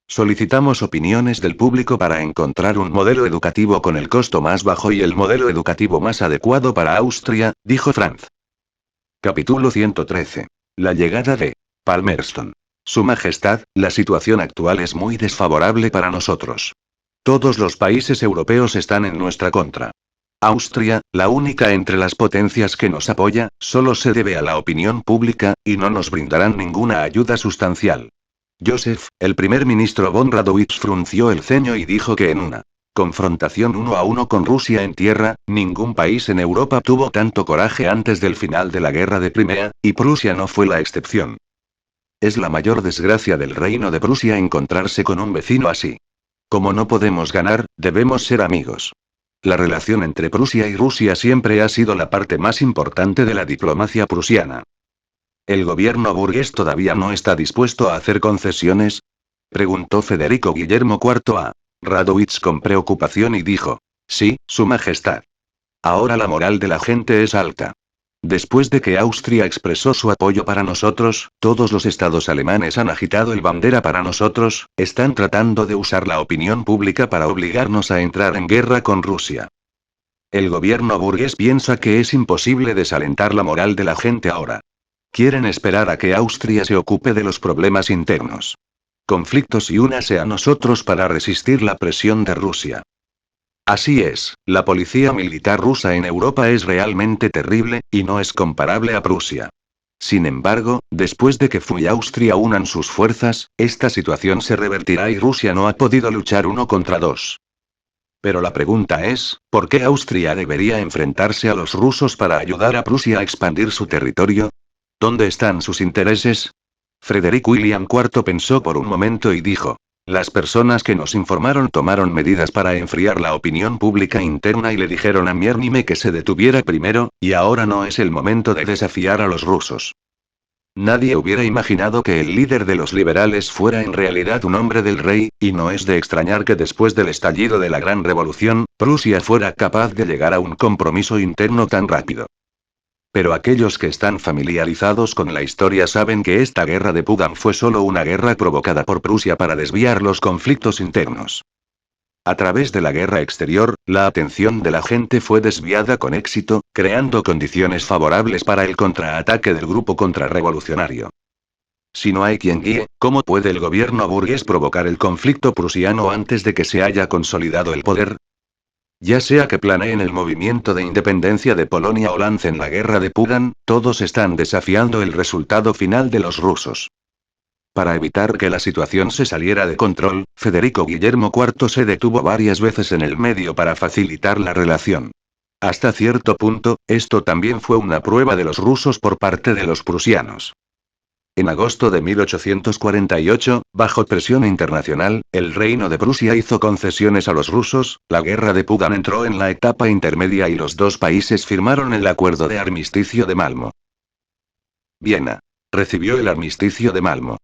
Solicitamos opiniones del público para encontrar un modelo educativo con el costo más bajo y el modelo educativo más adecuado para Austria, dijo Franz. Capítulo 113. La llegada de Palmerston. Su Majestad, la situación actual es muy desfavorable para nosotros. Todos los países europeos están en nuestra contra. Austria, la única entre las potencias que nos apoya, solo se debe a la opinión pública, y no nos brindarán ninguna ayuda sustancial. Joseph, el primer ministro von Radowitz frunció el ceño y dijo que en una confrontación 1 a 1 con Rusia en tierra, ningún país en Europa tuvo tanto coraje antes del final de la guerra de Crimea, y Prusia no fue la excepción. Es la mayor desgracia del reino de Prusia encontrarse con un vecino así. Como no podemos ganar, debemos ser amigos. La relación entre Prusia y Rusia siempre ha sido la parte más importante de la diplomacia prusiana. ¿El gobierno burgués todavía no está dispuesto a hacer concesiones? Preguntó Federico Guillermo IV a Radowitz con preocupación y dijo: sí, Su Majestad. Ahora la moral de la gente es alta. Después de que Austria expresó su apoyo para nosotros, todos los estados alemanes han agitado el bandera para nosotros, están tratando de usar la opinión pública para obligarnos a entrar en guerra con Rusia. El gobierno burgués piensa que es imposible desalentar la moral de la gente ahora. Quieren esperar a que Austria se ocupe de los problemas internos. Conflictos y únase a nosotros para resistir la presión de Rusia. Así es, la policía militar rusa en Europa es realmente terrible, y no es comparable a Prusia. Sin embargo, después de que Fu y Austria unan sus fuerzas, esta situación se revertirá y Rusia no ha podido luchar uno contra dos. Pero la pregunta es, ¿por qué Austria debería enfrentarse a los rusos para ayudar a Prusia a expandir su territorio? ¿Dónde están sus intereses? Frederick William IV pensó por un momento y dijo: las personas que nos informaron tomaron medidas para enfriar la opinión pública interna y le dijeron a Miernime que se detuviera primero, y ahora no es el momento de desafiar a los rusos. Nadie hubiera imaginado que el líder de los liberales fuera en realidad un hombre del rey, y no es de extrañar que después del estallido de la Gran Revolución, Prusia fuera capaz de llegar a un compromiso interno tan rápido. Pero aquellos que están familiarizados con la historia saben que esta guerra de Pugan fue solo una guerra provocada por Prusia para desviar los conflictos internos. A través de la guerra exterior, la atención de la gente fue desviada con éxito, creando condiciones favorables para el contraataque del grupo contrarrevolucionario. Si no hay quien guíe, ¿cómo puede el gobierno burgués provocar el conflicto prusiano antes de que se haya consolidado el poder? Ya sea que planeen el movimiento de independencia de Polonia o lancen la guerra de Pugan, todos están desafiando el resultado final de los rusos. Para evitar que la situación se saliera de control, Federico Guillermo IV se detuvo varias veces en el medio para facilitar la relación. Hasta cierto punto, esto también fue una prueba de los rusos por parte de los prusianos. En agosto de 1848, bajo presión internacional, el Reino de Prusia hizo concesiones a los rusos, la guerra de Pugan entró en la etapa intermedia y los dos países firmaron el acuerdo de armisticio de Malmö. Viena. Recibió el armisticio de Malmö.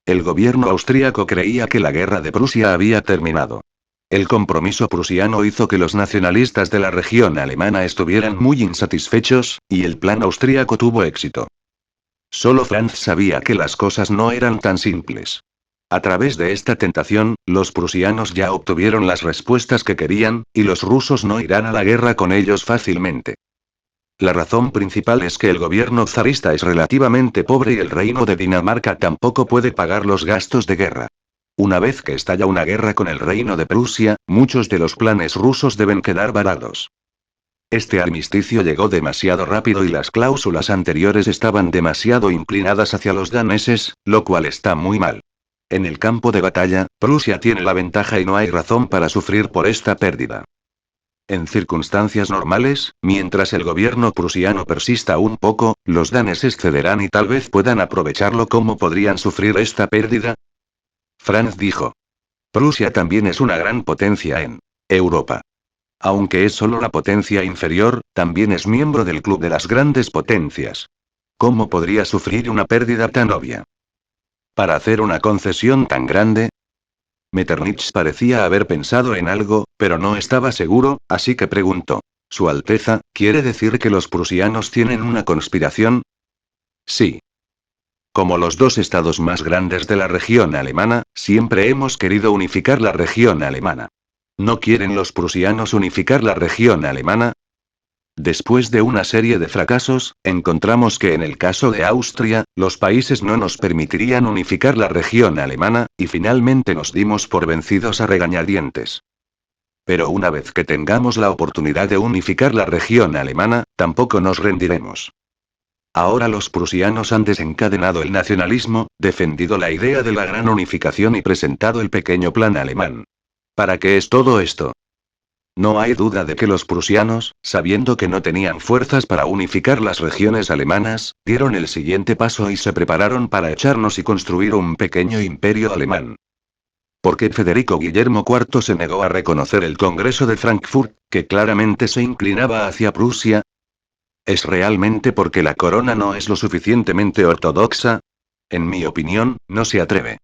El gobierno austríaco creía que la guerra de Prusia había terminado. El compromiso prusiano hizo que los nacionalistas de la región alemana estuvieran muy insatisfechos, y el plan austríaco tuvo éxito. Solo Franz sabía que las cosas no eran tan simples. A través de esta tentación, los prusianos ya obtuvieron las respuestas que querían, y los rusos no irán a la guerra con ellos fácilmente. La razón principal es que el gobierno zarista es relativamente pobre y el reino de Dinamarca tampoco puede pagar los gastos de guerra. Una vez que estalla una guerra con el reino de Prusia, muchos de los planes rusos deben quedar varados. Este armisticio llegó demasiado rápido y las cláusulas anteriores estaban demasiado inclinadas hacia los daneses, lo cual está muy mal. En el campo de batalla, Prusia tiene la ventaja y no hay razón para sufrir por esta pérdida. En circunstancias normales, mientras el gobierno prusiano persista un poco, los daneses cederán y tal vez puedan aprovecharlo. ¿Cómo podrían sufrir esta pérdida? Franz dijo. Prusia también es una gran potencia en Europa. Aunque es solo la potencia inferior, también es miembro del club de las grandes potencias. ¿Cómo podría sufrir una pérdida tan obvia? Para hacer una concesión tan grande, Metternich parecía haber pensado en algo, pero no estaba seguro, así que preguntó. Su Alteza, ¿quiere decir que los prusianos tienen una conspiración? Sí. Como los dos estados más grandes de la región alemana, siempre hemos querido unificar la región alemana. ¿No quieren los prusianos unificar la región alemana? Después de una serie de fracasos, encontramos que en el caso de Austria, los países no nos permitirían unificar la región alemana, y finalmente nos dimos por vencidos a regañadientes. Pero una vez que tengamos la oportunidad de unificar la región alemana, tampoco nos rendiremos. Ahora los prusianos han desencadenado el nacionalismo, defendido la idea de la gran unificación y presentado el pequeño plan alemán. ¿Para qué es todo esto? No hay duda de que los prusianos, sabiendo que no tenían fuerzas para unificar las regiones alemanas, dieron el siguiente paso y se prepararon para echarnos y construir un pequeño imperio alemán. ¿Por qué Federico Guillermo IV se negó a reconocer el Congreso de Frankfurt, que claramente se inclinaba hacia Prusia? ¿Es realmente porque la corona no es lo suficientemente ortodoxa? En mi opinión, no se atreve.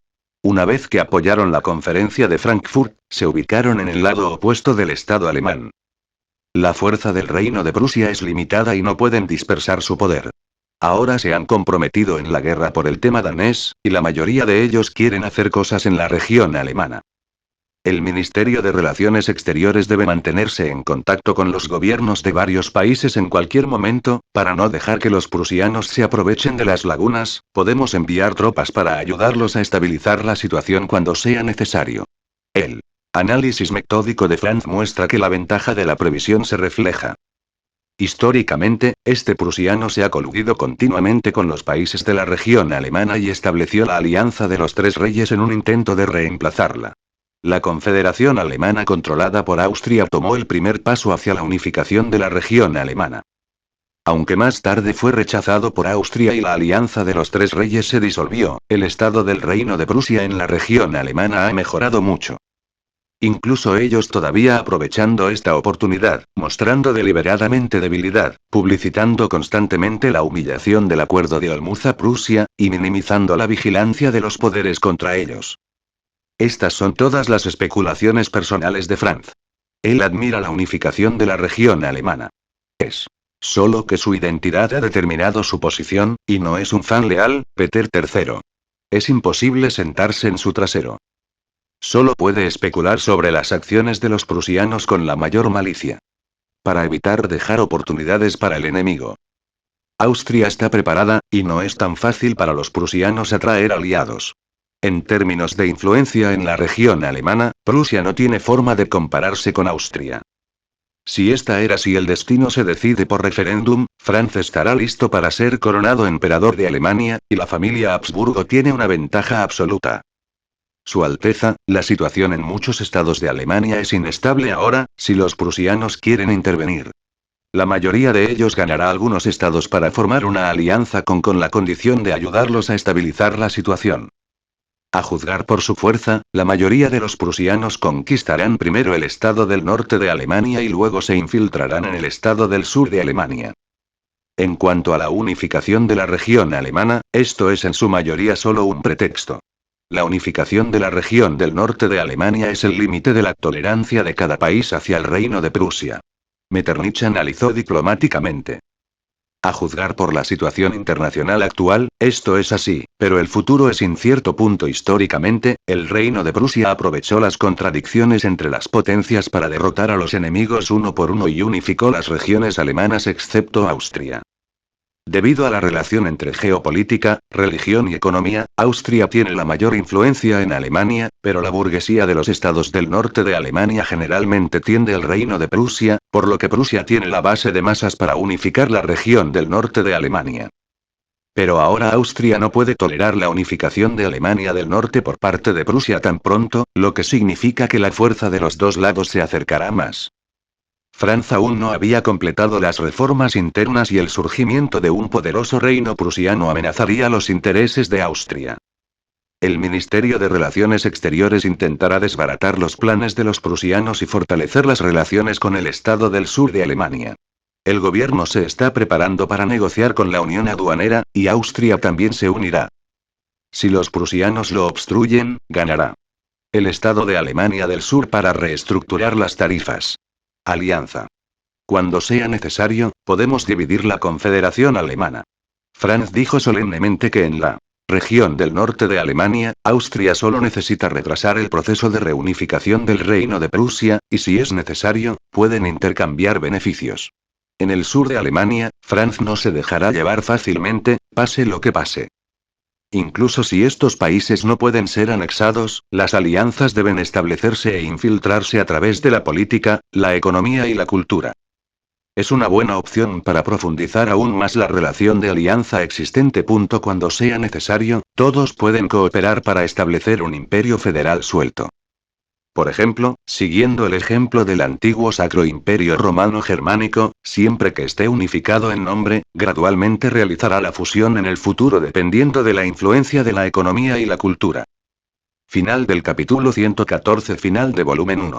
Una vez que apoyaron la conferencia de Frankfurt, se ubicaron en el lado opuesto del Estado alemán. La fuerza del Reino de Prusia es limitada y no pueden dispersar su poder. Ahora se han comprometido en la guerra por el tema danés, y la mayoría de ellos quieren hacer cosas en la región alemana. El Ministerio de Relaciones Exteriores debe mantenerse en contacto con los gobiernos de varios países en cualquier momento, para no dejar que los prusianos se aprovechen de las lagunas. Podemos enviar tropas para ayudarlos a estabilizar la situación cuando sea necesario. El análisis metódico de Franz muestra que la ventaja de la previsión se refleja. Históricamente, este prusiano se ha coludido continuamente con los países de la región alemana y estableció la alianza de los tres reyes en un intento de reemplazarla. La Confederación Alemana controlada por Austria tomó el primer paso hacia la unificación de la región alemana. Aunque más tarde fue rechazado por Austria y la alianza de los tres reyes se disolvió, el estado del Reino de Prusia en la región alemana ha mejorado mucho. Incluso ellos todavía aprovechando esta oportunidad, mostrando deliberadamente debilidad, publicitando constantemente la humillación del acuerdo de Olmütz-Prusia, y minimizando la vigilancia de los poderes contra ellos. Estas son todas las especulaciones personales de Franz. Él admira la unificación de la región alemana. Es solo que su identidad ha determinado su posición, y no es un fan leal, Peter III. Es imposible sentarse en su trasero. Solo puede especular sobre las acciones de los prusianos con la mayor malicia. Para evitar dejar oportunidades para el enemigo. Austria está preparada, y no es tan fácil para los prusianos atraer aliados. En términos de influencia en la región alemana, Prusia no tiene forma de compararse con Austria. Si esta era si el destino se decide por referéndum, Franz estará listo para ser coronado emperador de Alemania, y la familia Habsburgo tiene una ventaja absoluta. Su Alteza, la situación en muchos estados de Alemania es inestable ahora, si los prusianos quieren intervenir. La mayoría de ellos ganará algunos estados para formar una alianza con la condición de ayudarlos a estabilizar la situación. A juzgar por su fuerza, la mayoría de los prusianos conquistarán primero el estado del norte de Alemania y luego se infiltrarán en el estado del sur de Alemania. En cuanto a la unificación de la región alemana, esto es en su mayoría solo un pretexto. La unificación de la región del norte de Alemania es el límite de la tolerancia de cada país hacia el Reino de Prusia. Metternich analizó diplomáticamente. A juzgar por la situación internacional actual, esto es así, pero el futuro es incierto. Históricamente, el Reino de Prusia aprovechó las contradicciones entre las potencias para derrotar a los enemigos uno por uno y unificó las regiones alemanas excepto Austria. Debido a la relación entre geopolítica, religión y economía, Austria tiene la mayor influencia en Alemania, pero la burguesía de los estados del norte de Alemania generalmente tiende al Reino de Prusia, por lo que Prusia tiene la base de masas para unificar la región del norte de Alemania. Pero ahora Austria no puede tolerar la unificación de Alemania del norte por parte de Prusia tan pronto, lo que significa que la fuerza de los dos lados se acercará más. Franz aún no había completado las reformas internas y el surgimiento de un poderoso reino prusiano amenazaría los intereses de Austria. El Ministerio de Relaciones Exteriores intentará desbaratar los planes de los prusianos y fortalecer las relaciones con el estado del sur de Alemania. El gobierno se está preparando para negociar con la Unión Aduanera, y Austria también se unirá. Si los prusianos lo obstruyen, ganará el estado de Alemania del Sur para reestructurar las tarifas. Alianza. Cuando sea necesario, podemos dividir la Confederación Alemana. Franz dijo solemnemente que en la región del norte de Alemania, Austria solo necesita retrasar el proceso de reunificación del Reino de Prusia, y si es necesario, pueden intercambiar beneficios. En el sur de Alemania, Franz no se dejará llevar fácilmente, pase lo que pase. Incluso si estos países no pueden ser anexados, las alianzas deben establecerse e infiltrarse a través de la política, la economía y la cultura. Es una buena opción para profundizar aún más la relación de alianza existente. Cuando sea necesario, todos pueden cooperar para establecer un imperio federal suelto. Por ejemplo, siguiendo el ejemplo del antiguo Sacro Imperio Romano Germánico, siempre que esté unificado en nombre, gradualmente realizará la fusión en el futuro dependiendo de la influencia de la economía y la cultura. Final del capítulo 114. Final de volumen 1.